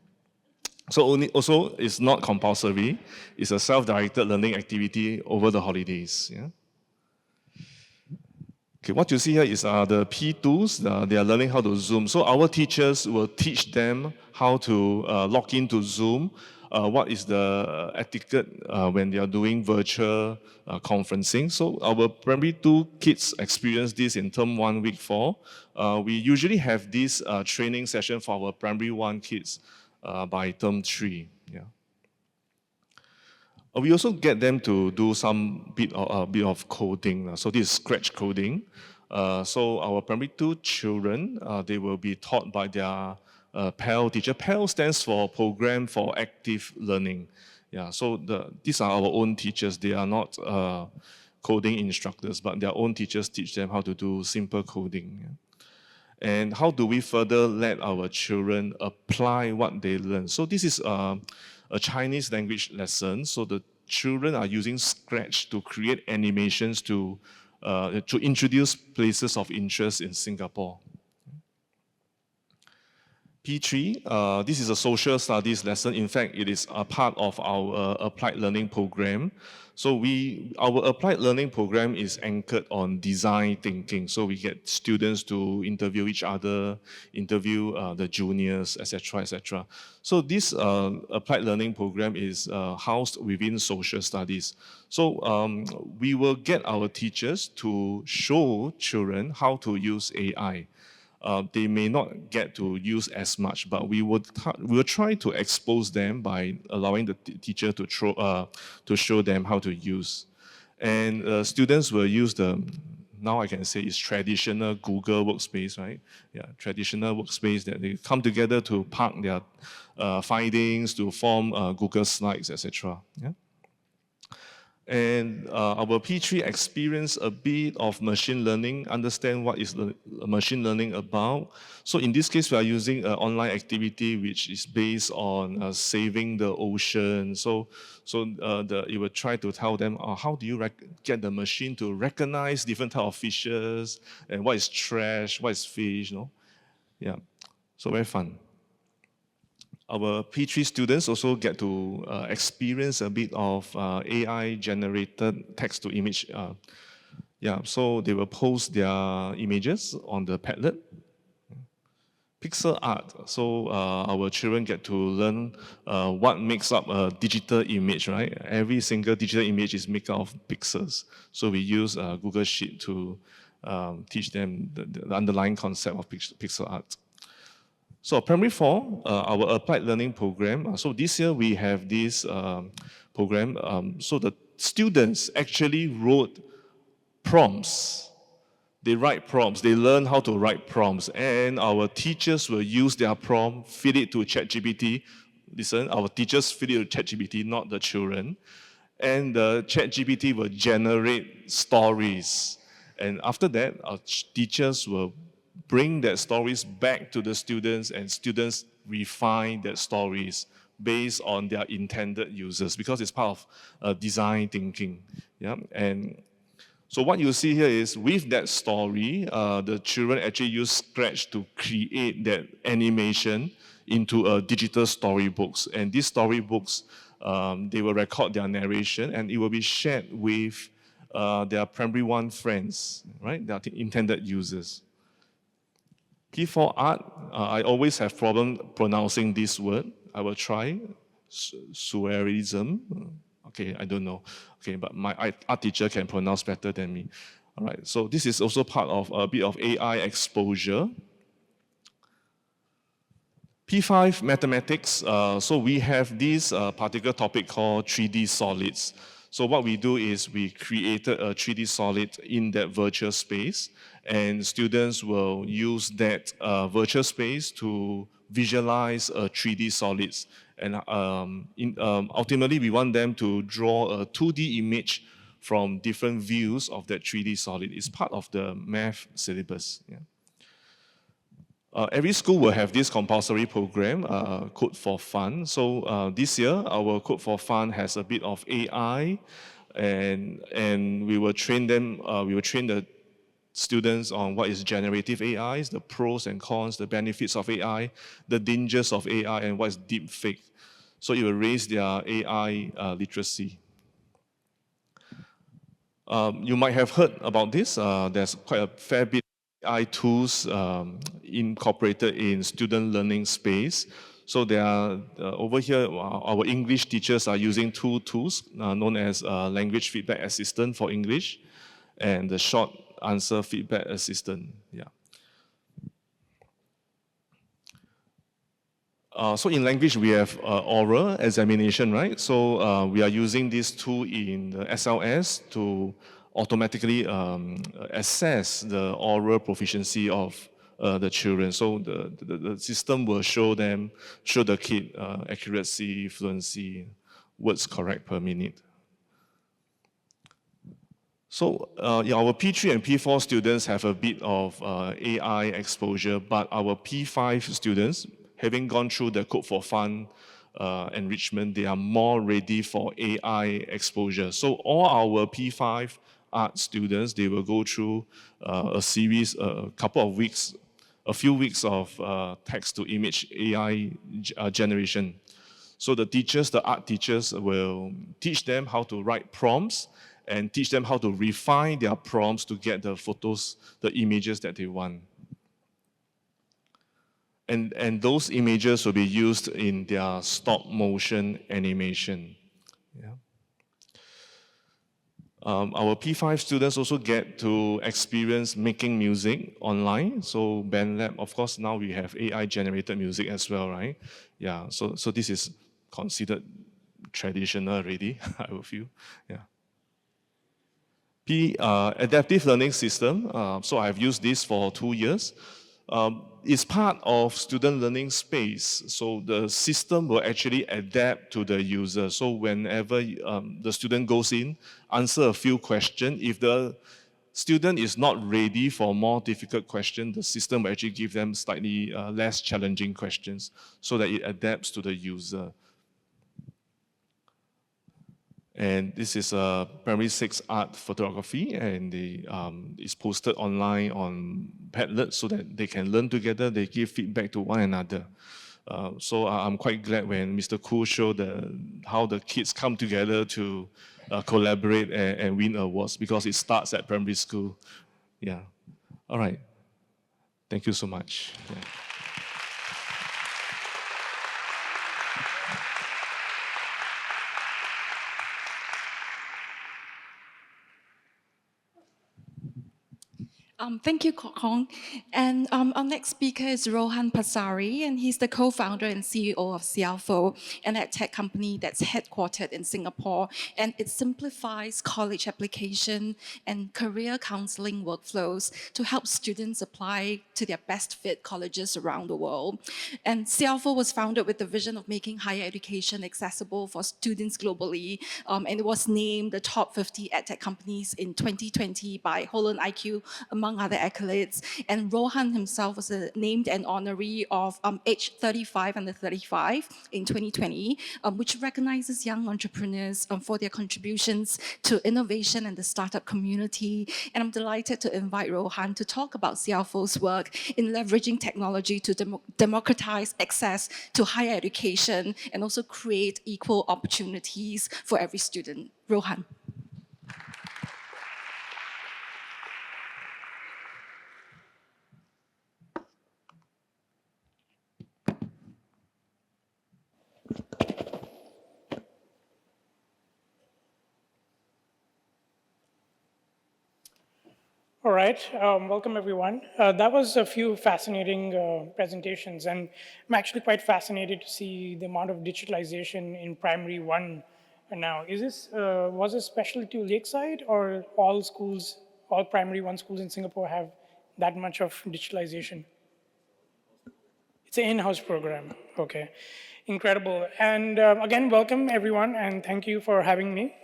So also, it's not compulsory. It's a self-directed learning activity over the holidays. Yeah. Okay, what you see here is the P2s. They are learning how to Zoom. So our teachers will teach them how to log into Zoom, what is the etiquette when they are doing virtual conferencing. So our Primary 2 kids experience this in Term 1, Week 4. We usually have this training session for our Primary 1 kids by Term 3. Yeah. We also get them to do some bit of coding. So this is scratch coding. So our Primary 2 children, they will be taught by their PAL teacher. PAL stands for Program for Active Learning. Yeah. So these are our own teachers. They are not coding instructors, but their own teachers teach them how to do simple coding. Yeah. And how do we further let our children apply what they learn? So this is a Chinese language lesson. So the children are using Scratch to create animations to introduce places of interest in Singapore. P3, this is a social studies lesson. In fact, it is a part of our applied learning program. So our applied learning program is anchored on design thinking. So we get students to interview each other, interview the juniors, etc., etc. So this applied learning program is housed within social studies. So we will get our teachers to show children how to use AI. They may not get to use as much, but we will try to expose them by allowing the teacher to show them how to use. And students will use now I can say it's traditional Google workspace, right? Yeah, traditional workspace that they come together to park their findings, to form Google Slides, etc. Yeah. And our P3 experience a bit of machine learning, understand what is machine learning about. So in this case, we are using an online activity which is based on saving the ocean. So it will try to tell them, how do you get the machine to recognize different type of fishes, and what is trash, what is fish, Yeah, so very fun. Our P3 students also get to experience a bit of AI-generated text-to-image. So they will post their images on the Padlet. Pixel art. So our children get to learn what makes up a digital image, right? Every single digital image is made up of pixels. So we use Google Sheet to teach them the underlying concept of pixel art. So primary 4, our applied learning program. So this year we have this program. So the students actually wrote prompts. They write prompts. They learn how to write prompts. And our teachers will use their prompt, feed it to ChatGPT. Listen, our teachers feed it to ChatGPT, not the children. And the ChatGPT will generate stories. And after that, our teachers will bring that stories back to the students, and students refine that stories based on their intended users, because it's part of design thinking. Yeah, and so what you see here is with that story, the children actually use Scratch to create that animation into digital storybooks, and these storybooks they will record their narration, and it will be shared with their primary 1 friends, right? Their intended users. P4 art, I always have problem pronouncing this word. I will try. Surrealism. Okay, I don't know. Okay, but my art teacher can pronounce better than me. All right, so this is also part of a bit of AI exposure. P5 mathematics. So we have this particular topic called 3D solids. So what we do is we created a 3D solid in that virtual space, and students will use that virtual space to visualize 3D solids. And ultimately, we want them to draw a 2D image from different views of that 3D solid. It's part of the math syllabus. Yeah. Every school will have this compulsory program, Code for Fun. So this year, our Code for Fun has a bit of AI, and we will train them. We will train the students on what is generative AI, the pros and cons, the benefits of AI, the dangers of AI, and what is deep fake. So it will raise their AI literacy. You might have heard about this. There's quite a fair bit AI tools incorporated in student learning space. So there are, over here, our English teachers are using 2 tools known as Language Feedback Assistant for English and the Short Answer Feedback Assistant. Yeah. So in language, we have oral examination, right? So we are using this tool in the SLS to automatically assess the oral proficiency of the children. So the system will show the kid accuracy, fluency, words correct per minute. So yeah, our P3 and P4 students have a bit of AI exposure, but our P5 students, having gone through the Code for Fun enrichment, they are more ready for AI exposure. So all our P5 art students, they will go through a series, a couple of weeks, a few weeks of text-to-image AI generation. So the teachers, the art teachers, will teach them how to write prompts and teach them how to refine their prompts to get the photos, the images that they want. And those images will be used in their stop motion animation. Yeah. Our P5 students also get to experience making music online. So BandLab, of course, now we have AI-generated music as well, right? Yeah, so this is considered traditional already, I would feel, yeah. Adaptive learning system, so I've used this for 2 years. It's part of student learning space, so the system will actually adapt to the user. So whenever the student goes in, answer a few questions. If the student is not ready for more difficult questions, the system will actually give them slightly less challenging questions so that it adapts to the user. And this is a primary 6 art photography, and it's posted online on Padlet so that they can learn together, they give feedback to one another. So I'm quite glad when Mr. Koo showed how the kids come together to collaborate and win awards, because it starts at primary school. Yeah. All right. Thank you so much. Yeah. Thank you, Kok Hong. And our next speaker is Rohan Pasari, and he's the co-founder and CEO of Cialfo, an EdTech company that's headquartered in Singapore, and it simplifies college application and career counseling workflows to help students apply to their best fit colleges around the world. And Cialfo was founded with the vision of making higher education accessible for students globally, and it was named the top 50 EdTech companies in 2020 by Holland IQ, among other accolades. And Rohan himself was named an honoree of age 35 under 35 in 2020, which recognizes young entrepreneurs for their contributions to innovation and the startup community. And I'm delighted to invite Rohan to talk about Cialfo's work in leveraging technology to democratize access to higher education and also create equal opportunities for every student. Rohan. All right, welcome everyone. That was a few fascinating presentations, and I'm actually quite fascinated to see the amount of digitalization in primary 1 now. Is this, was it special to Lakeside, or all schools, all primary 1 schools in Singapore have that much of digitalization? It's an in-house program, okay. Incredible, and again, welcome everyone, and thank you for having me.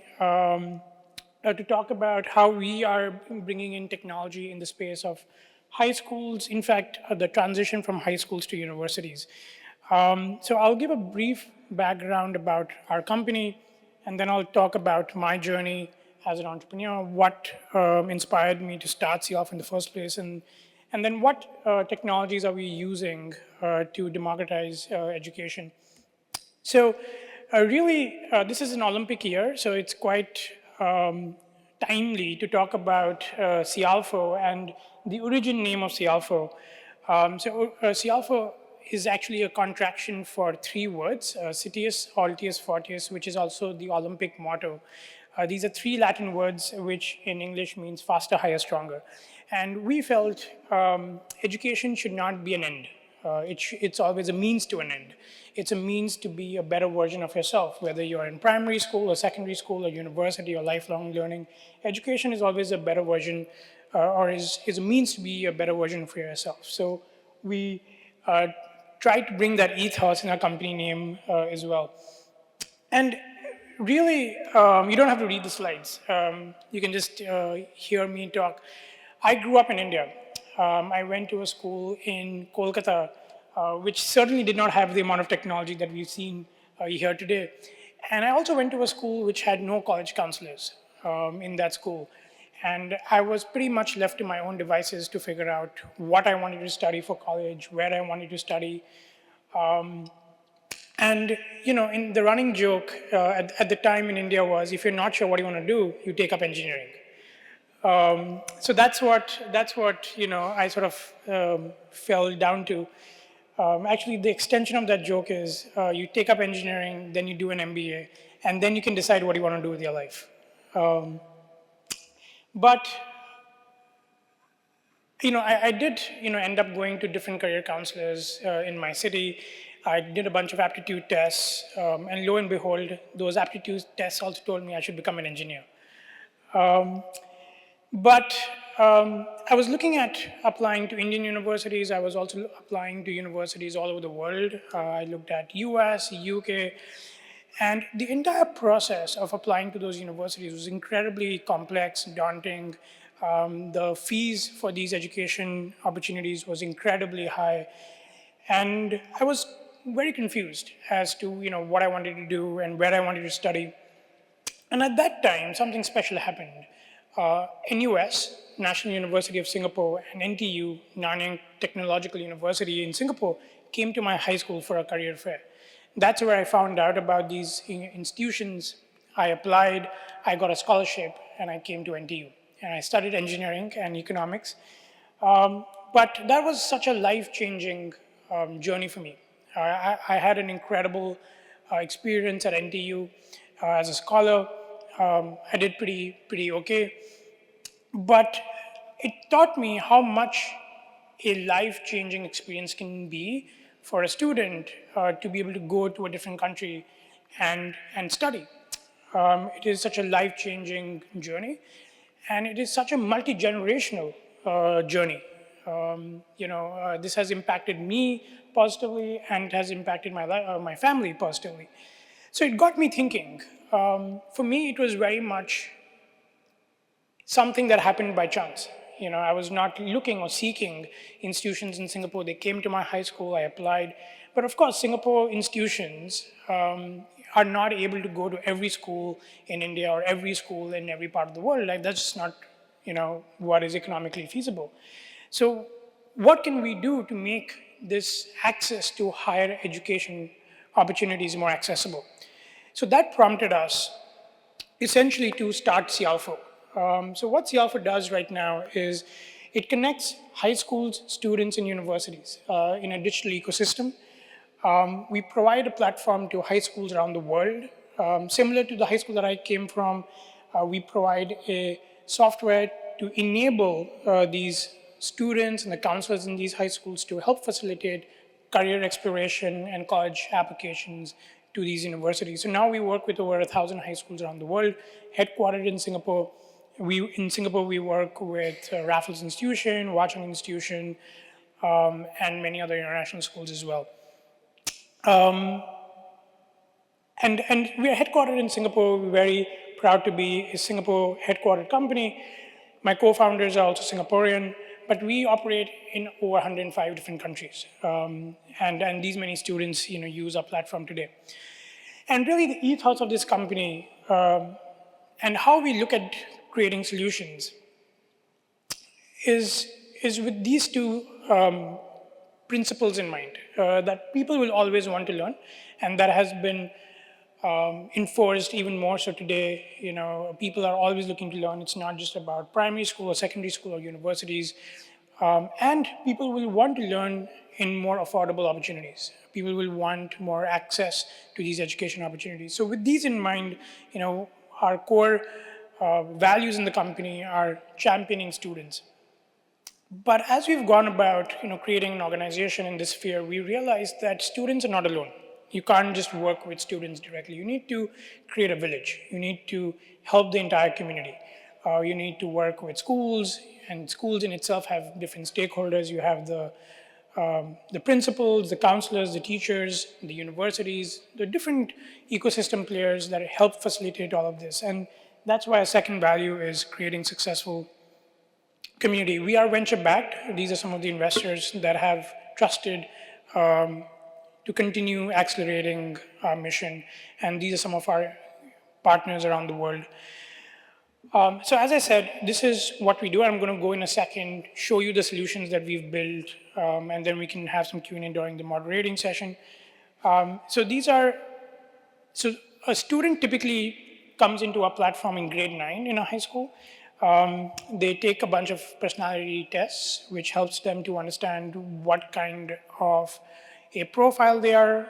To talk about how we are bringing in technology in the space of high schools, in fact, the transition from high schools to universities. So I'll give a brief background about our company, and then I'll talk about my journey as an entrepreneur, what inspired me to start Cialfo in the first place, and then what technologies are we using to democratize education. So really, this is an Olympic year, so it's quite timely to talk about Cialfo and the origin name of Cialfo. Cialfo is actually a contraction for 3 words, Citius, Altius, Fortius, which is also the Olympic motto. These are 3 Latin words, which in English means faster, higher, stronger. And we felt education should not be an end. It's always a means to an end. It's a means to be a better version of yourself, whether you're in primary school or secondary school or university or lifelong learning. Education is always a better version or is a means to be a better version for yourself. So we try to bring that ethos in our company name as well. And really, you don't have to read the slides. You can just hear me talk. I grew up in India. I went to a school in Kolkata, which certainly did not have the amount of technology that we've seen here today. And I also went to a school which had no college counselors in that school. And I was pretty much left to my own devices to figure out what I wanted to study for college, where I wanted to study. And in the running joke at the time in India was, if you're not sure what you want to do, you take up engineering. So that's what I sort of fell down to. Actually, the extension of that joke is you take up engineering, then you do an MBA, and then you can decide what you want to do with your life. But I did end up going to different career counselors in my city. I did a bunch of aptitude tests, and lo and behold, those aptitude tests also told me I should become an engineer. But I was looking at applying to Indian universities. I was also applying to universities all over the world. I looked at US, UK, and the entire process of applying to those universities was incredibly complex, daunting. The fees for these education opportunities was incredibly high. And I was very confused as to what I wanted to do and where I wanted to study. And at that time, something special happened. NUS, National University of Singapore, and NTU, Nanyang Technological University in Singapore, came to my high school for a career fair. That's where I found out about these institutions. I applied, I got a scholarship, and I came to NTU. And I studied engineering and economics. But that was such a life-changing journey for me. I had an incredible experience at NTU as a scholar. I did pretty okay. But it taught me how much a life-changing experience can be for a student to be able to go to a different country and study. It is such a life-changing journey, and it is such a multi-generational journey. This has impacted me positively, and it has impacted my family positively. So it got me thinking. For me, it was very much something that happened by chance. I was not looking or seeking institutions in Singapore. They came to my high school, I applied. But of course, Singapore institutions are not able to go to every school in India or every school in every part of the world. Like, that's just not what is economically feasible. So what can we do to make this access to higher education opportunities more accessible? So that prompted us essentially to start Cialfo. So what Cialfo does right now is it connects high schools, students, and universities in a digital ecosystem. We provide a platform to high schools around the world. Similar to the high school that I came from, we provide a software to enable these students and the counselors in these high schools to help facilitate career exploration and college applications to these universities. So now we work with over 1,000 high schools around the world, headquartered in Singapore. In Singapore, we work with Raffles Institution, Watchung Institution, and many other international schools as well. And we are headquartered in Singapore. We're very proud to be a Singapore headquartered company. My co-founders are also Singaporean, but we operate in over 105 different countries. And these many students use our platform today. And really the ethos of this company and how we look at creating solutions is with these two principles in mind, that people will always want to learn, and that has been enforced even more so today. People are always looking to learn. It's not just about primary school or secondary school or universities. And people will want to learn in more affordable opportunities. People will want more access to these education opportunities. So with these in mind, our core values in the company are championing students. But as we've gone about creating an organization in this sphere, we realized that students are not alone. You can't just work with students directly. You need to create a village. You need to help the entire community. You need to work with schools, and schools in itself have different stakeholders. You have the principals, the counselors, the teachers, the universities, the different ecosystem players that help facilitate all of this. And that's why a second value is creating successful community. We are venture-backed. These are some of the investors that have trusted to continue accelerating our mission. And these are some of our partners around the world. So as I said, this is what we do. I'm going to go in a second, show you the solutions that we've built, and then we can have some Q&A during the moderating session. So a student typically comes into our platform in grade 9 in a high school. They take a bunch of personality tests, which helps them to understand what kind of a profile they are,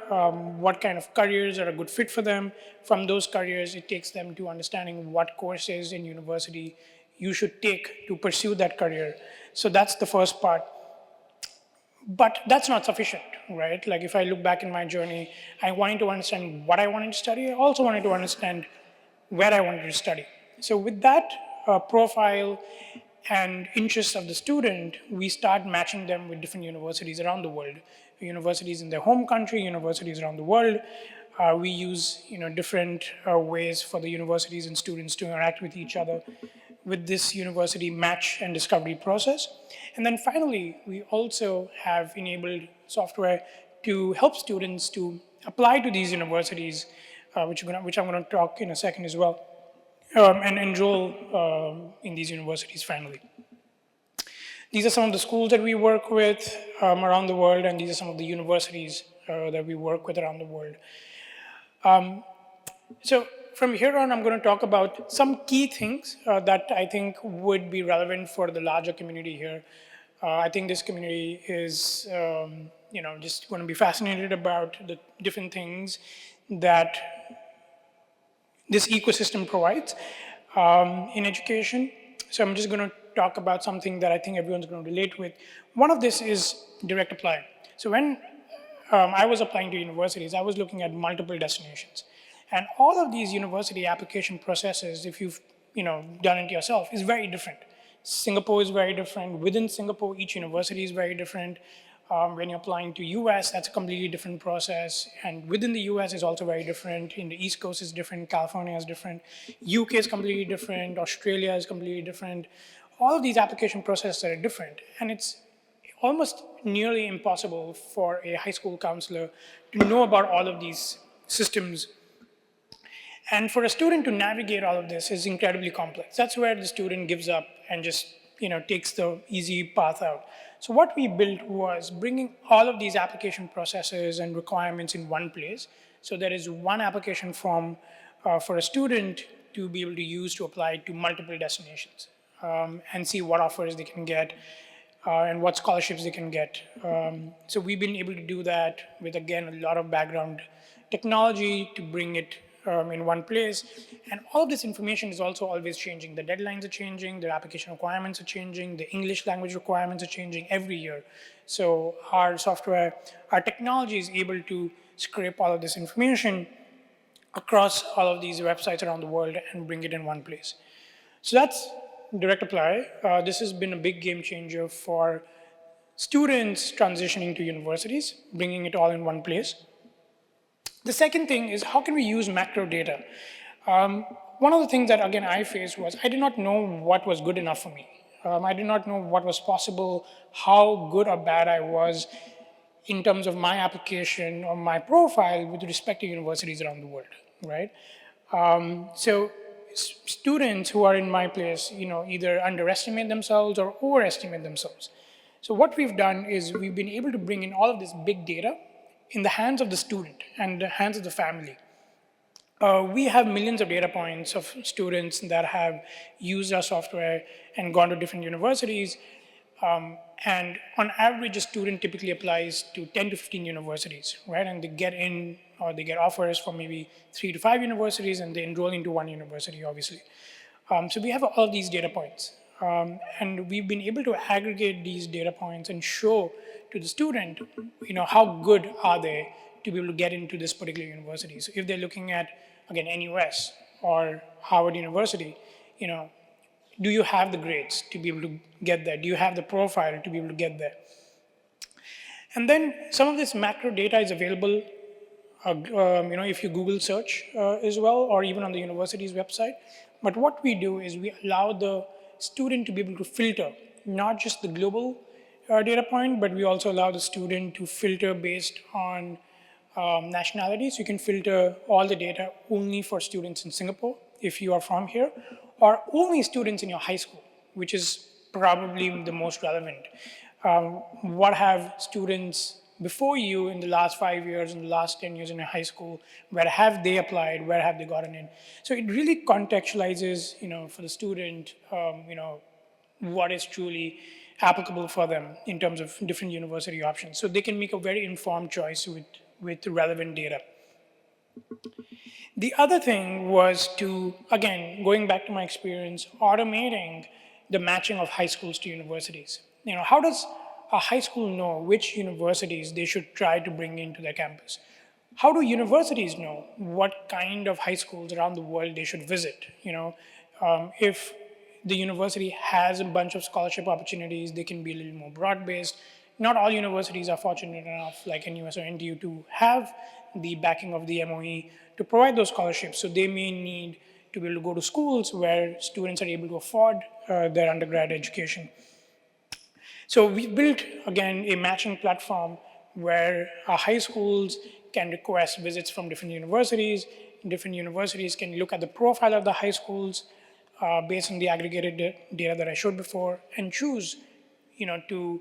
what kind of careers are a good fit for them. From those careers, it takes them to understanding what courses in university you should take to pursue that career. So that's the first part. But that's not sufficient, right? Like if I look back in my journey, I wanted to understand what I wanted to study. I also wanted to understand where I wanted to study. So with that profile and interests of the student, we start matching them with different universities around the world. Universities in their home country, universities around the world. We use different ways for the universities and students to interact with each other with this university match and discovery process. And then finally, we also have enabled software to help students to apply to these universities, which I'm going to talk in a second as well, and enroll in these universities finally. These are some of the schools that we work with around the world, and these are some of the universities that we work with around the world. So from here on, I'm going to talk about some key things that I think would be relevant for the larger community here. I think this community is just going to be fascinated about the different things that this ecosystem provides in education. So I'm just going to talk about something that I think everyone's going to relate with. One of this is direct apply. So when I was applying to universities, I was looking at multiple destinations. And all of these university application processes, if you've done it yourself, is very different. Singapore is very different. Within Singapore, each university is very different. When you're applying to US, that's a completely different process. And within the US is also very different. In the East Coast is different, California is different, UK is completely different, Australia is completely different. All of these application processes are different. And it's almost nearly impossible for a high school counselor to know about all of these systems. And for a student to navigate all of this is incredibly complex. That's where the student gives up and just takes the easy path out. So what we built was bringing all of these application processes and requirements in one place. So there is one application form for a student to be able to use to apply to multiple destinations and see what offers they can get and what scholarships they can get. So we've been able to do that with, again, a lot of background technology to bring it in one place. And all of this information is also always changing. The deadlines are changing, the application requirements are changing, the English language requirements are changing every year. So our software, our technology is able to scrape all of this information across all of these websites around the world and bring it in one place. So that's direct apply. This has been a big game changer for students transitioning to universities, bringing it all in one place. The second thing is, how can we use macro data? One of the things that, again, I faced was I did not know what was good enough for me. I did not know what was possible, how good or bad I was in terms of my application or my profile with respect to universities around the world, right? So students who are in my place, either underestimate themselves or overestimate themselves. So what we've done is we've been able to bring in all of this big data in the hands of the student and the hands of the family. We have millions of data points of students that have used our software and gone to different universities. And on average, a student typically applies to 10 to 15 universities, right? And they get in, or they get offers from maybe 3 to 5 universities, and they enroll into one university, obviously. So we have all of these data points. And we've been able to aggregate these data points and show to the student, how good are they to be able to get into this particular university. So if they're looking at, again, NUS or Harvard University, do you have the grades to be able to get there? Do you have the profile to be able to get there? And then some of this macro data is available, if you Google search as well, or even on the university's website. But what we do is we allow the student to be able to filter, not just the global data point, but we also allow the student to filter based on nationality. So you can filter all the data only for students in Singapore, if you are from here, or only students in your high school, which is probably the most relevant. What have students before you in the last 5 years, in the last 10 years in a high school, where have they applied, where have they gotten in? So it really contextualizes, for the student, what is truly applicable for them in terms of different university options. So they can make a very informed choice with relevant data. The other thing was to, again, going back to my experience, automating the matching of high schools to universities. How does a high school know which universities they should try to bring into their campus? How do universities know what kind of high schools around the world they should visit? If the university has a bunch of scholarship opportunities, they can be a little more broad-based. Not all universities are fortunate enough, like NUS or NTU, to have the backing of the MOE to provide those scholarships. So they may need to be able to go to schools where students are able to afford their undergrad education. So we built, again, a matching platform where our high schools can request visits from different universities. Different universities can look at the profile of the high schools based on the aggregated data that I showed before and choose, to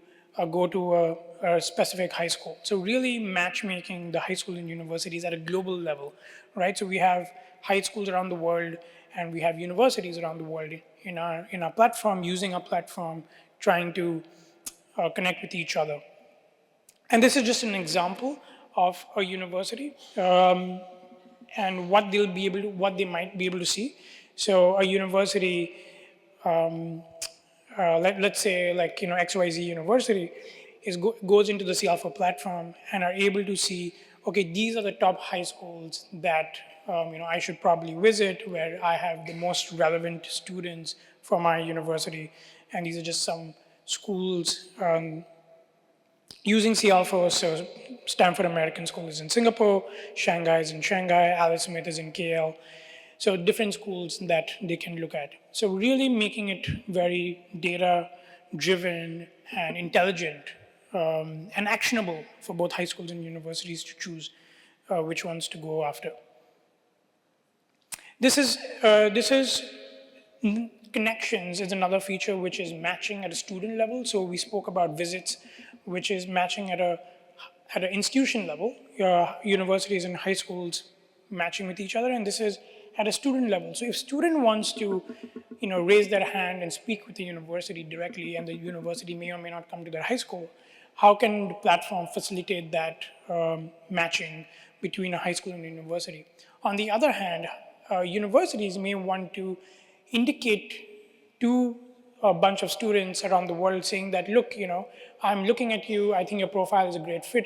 go to a specific high school. So really matchmaking the high school and universities at a global level, right? So we have high schools around the world and we have universities around the world in our platform, using our platform, trying to connect with each other. And this is just an example of a university and what they might be able to see. So a university, let's say like XYZ University, goes into the Cialfo platform and are able to see, okay, these are the top high schools that I should probably visit, where I have the most relevant students for my university, and these are just some schools using Cialfo. So Stanford American School is in Singapore, Shanghai is in Shanghai, Alice Smith is in KL. So different schools that they can look at. So really making it very data-driven and intelligent and actionable for both high schools and universities to choose which ones to go after. This is connections is another feature which is matching at a student level. So we spoke about visits, which is matching at an institution level, universities and high schools matching with each other, and this is at a student level. So if student wants to raise their hand and speak with the university directly, and the university may or may not come to their high school, how can the platform facilitate that matching between a high school and a university? On the other hand, universities may want to indicate to a bunch of students around the world saying that, look, I'm looking at you, I think your profile is a great fit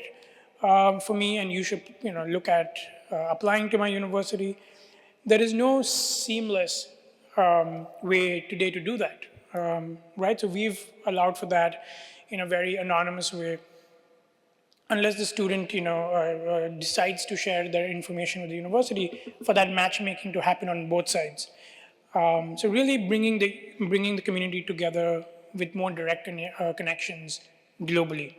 for me, and you should look at applying to my university. There is no seamless way today to do that, right? So we've allowed for that in a very anonymous way, unless the student, decides to share their information with the university, for that matchmaking to happen on both sides. So really bringing the community together with more direct connections globally.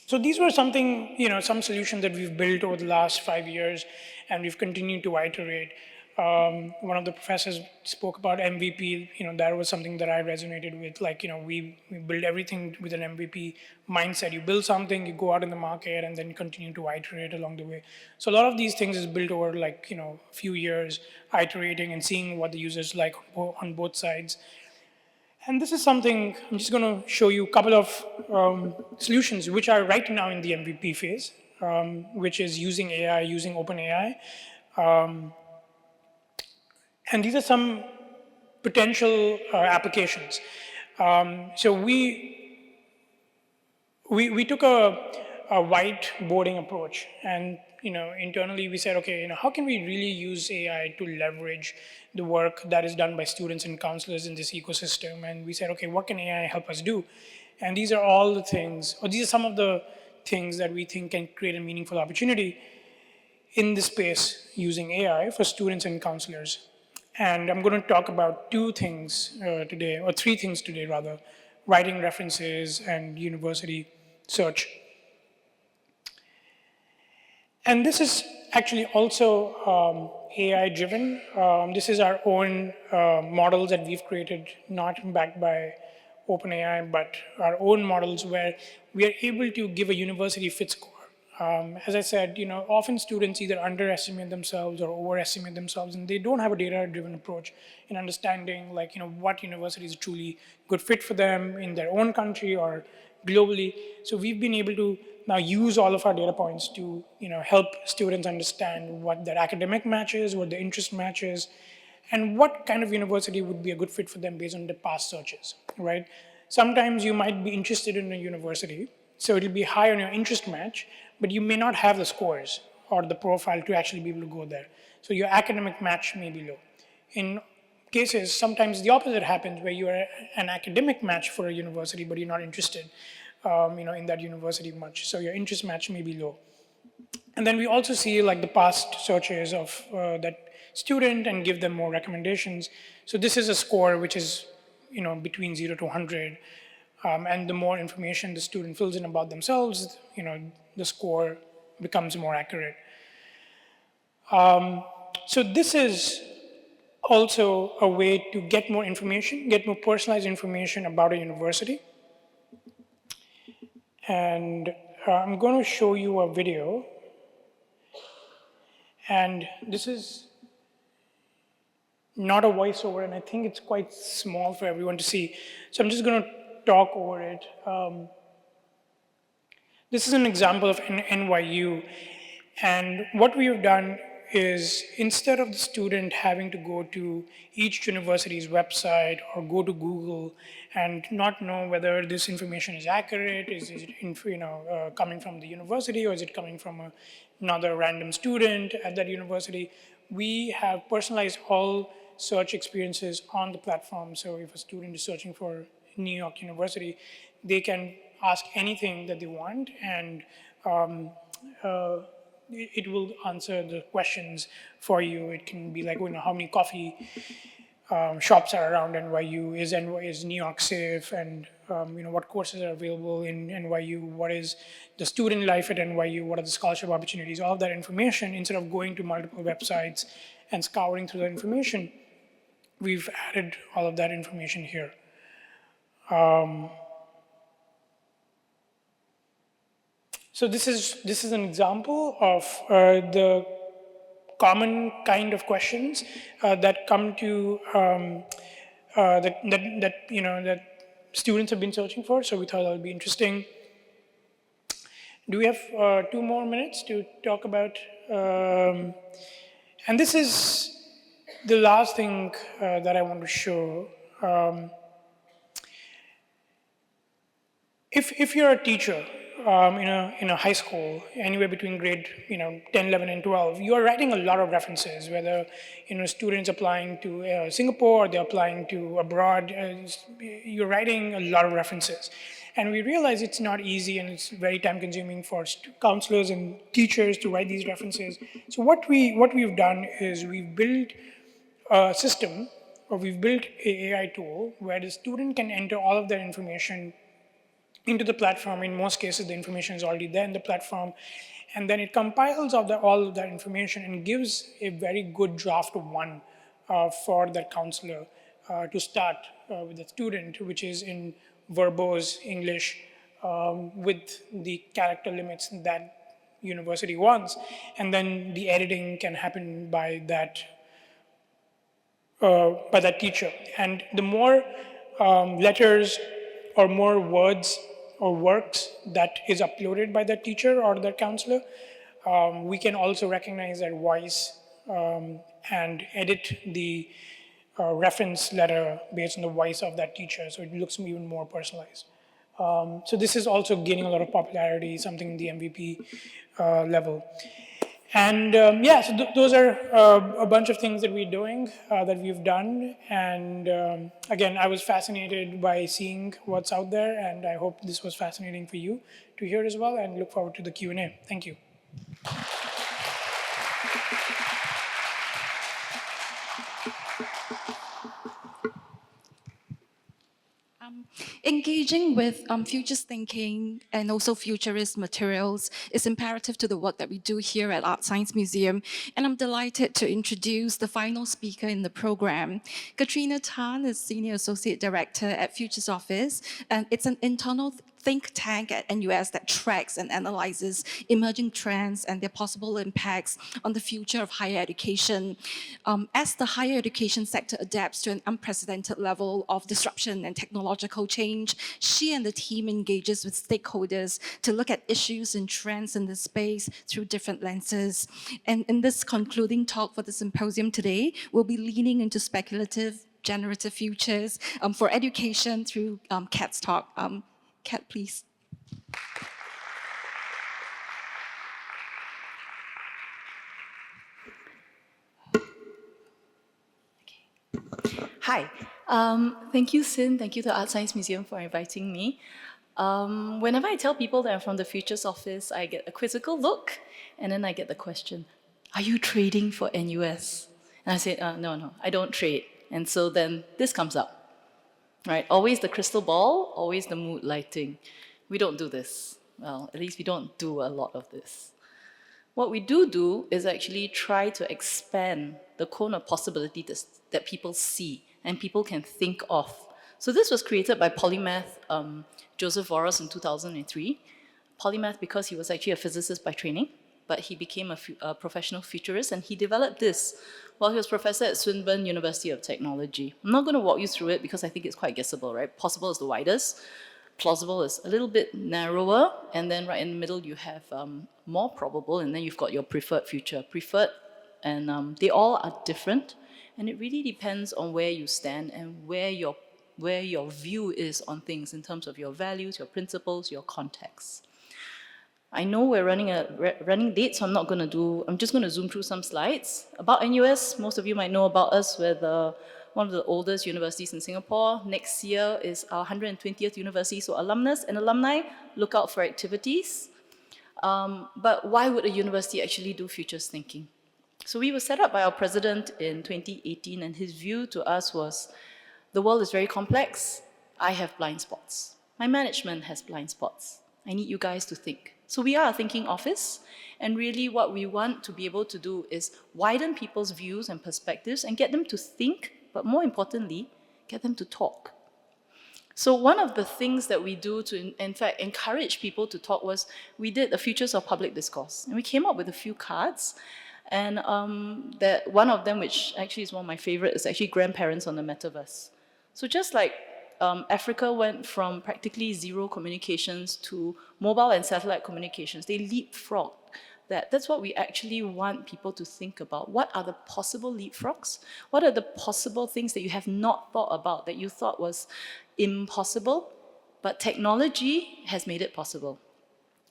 So these were some solutions that we've built over the last 5 years, and we've continued to iterate. One of the professors spoke about MVP. That was something that I resonated with. Like, we build everything with an MVP mindset. You build something, you go out in the market, and then continue to iterate along the way. So a lot of these things is built over like a few years, iterating and seeing what the users like on both sides. And this is something, I'm just going to show you a couple of solutions which are right now in the MVP phase, which is using AI, using OpenAI. And these are some potential applications. So we took a whiteboarding approach, and internally we said, okay, how can we really use AI to leverage the work that is done by students and counselors in this ecosystem? And we said, okay, what can AI help us do? And these are all the things, or these are some of the things that we think can create a meaningful opportunity in this space using AI for students and counselors. And I'm going to talk about two things today, or three things today rather: writing references and university search. And this is actually also AI-driven. This is our own models that we've created, not backed by OpenAI, but our own models where we are able to give a university fit score. As I said, often students either underestimate themselves or overestimate themselves, and they don't have a data-driven approach in understanding, what university is truly good fit for them in their own country or globally. So we've been able to now use all of our data points to, help students understand what their academic match is, what their interest match is, and what kind of university would be a good fit for them based on the past searches, right? Sometimes you might be interested in a university, so it'll be high on your interest match, but you may not have the scores or the profile to actually be able to go there. So your academic match may be low. In cases, sometimes the opposite happens where you are an academic match for a university, but you're not interested in that university much. So your interest match may be low. And then we also see the past searches of that student and give them more recommendations. So this is a score which is between 0 to 100. And the more information the student fills in about themselves, the score becomes more accurate. So this is also a way to get more information, get more personalized information about a university. And I'm going to show you a video. And this is not a voiceover, and I think it's quite small for everyone to see. So I'm just going to talk over it. This is an example of NYU. And what we have done is, instead of the student having to go to each university's website or go to Google and not know whether this information is accurate, is it coming from the university, or is it coming from another random student at that university, we have personalized all search experiences on the platform. So if a student is searching for New York University, they can ask anything that they want, and it will answer the questions for you. It can be like, how many coffee shops are around NYU? Is New York safe? And what courses are available in NYU? What is the student life at NYU? What are the scholarship opportunities? All of that information, instead of going to multiple websites and scouring through that information, we've added all of that information here. So this is an example of the common kind of questions that come to that students have been searching for. So we thought that would be interesting. Do we have 2 more minutes to talk about? And this is the last thing that I want to show. If you're a teacher in a high school, anywhere between grade 10, 11, and 12, you are writing a lot of references, whether students applying to Singapore or they're applying to abroad, you're writing a lot of references. And we realize it's not easy and it's very time consuming for counselors and teachers to write these references. So what we've done is we've built a system, or we've built an AI tool where the student can enter all of their information into the platform. In most cases, the information is already there in the platform. And then it compiles all of that information and gives a very good draft of one for that counselor to start with the student, which is in verbose English with the character limits that university wants. And then the editing can happen by that teacher. And the more letters or more words or works that is uploaded by that teacher or that counselor, we can also recognize that voice and edit the reference letter based on the voice of that teacher, so it looks even more personalized. So this is also gaining a lot of popularity, something in the MVP level. And yeah, so those are a bunch of things that we're doing, that we've done. And again, I was fascinated by seeing what's out there, and I hope this was fascinating for you to hear as well, and look forward to the Q&A. Thank you. Engaging with futures thinking and also futurist materials is imperative to the work that we do here at ArtScience Museum, and I'm delighted to introduce the final speaker in the program. Katrina Tan is Senior Associate Director at Futures Office, and it's an internal think tank at NUS that tracks and analyzes emerging trends and their possible impacts on the future of higher education. As the higher education sector adapts to an unprecedented level of disruption and technological change, she and the team engages with stakeholders to look at issues and trends in the space through different lenses. And in this concluding talk for the symposium today, we'll be leaning into speculative generative futures for education through Kat's talk. Kat, please. Hi. Thank you, Sin. Thank you to ArtScience Museum for inviting me. Whenever I tell people that I'm from the Futures Office, I get a quizzical look, and then I get the question, are you trading for NUS? And I say, no, I don't trade. And so then this comes up, right? Always the crystal ball, always the mood lighting. We don't do this. Well, at least we don't do a lot of this. What we do is actually try to expand the cone of possibility that people see and people can think of. So this was created by polymath Joseph Voros in 2003. Polymath because he was actually a physicist by training, but he became a professional futurist, and he developed this while he was professor at Swinburne University of Technology. I'm not going to walk you through it because I think it's quite guessable, right? Possible is the widest. Plausible is a little bit narrower, and then right in the middle you have more probable, and then you've got your preferred future. Preferred, and they all are different, and it really depends on where you stand and where your view is on things in terms of your values, your principles, your context. I know we're running late, so I'm just going to zoom through some slides. About NUS, most of you might know about us. We're one of the oldest universities in Singapore. Next year is our 120th university, so alumnus and alumni, look out for activities. But why would a university actually do futures thinking? So we were set up by our president in 2018, and his view to us was, the world is very complex. I have blind spots. My management has blind spots. I need you guys to think. So we are a thinking office, and really what we want to be able to do is widen people's views and perspectives and get them to think, but more importantly, get them to talk. So one of the things that we do to, in fact, encourage people to talk was we did the Futures of Public Discourse, and we came up with a few cards, and that one of them, which actually is one of my favorite, is actually grandparents on the metaverse. So just like Africa went from practically zero communications to mobile and satellite communications, they leapfrogged that. That's what we actually want people to think about. What are the possible leapfrogs? What are the possible things that you have not thought about, that you thought was impossible, but technology has made it possible?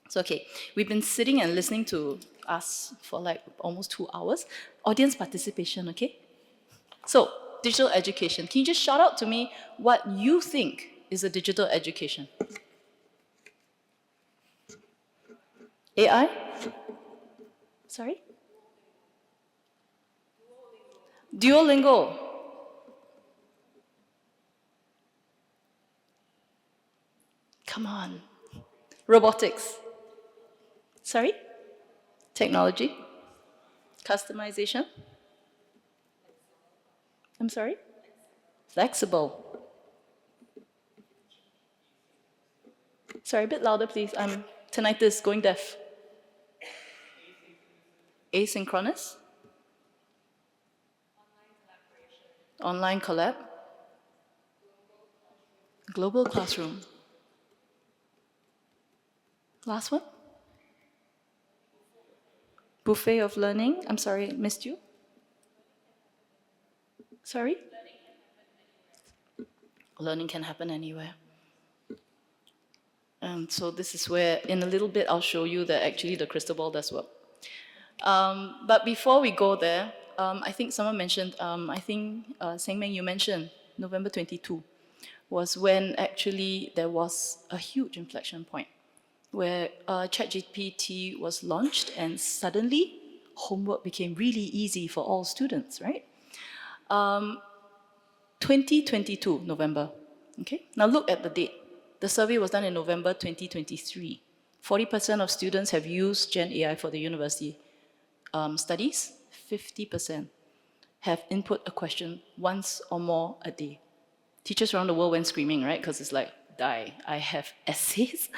So, okay, we've been sitting and listening to us for like almost 2 hours. Audience participation, okay? So, digital education. Can you just shout out to me what you think is a digital education? AI? Sorry? Duolingo. Come on. Robotics. Sorry? Technology. Customization. I'm sorry? Flexible. Sorry, a bit louder, please. I'm tinnitus, going deaf. Asynchronous. Online collab. Global classroom. Last one? Buffet of learning. I'm sorry, missed you. Sorry? Learning can happen anywhere. So this is where, in a little bit, I'll show you that actually the crystal ball does work. But before we go there, I think someone mentioned, Sengmeng, you mentioned November 22 was when actually there was a huge inflection point where ChatGPT was launched, and suddenly homework became really easy for all students, right? 2022, November. Okay, now look at the date. The survey was done in November 2023. 40% of students have used Gen AI for the university studies. 50% have input a question once or more a day. Teachers around the world went screaming, right? Because it's like, die, I have essays.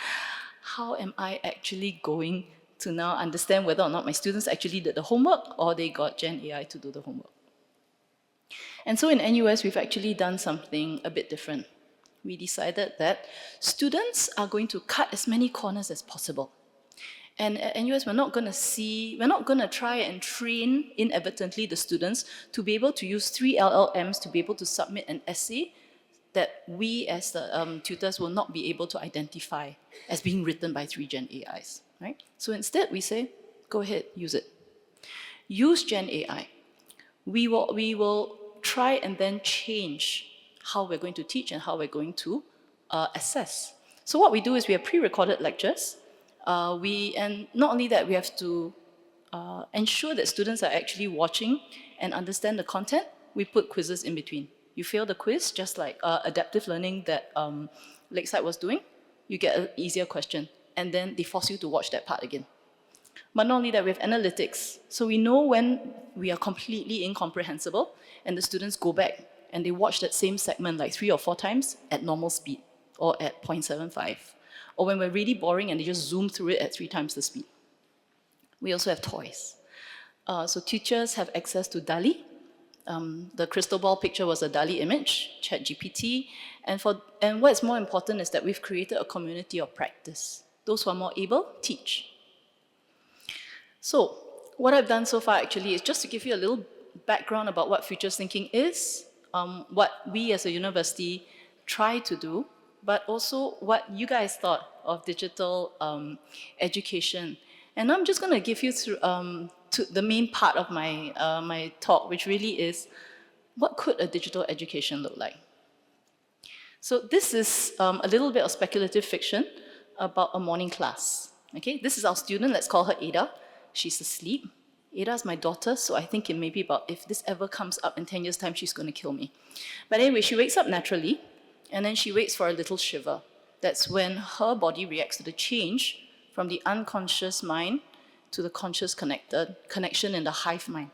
How am I actually going to now understand whether or not my students actually did the homework or they got Gen AI to do the homework? And so in NUS, we've actually done something a bit different. We decided that students are going to cut as many corners as possible. And at NUS, we're not going to try and train inadvertently the students to be able to use 3 LLMs to be able to submit an essay that we as the tutors will not be able to identify as being written by 3 Gen AIs, right? So instead we say, go ahead, use it. Use Gen AI. We will try and then change how we're going to teach and how we're going to assess. So what we do is we have pre-recorded lectures. And not only that, we have to ensure that students are actually watching and understand the content. We put quizzes in between. You fail the quiz, just like adaptive learning that Lakeside was doing, you get an easier question. And then they force you to watch that part again. But not only that, we have analytics. So we know when we are completely incomprehensible and the students go back and they watch that same segment like 3 or 4 times at normal speed or at 0.75. Or when we're really boring and they just zoom through it at 3 times the speed. We also have toys. So teachers have access to DALL-E. The crystal ball picture was a DALL-E image, ChatGPT. And what's more important is that we've created a community of practice. Those who are more able, teach. So what I've done so far actually is just to give you a little background about what futures thinking is, what we as a university try to do, but also what you guys thought of digital education. And I'm just going to give you through to the main part of my, my talk, which really is, what could a digital education look like? So this is a little bit of speculative fiction about a morning class. Okay, this is our student, let's call her Ada. She's asleep. Ada is my daughter, so I think it may be about, if this ever comes up in 10 years' time, she's going to kill me. But anyway, she wakes up naturally, and then she waits for a little shiver. That's when her body reacts to the change from the unconscious mind to the conscious connection in the hive mind.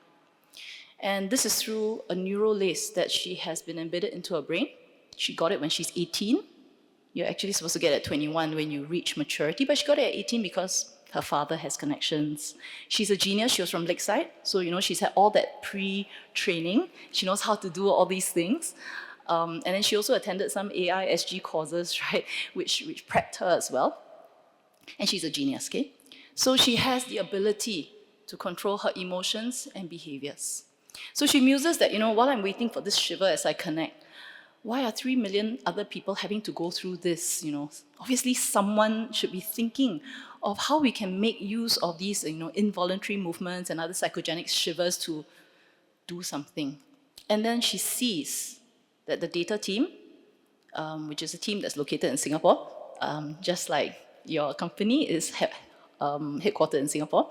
And this is through a neural lace that she has been embedded into her brain. She got it when she's 18. You're actually supposed to get it at 21 when you reach maturity, but she got it at 18 because her father has connections. She's a genius. She was from Lakeside, so you know she's had all that pre-training. She knows how to do all these things. And then she also attended some AI SG courses, right, which prepped her as well. And she's a genius, okay? So she has the ability to control her emotions and behaviors. So she muses that, you know, while I'm waiting for this shiver as I connect, why are 3 million other people having to go through this, you know? Obviously, someone should be thinking of how we can make use of these, you know, involuntary movements and other psychogenic shivers to do something. And then she sees that the data team, which is a team that's located in Singapore, just like your company is headquartered in Singapore,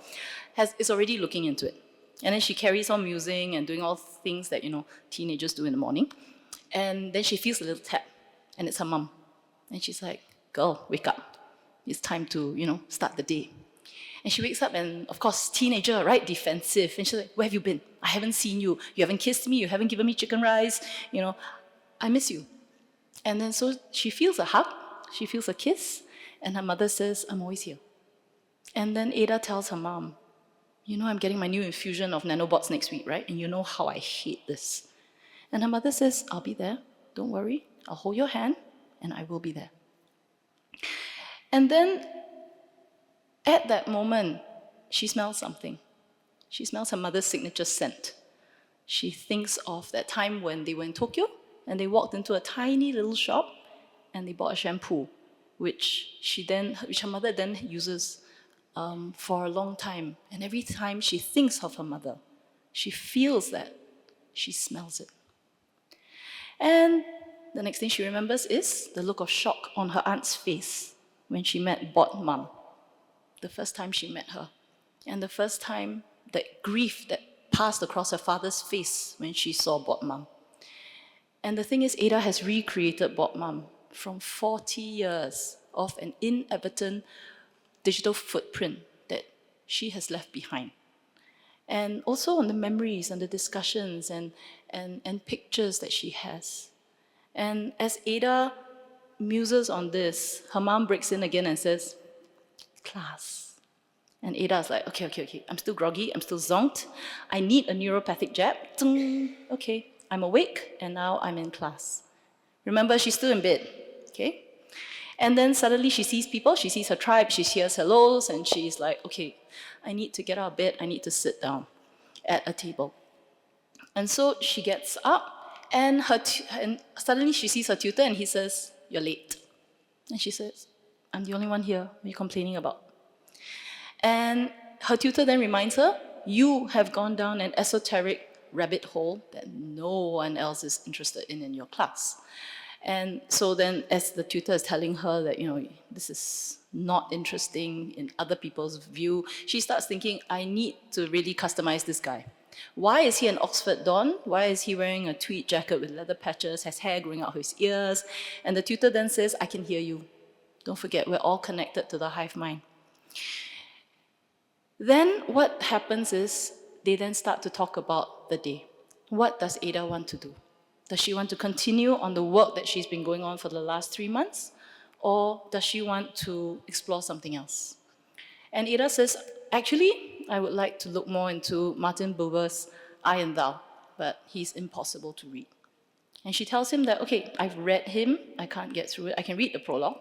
is already looking into it. And then she carries on musing and doing all things that, you know, teenagers do in the morning. And then she feels a little tap, and it's her mum. And she's like, girl, wake up. It's time to, you know, start the day. And she wakes up and, of course, teenager, right, defensive. And she's like, where have you been? I haven't seen you. You haven't kissed me. You haven't given me chicken rice. You know, I miss you. And then so she feels a hug. She feels a kiss. And her mother says, I'm always here. And then Ada tells her mom, you know, I'm getting my new infusion of nanobots next week, right? And you know how I hate this. And her mother says, I'll be there. Don't worry. I'll hold your hand, and I will be there. And then, at that moment, she smells something. She smells her mother's signature scent. She thinks of that time when they were in Tokyo, and they walked into a tiny little shop, and they bought a shampoo, which her mother then uses for a long time. And every time she thinks of her mother, she feels that, she smells it. And the next thing she remembers is the look of shock on her aunt's face when she met Bot Mum, the first time she met her. And the first time, the grief that passed across her father's face when she saw Bot Mum. And the thing is, Ada has recreated Bob Mum from 40 years of an inadvertent digital footprint that she has left behind. And also on the memories and the discussions and pictures that she has. And as Ada muses on this, her mom breaks in again and says, class. And Ada's like, okay, I'm still groggy, I'm still zonked. I need a neuropathic jab. Okay, I'm awake, and now I'm in class. Remember, she's still in bed, okay? And then suddenly she sees people, she sees her tribe, she hears hellos, and she's like, okay, I need to get out of bed, I need to sit down at a table. And so she gets up, and suddenly she sees her tutor, and he says, you're late. And she says, I'm the only one here, what are you complaining about? And her tutor then reminds her, you have gone down an esoteric rabbit hole that no one else is interested in your class. And so then as the tutor is telling her that, this is not interesting in other people's view, she starts thinking, I need to really customize this guy. Why is he an Oxford Don? Why is he wearing a tweed jacket with leather patches, has hair growing out of his ears? And the tutor then says, I can hear you. Don't forget, we're all connected to the hive mind. Then what happens is they then start to talk about the day. What does Ada want to do? Does she want to continue on the work that she's been going on for the last 3 months? Or does she want to explore something else? And Ada says, actually, I would like to look more into Martin Buber's I and Thou, but he's impossible to read. And she tells him that, okay, I've read him, I can't get through it. I can read the prologue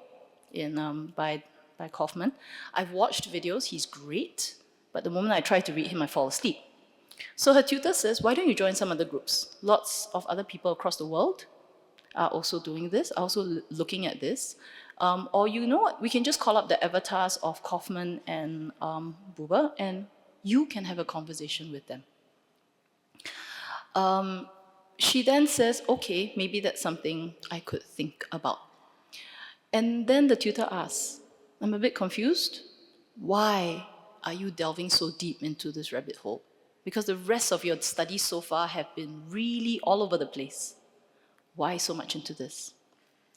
by Kaufman. I've watched videos, he's great, but the moment I try to read him, I fall asleep. So her tutor says, why don't you join some other groups? Lots of other people across the world are also doing this, are also looking at this. Or you know what, we can just call up the avatars of Kaufman and Buber, and you can have a conversation with them. She then says, okay, maybe that's something I could think about. And then the tutor asks, I'm a bit confused. Why are you delving so deep into this rabbit hole? Because the rest of your studies so far have been really all over the place. Why so much into this?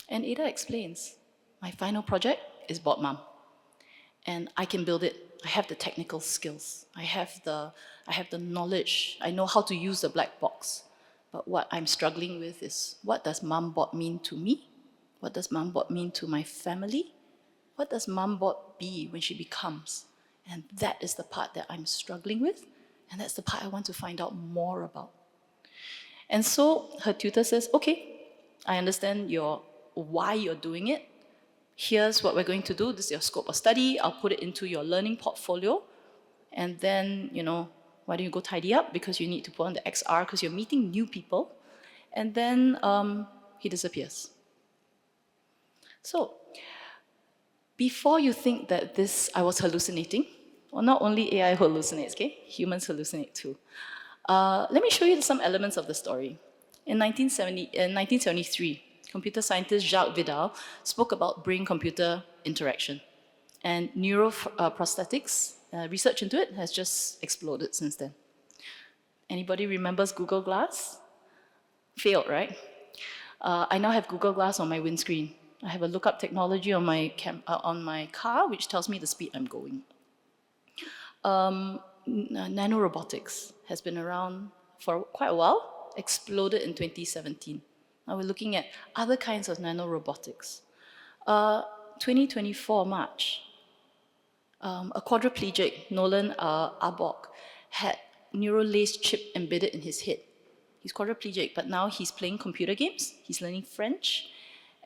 And Ada explains, my final project is Bob Mum. And I can build it. I have the technical skills. I have the knowledge. I know how to use the black box. But what I'm struggling with is, what does MumBot mean to me? What does MumBot mean to my family? What does MumBot be when she becomes? And that is the part that I'm struggling with. And that's the part I want to find out more about. And so her tutor says, okay, I understand why you're doing it. Here's what we're going to do. This is your scope of study. I'll put it into your learning portfolio. And then, why don't you go tidy up? Because you need to put on the XR because you're meeting new people. And then he disappears. So, before you think that I was hallucinating, well, not only AI hallucinates, okay? Humans hallucinate too. Let me show you some elements of the story. In 1973, computer scientist Jacques Vidal spoke about brain-computer interaction. And neuroprosthetics, research into it has just exploded since then. Anybody remembers Google Glass? Failed, right? I now have Google Glass on my windscreen. I have a lookup technology on my car, which tells me the speed I'm going. Nanorobotics has been around for quite a while, exploded in 2017. Now we're looking at other kinds of nanorobotics. 2024 March, a quadriplegic, Nolan Arbok, had neural lace chip embedded in his head. He's quadriplegic, but now he's playing computer games, he's learning French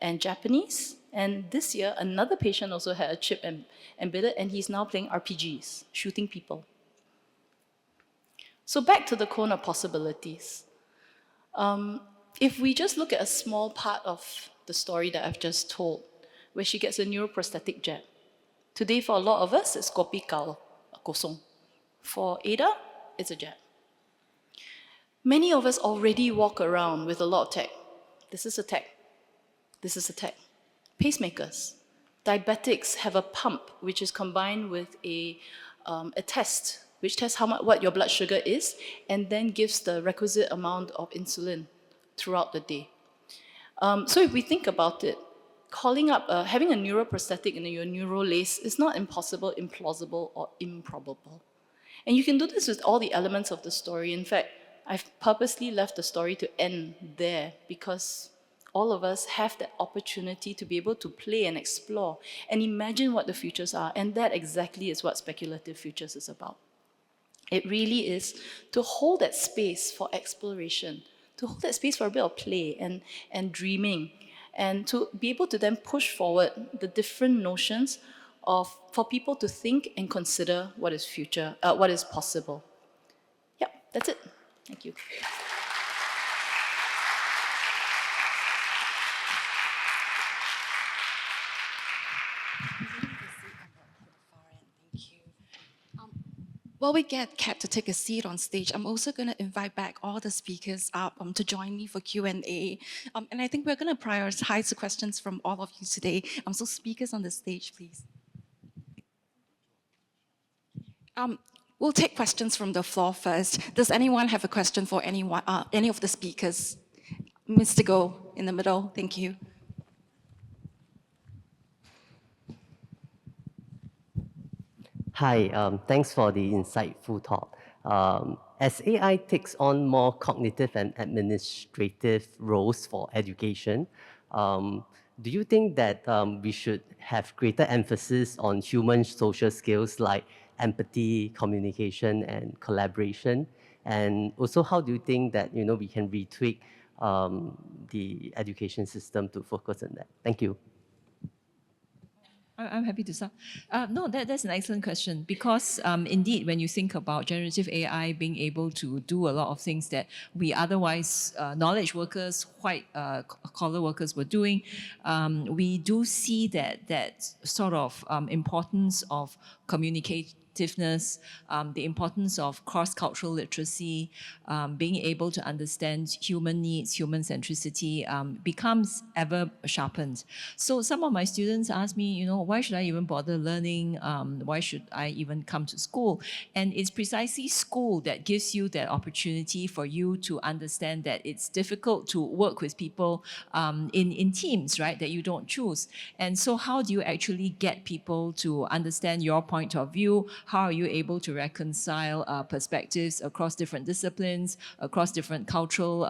and Japanese, and this year another patient also had a chip embedded, and he's now playing RPGs, shooting people. So back to the cone of possibilities. If we just look at a small part of the story that I've just told, where she gets a neuroprosthetic jab. Today, for a lot of us, it's kopi kao, kosong. For Ada, it's a jab. Many of us already walk around with a lot of tech. This is a tech. This is a tech. Pacemakers. Diabetics have a pump which is combined with a test, which tests what your blood sugar is, and then gives the requisite amount of insulin throughout the day. So if we think about it, calling up, having a neuroprosthetic in your neural lace is not impossible, implausible, or improbable. And you can do this with all the elements of the story. In fact, I've purposely left the story to end there because all of us have that opportunity to be able to play and explore and imagine what the futures are. And that exactly is what speculative futures is about. It really is to hold that space for exploration, to hold that space for a bit of play and dreaming, and to be able to then push forward the different notions for people to think and consider what is future, what is possible. Yep, that's it. Thank you. While we get Kat to take a seat on stage, I'm also going to invite back all the speakers up to join me for Q&A. And I think we're going to prioritize the questions from all of you today. So speakers on the stage, please. We'll take questions from the floor first. Does anyone have a question for anyone, any of the speakers? Mr. Go in the middle, thank you. Hi, thanks for the insightful talk. As AI takes on more cognitive and administrative roles for education, do you think that we should have greater emphasis on human social skills like empathy, communication, and collaboration? And also, how do you think that we can retweak the education system to focus on that? Thank you. I'm happy to start. No, that's an excellent question because indeed, when you think about generative AI being able to do a lot of things that we otherwise knowledge workers, white collar workers were doing, we do see that sort of importance of communicativeness, the importance of cross-cultural literacy, being able to understand human needs, human centricity becomes ever sharpened. So some of my students ask me, why should I even bother learning? Why should I even come to school? And it's precisely school that gives you that opportunity for you to understand that it's difficult to work with people in teams, right, that you don't choose. And so how do you actually get people to understand your point of view? How are you able to reconcile perspectives across different disciplines, across different cultural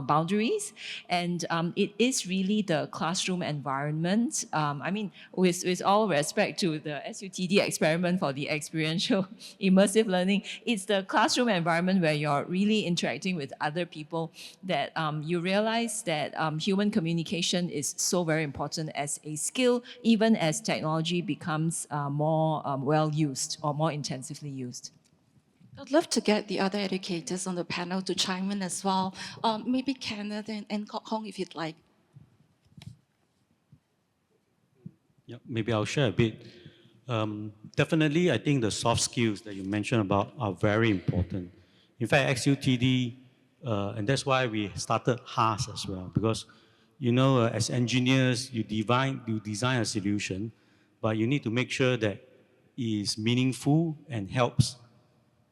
boundaries? And it is really the classroom environment. I mean, with all respect to the SUTD experiment for the experiential immersive learning, it's the classroom environment where you're really interacting with other people that you realize that human communication is so very important as a skill, even as technology becomes more well used or more intensively used. I'd love to get the other educators on the panel to chime in as well. Maybe Kenneth and Kok Hong, if you'd like. Yeah, maybe I'll share a bit. Definitely, I think the soft skills that you mentioned about are very important. In fact, XUTD, and that's why we started HAS as well, because as engineers, you design a solution, but you need to make sure that it is meaningful and helps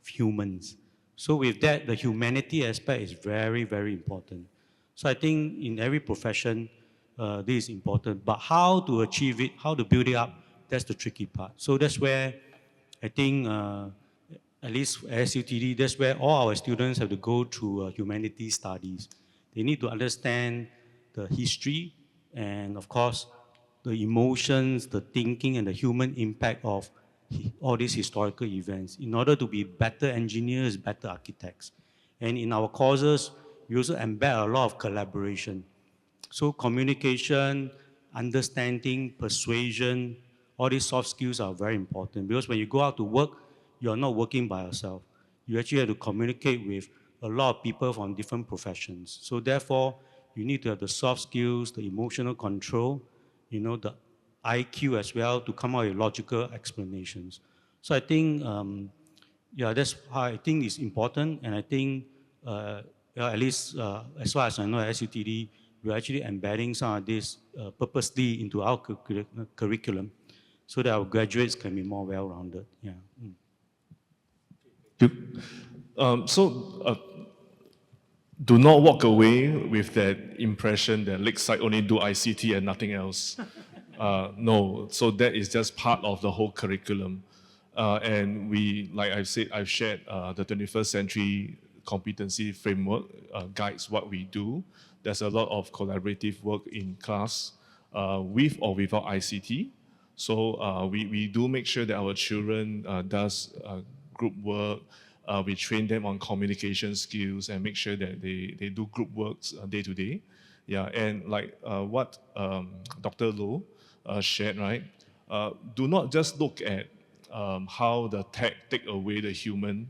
humans. So with that, the humanity aspect is very, very important. So I think in every profession, this is important. But how to achieve it, how to build it up, that's the tricky part. So that's where I think, at least at SUTD, that's where all our students have to go through humanities studies. They need to understand the history and, of course, the emotions, the thinking, and the human impact of all these historical events in order to be better engineers, better architects. And in our courses, we also embed a lot of collaboration. So communication, understanding, persuasion, all these soft skills are very important because when you go out to work, you're not working by yourself. You actually have to communicate with a lot of people from different professions. So therefore, you need to have the soft skills, the emotional control, the IQ as well to come up with logical explanations. So I think, that's how I think it's important. And I think, at least as far as I know at SUTD, we're actually embedding some of this purposely into our curriculum so that our graduates can be more well-rounded. Yeah. So do not walk away with that impression that Lakeside only do ICT and nothing else. No, so that is just part of the whole curriculum. And we, like I've said, I've shared the 21st century competency framework guides what we do. There's a lot of collaborative work in class with or without ICT. So we do make sure that our children does group work. We train them on communication skills and make sure that they do group works day to day. Yeah, and like what Dr. Lo shared, right? Do not just look at how the tech take away the human,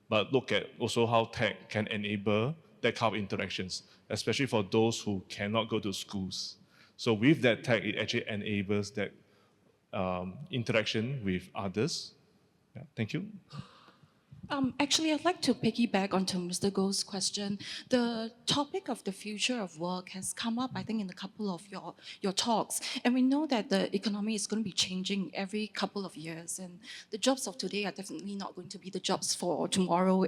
but look at also how tech can enable that kind of interactions, especially for those who cannot go to schools. So with that tech, it actually enables that interaction with others. Yeah, thank you. Actually, I'd like to piggyback onto Mr. Goh's question. The topic of the future of work has come up, I think, in a couple of your talks. And we know that the economy is going to be changing every couple of years. And the jobs of today are definitely not going to be the jobs for tomorrow.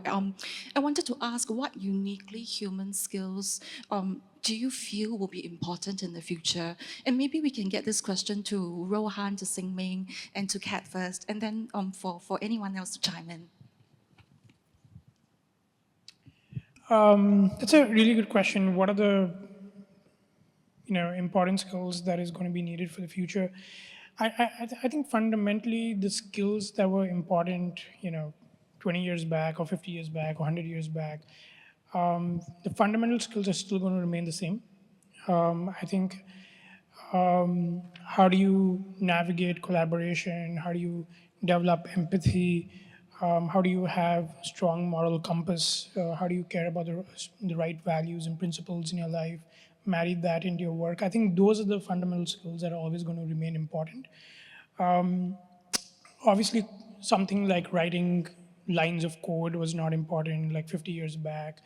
I wanted to ask, what uniquely human skills do you feel will be important in the future? And maybe we can get this question to Rohan, to Sengmeng, and to Kat first, and then for anyone else to chime in. That's a really good question. What are the important skills that is going to be needed for the future? I think fundamentally the skills that were important 20 years back or 50 years back or 100 years back, the fundamental skills are still going to remain the same. I think how do you navigate collaboration? How do you develop empathy? How do you have strong moral compass? How do you care about the right values and principles in your life? Marry that into your work. I think those are the fundamental skills that are always going to remain important. Obviously, something like writing lines of code was not important like 50 years back.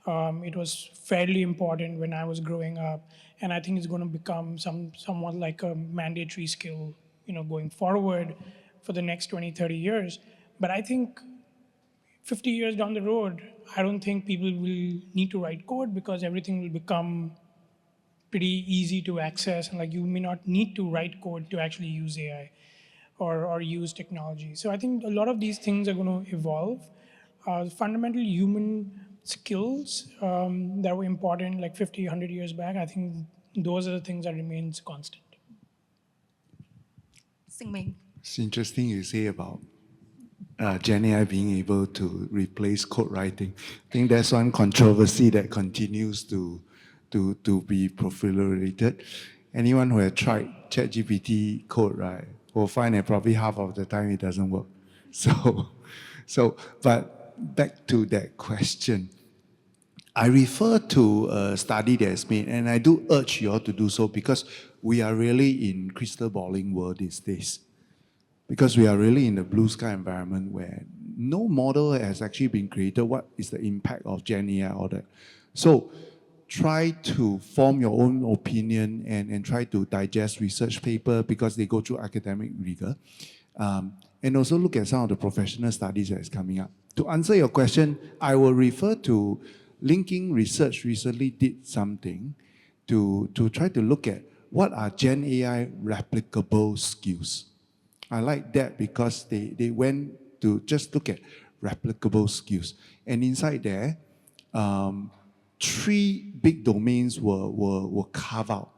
It was fairly important when I was growing up, and I think it's going to become somewhat like a mandatory skill, going forward for the next 20, 30 years. But I think 50 years down the road, I don't think people will need to write code because everything will become pretty easy to access, and like you may not need to write code to actually use AI or use technology. So I think a lot of these things are going to evolve. Fundamental human skills that were important like 50, 100 years back, I think those are the things that remains constant. Sengmeng. It's interesting you say about Gen AI being able to replace code writing. I think that's one controversy that continues to be proliferated. Anyone who has tried ChatGPT code, right, will find that probably half of the time it doesn't work. But back to that question, I refer to a study that's made, and I do urge you all to do so because we are really in crystal balling world these days. Because we are really in the blue sky environment where no model has actually been created. What is the impact of Gen AI or that? So try to form your own opinion and try to digest research paper because they go through academic rigor. And also look at some of the professional studies that is coming up. To answer your question, I will refer to Linking Research recently did something to try to look at what are Gen AI replicable skills. I like that because they went to just look at replicable skills. And inside there, 3 big domains were carved out.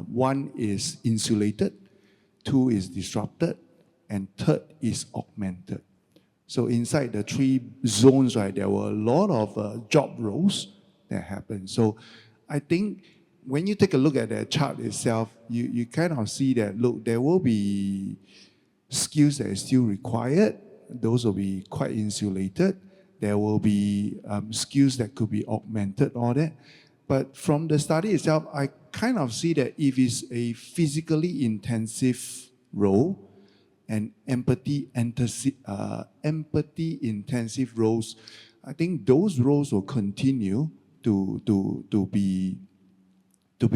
One is insulated, 2 is disrupted, and 3rd is augmented. So inside the 3 zones, right, there were a lot of job roles that happened. So I think when you take a look at that chart itself, you kind of see that, look, there will be skills that is still required. Those will be quite insulated. There will be skills that could be augmented, all that. But from the study itself, I kind of see that if it's a physically intensive role and empathy intensive roles, I think those roles will continue to be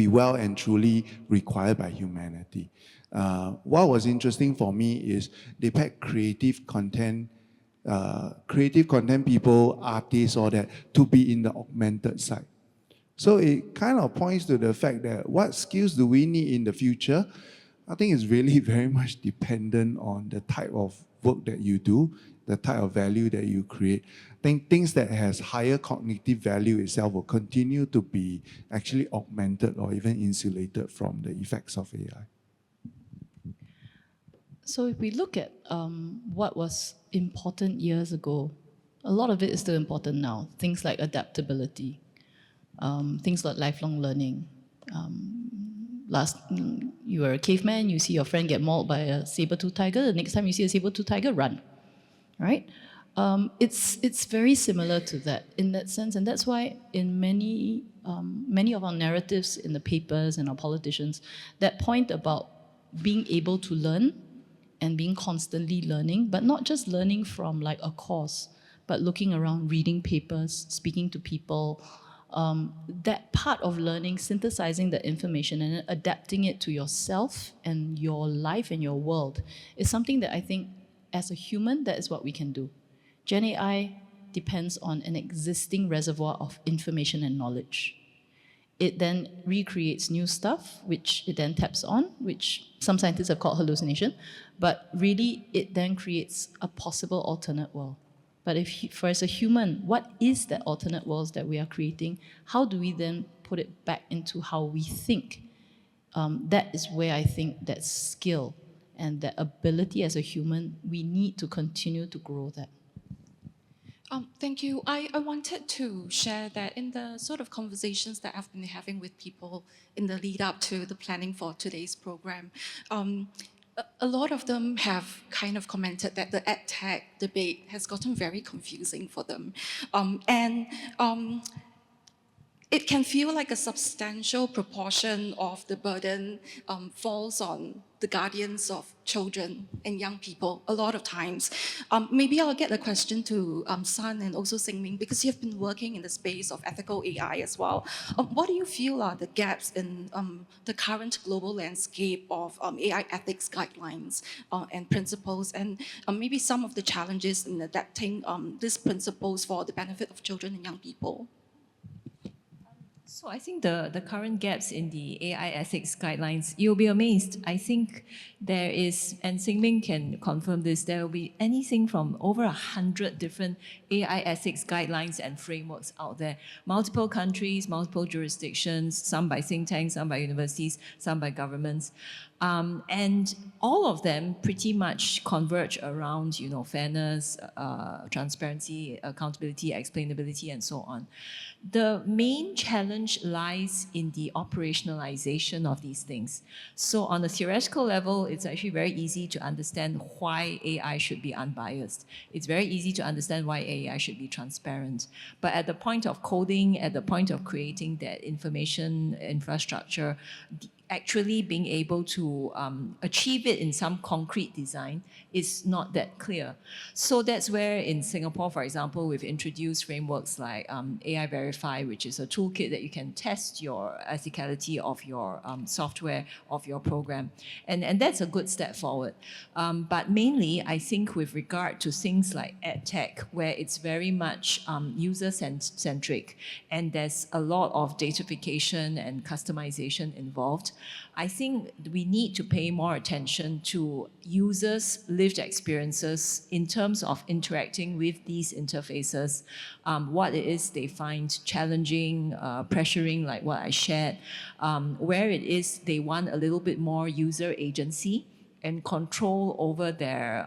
well and truly required by humanity. What was interesting for me is they packed creative content creative content people, artists, all that, to be in the augmented side. So it kind of points to the fact that what skills do we need in the future? I think it's really very much dependent on the type of work that you do, the type of value that you create. I think things that has higher cognitive value itself will continue to be actually augmented or even insulated from the effects of AI. So if we look at what was important years ago, a lot of it is still important now. Things like adaptability, things like lifelong learning. You were a caveman, you see your friend get mauled by a saber-toothed tiger, the next time you see a saber-toothed tiger, run, right? It's very similar to that in that sense, and that's why in many of our narratives in the papers and our politicians, that point about being able to learn and being constantly learning, but not just learning from like a course, but looking around, reading papers, speaking to people, that part of learning, synthesizing the information and then adapting it to yourself and your life and your world is something that I think as a human, that is what we can do. Gen AI depends on an existing reservoir of information and knowledge. It then recreates new stuff, which it then taps on, which some scientists have called hallucination, but really it then creates a possible alternate world. But for as a human, what is that alternate world that we are creating? How do we then put it back into how we think? That is where I think that skill and that ability as a human, we need to continue to grow that. Thank you. I wanted to share that in the sort of conversations that I've been having with people in the lead up to the planning for today's program, a lot of them have kind of commented that the EdTech debate has gotten very confusing for them. It can feel like a substantial proportion of the burden falls on the guardians of children and young people a lot of times. Maybe I'll get a question to Sun and also Sengmeng, because you've been working in the space of ethical AI as well. What do you feel are the gaps in the current global landscape of AI ethics guidelines and principles, and maybe some of the challenges in adapting these principles for the benefit of children and young people? So I think the current gaps in the AI ethics guidelines, you'll be amazed. I think there is, and Sengmeng can confirm this, there will be anything from over 100 different AI ethics guidelines and frameworks out there. Multiple countries, multiple jurisdictions, some by think tanks, some by universities, some by governments. And all of them pretty much converge around, fairness, transparency, accountability, explainability, and so on. The main challenge lies in the operationalization of these things. So on a theoretical level, it's actually very easy to understand why AI should be unbiased. It's very easy to understand why AI should be transparent. But at the point of coding, at the point of creating that information infrastructure, actually being able to achieve it in some concrete design is not that clear. So that's where in Singapore, for example, we've introduced frameworks like AI Verify, which is a toolkit that you can test your ethicality of your software, of your program. And that's a good step forward. But mainly, I think with regard to things like EdTech, where it's very much user-centric, and there's a lot of datafication and customization involved, I think we need to pay more attention to users' lived experiences in terms of interacting with these interfaces, what it is they find challenging, pressuring, like what I shared, where it is they want a little bit more user agency and control over their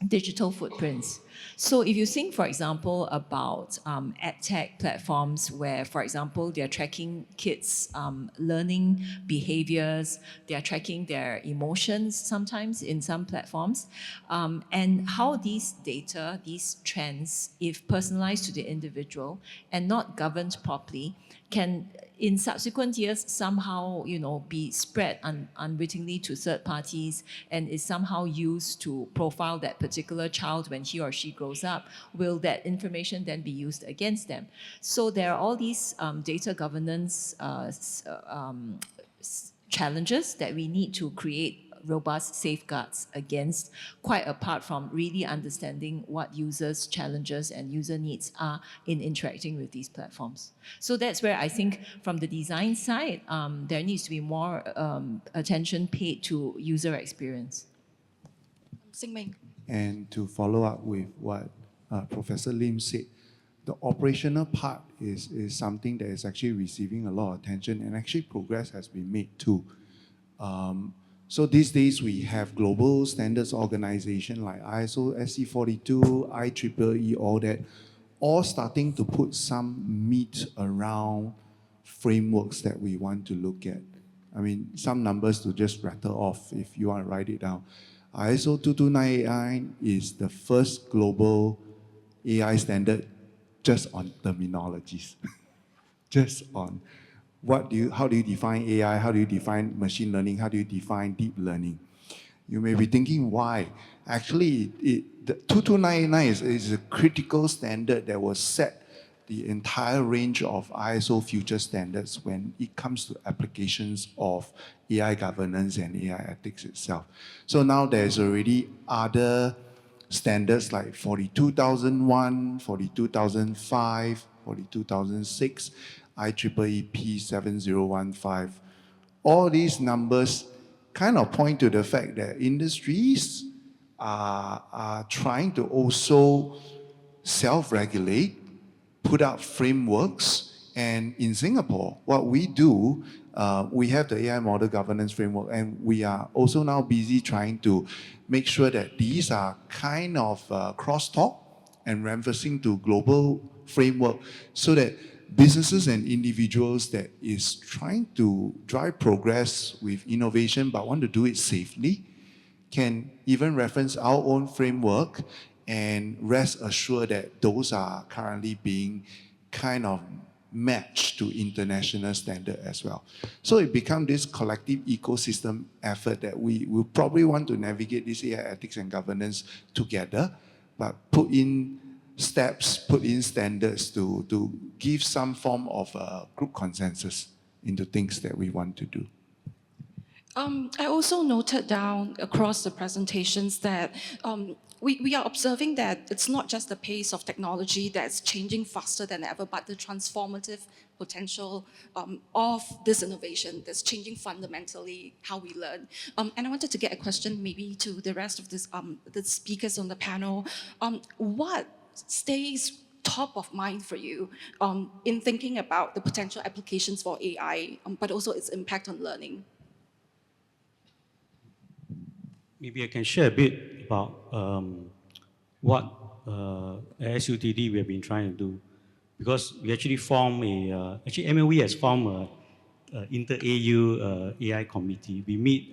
digital footprints. So if you think, for example, about EdTech platforms where, for example, they're tracking kids' learning behaviors, they're tracking their emotions sometimes in some platforms, and how these data, these trends, if personalized to the individual and not governed properly, can in subsequent years somehow, be spread unwittingly to third parties and is somehow used to profile that particular child when he or she grows up. Will that information then be used against them? So there are all these data governance challenges that we need to create robust safeguards against, quite apart from really understanding what users' challenges and user needs are in interacting with these platforms. So that's where I think from the design side, there needs to be more attention paid to user experience. Sengmeng. And to follow up with what Professor Lim said, the operational part is something that is actually receiving a lot of attention, and actually progress has been made too. So these days we have global standards organization like ISO, SC42, IEEE, all that, all starting to put some meat around frameworks that we want to look at. I mean, some numbers to just rattle off if you want to write it down. ISO 22989 is the first global AI standard just on terminologies, just on how do you define AI, how do you define machine learning, how do you define deep learning. You may be thinking why. Actually, the 22989 is a critical standard that will set the entire range of ISO future standards when it comes to applications of AI governance and AI ethics itself. So now there's already other standards like 42001, 42005, 42006, IEEE P7015. All these numbers kind of point to the fact that industries are trying to also self-regulate, put out frameworks, and in Singapore, what we do, we have the AI model governance framework, and we are also now busy trying to make sure that these are kind of crosstalk and referencing to global framework so that businesses and individuals that is trying to drive progress with innovation but want to do it safely can even reference our own framework and rest assured that those are currently being kind of matched to international standard as well. So it becomes this collective ecosystem effort that we will probably want to navigate this AI ethics and governance together, but put in steps, put in standards to give some form of group consensus into things that we want to do. I also noted down across the presentations that we are observing that it's not just the pace of technology that's changing faster than ever, but the transformative potential of this innovation that's changing fundamentally how we learn. And I wanted to get a question maybe to the rest of the speakers on the panel. What stays top of mind for you in thinking about the potential applications for AI, but also its impact on learning? Maybe I can share a bit about what at SUTD we have been trying to do. Because we actually form actually MOE has formed a inter-AU AI committee. We meet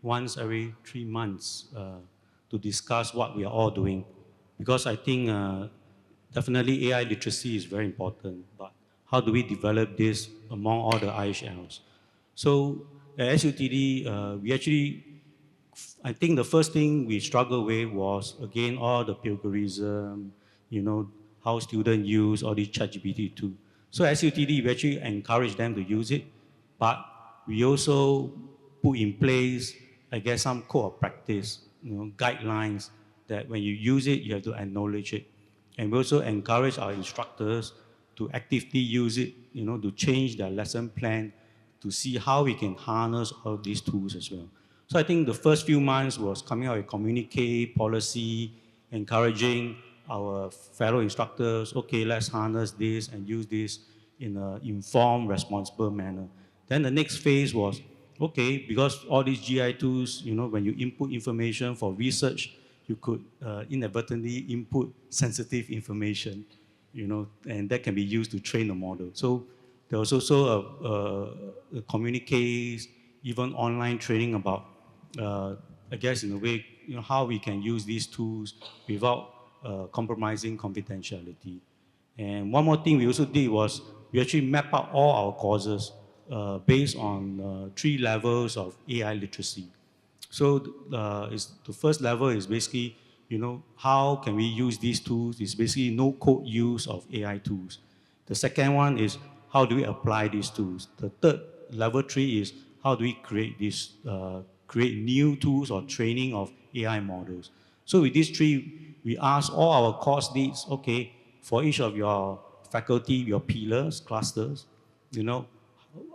once every 3 months to discuss what we are all doing. Because I think definitely AI literacy is very important, but how do we develop this among all the IHLs? So at SUTD, we actually, I think the first thing we struggled with was, again, all the plagiarism, how students use all these ChatGPT too. So at SUTD, we actually encourage them to use it, but we also put in place, I guess, some code of practice, guidelines that when you use it, you have to acknowledge it. And we also encourage our instructors to actively use it, to change their lesson plan, to see how we can harness all these tools as well. So I think the first few months was coming out with communique, policy, encouraging our fellow instructors, okay, let's harness this and use this in an informed, responsible manner. Then the next phase was, okay, because all these GI tools, when you input information for research, you could inadvertently input sensitive information, and that can be used to train a model. So there was also a communiques, even online training about, I guess in a way, how we can use these tools without compromising confidentiality. And one more thing we also did was we actually map out all our courses based on 3 levels of AI literacy. So the first level is basically, how can we use these tools? It's basically no code use of AI tools. The second one is how do we apply these tools? The third, level 3 is how do we create these create new tools or training of AI models. So with these three, we ask all our course leads, okay, for each of your faculty, your pillars, clusters, you know,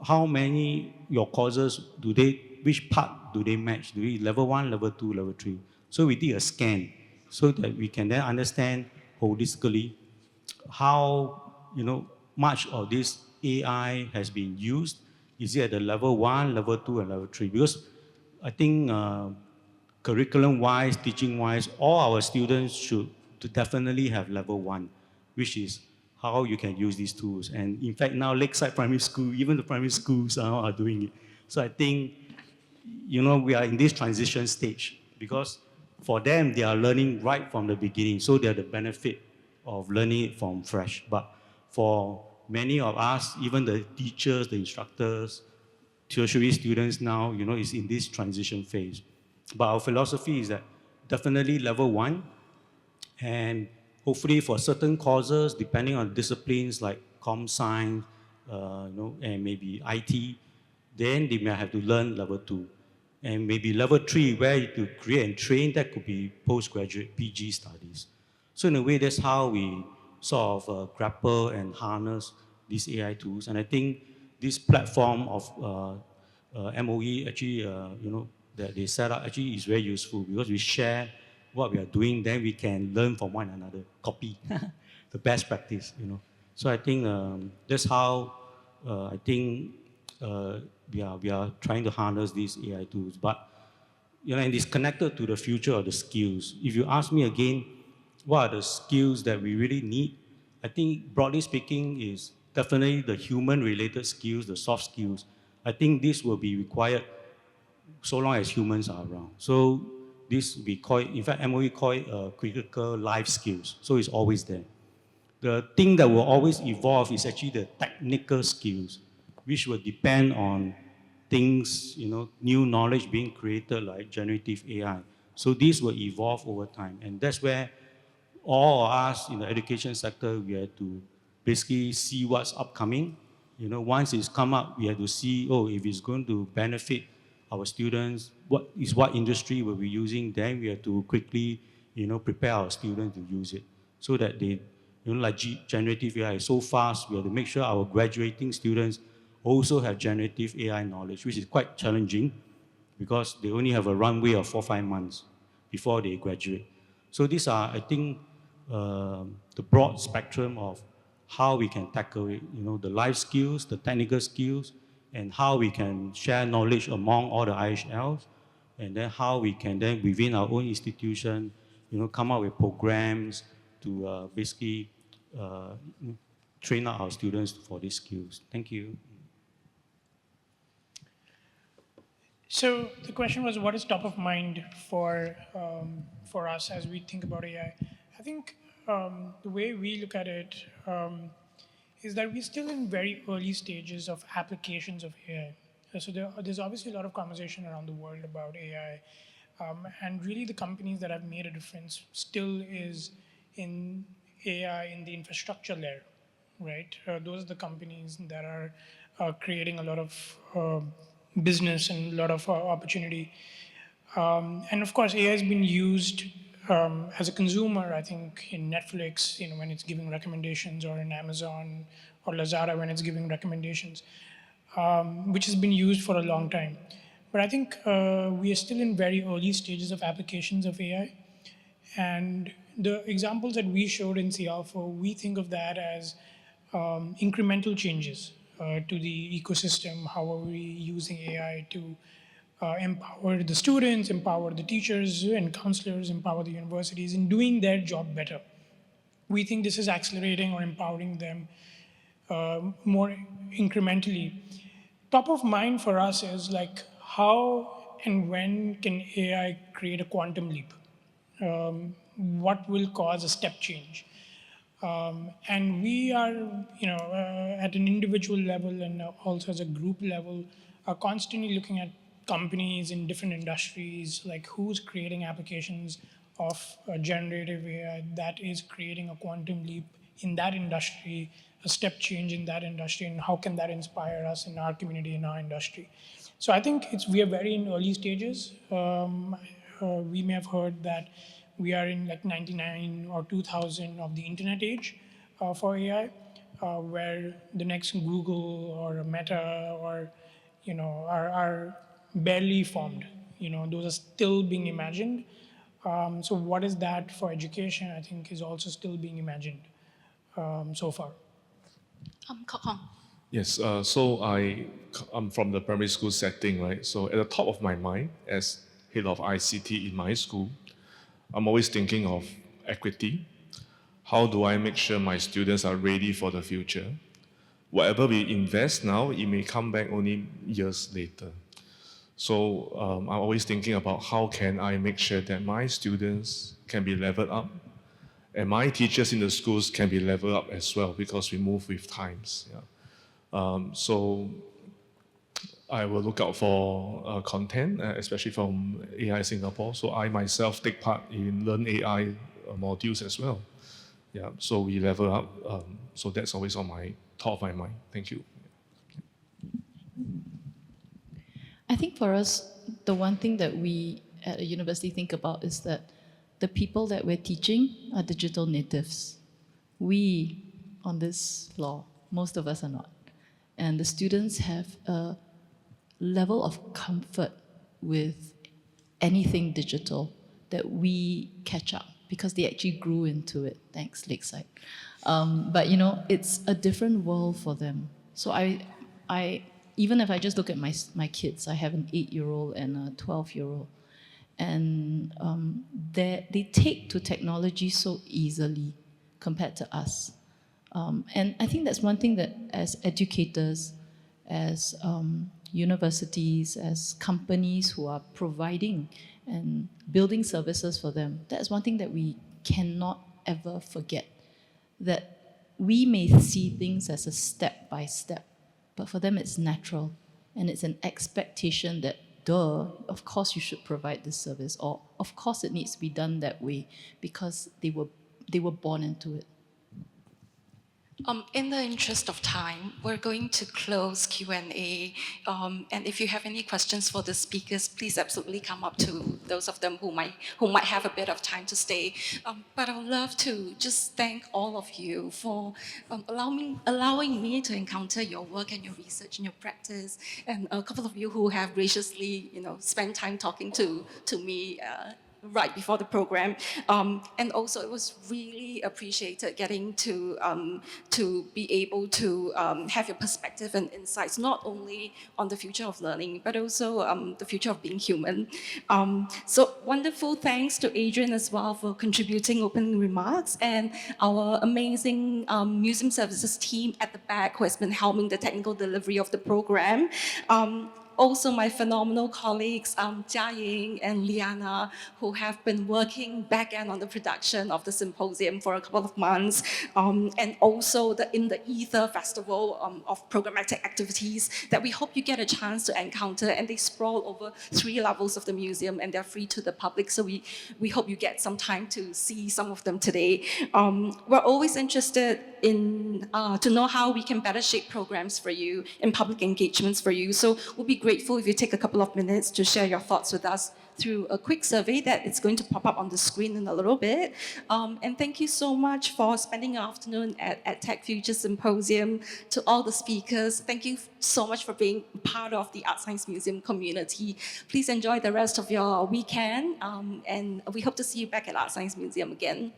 how many your courses do they, which part do they match? Do we level 1, level 2, level 3? So we did a scan so that we can then understand holistically how, you know, much of this AI has been used. Is it at the level 1, level 2, and level 3? Because I think curriculum-wise, teaching-wise, all our students should definitely have level 1, which is how you can use these tools. And in fact, now Lakeside Primary School, even the primary schools are doing it. So I think, you know, we are in this transition stage because for them, they are learning right from the beginning. So they are the benefit of learning it from fresh. But for many of us, even the teachers, the instructors, tertiary students now, you know, is in this transition phase. But our philosophy is that definitely level 1, and hopefully for certain courses, depending on disciplines like com science, you know, and maybe IT, then they may have to learn level 2. And maybe level 3, where to create and train, that could be postgraduate PG studies. So in a way, that's how we sort of grapple and harness these AI tools. And I think this platform of MOE actually, you know, that they set up actually is very useful because we share what we are doing, then we can learn from one another, copy the best practice, you know. So I think that's how I think we are trying to harness these AI tools. But, you know, and it's connected to the future of the skills. If you ask me again, what are the skills that we really need? I think broadly speaking is definitely the human-related skills, the soft skills. I think this will be required so long as humans are around. So this we call it, in fact, MOE call it critical life skills. So it's always there. The thing that will always evolve is actually the technical skills, which will depend on things, you know, new knowledge being created like generative AI. So these will evolve over time. And that's where all of us in the education sector, we have to basically see what's upcoming. You know, once it's come up, we have to see, oh, if it's going to benefit our students, what industry will be using, then we have to quickly, you know, prepare our students to use it so that they, you know, like generative AI is so fast, we have to make sure our graduating students also have generative AI knowledge, which is quite challenging because they only have a runway of 4-5 months before they graduate. So these are, I think, the broad spectrum of how we can tackle it, you know, the life skills, the technical skills, and how we can share knowledge among all the IHLs, and then how we can then, within our own institution, you know, come up with programs to basically train up our students for these skills. Thank you. So the question was, what is top of mind for us as we think about AI? I think the way we look at it is that we're still in very early stages of applications of AI. So there's obviously a lot of conversation around the world about AI, and really the companies that have made a difference still is in AI in the infrastructure layer, right? Those are the companies that are creating a lot of business and a lot of opportunity. And of course, AI has been used as a consumer, I think, in Netflix, you know, when it's giving recommendations, or in Amazon or Lazada when it's giving recommendations, which has been used for a long time. But I think we are still in very early stages of applications of AI. And the examples that we showed in Cialfo, we think of that as incremental changes to the ecosystem. How are we using AI to empower the students, empower the teachers and counselors, empower the universities in doing their job better? We think this is accelerating or empowering them more incrementally. Top of mind for us is like, how and when can AI create a quantum leap? What will cause a step change? And we are, you know, at an individual level and also as a group level, are constantly looking at companies in different industries, like who's creating applications of generative AI that is creating a quantum leap in that industry, a step change in that industry, and how can that inspire us in our community, in our industry. So I think we are very in early stages. We may have heard that we are in like 99 or 2000 of the internet age for AI, where the next Google or a Meta or, are barely formed. Those are still being imagined. So what is that for education, I think, is also still being imagined so far. Kok Hong. Yes, so I'm from the primary school setting, right? So at the top of my mind, as head of ICT in my school, I'm always thinking of equity. How do I make sure my students are ready for the future? Whatever we invest now, it may come back only years later. So I'm always thinking about how can I make sure that my students can be leveled up and my teachers in the schools can be leveled up as well, because we move with times. Yeah. So I will look out for content, especially from AI Singapore. So I myself take part in LearnAI modules as well. Yeah, so we level up. So that's always on my top of my mind. Thank you. I think for us, the one thing that we at a university think about is that the people that we're teaching are digital natives. We, on this floor, most of us are not. And the students have a level of comfort with anything digital that we catch up because they actually grew into it. Thanks, Lakeside. But it's a different world for them. So I even if I just look at my kids, I have an 8-year-old and a 12-year-old, and they take to technology so easily compared to us. And I think that's one thing that as educators, as universities, as companies who are providing and building services for them, that's one thing that we cannot ever forget. That we may see things as a step by step, but for them it's natural, and it's an expectation that, of course you should provide this service, or of course it needs to be done that way, because they were born into it. In the interest of time, we're going to close Q&A. And if you have any questions for the speakers, please absolutely come up to those of them who might have a bit of time to stay. But I would love to just thank all of you for allowing me to encounter your work and your research and your practice, and a couple of you who have graciously, spent time talking to me right before the program, and also it was really appreciated getting to be able to have your perspective and insights, not only on the future of learning, but also the future of being human. So wonderful thanks to Adrian as well for contributing opening remarks, and our amazing museum services team at the back who has been helming the technical delivery of the program. Also my phenomenal colleagues, Jia Ying and Liana, who have been working back end on the production of the symposium for a couple of months, and also in the Ether Festival of programmatic activities that we hope you get a chance to encounter, and they sprawl over 3 levels of the museum and they're free to the public, so we hope you get some time to see some of them today. We're always interested in to know how we can better shape programs for you and public engagements for you, so we'll be grateful if you take a couple of minutes to share your thoughts with us through a quick survey that is going to pop up on the screen in a little bit. And thank you so much for spending your afternoon at EdTech Futures Symposium. To all the speakers, thank you so much for being part of the ArtScience Museum community. Please enjoy the rest of your weekend, and we hope to see you back at ArtScience Museum again.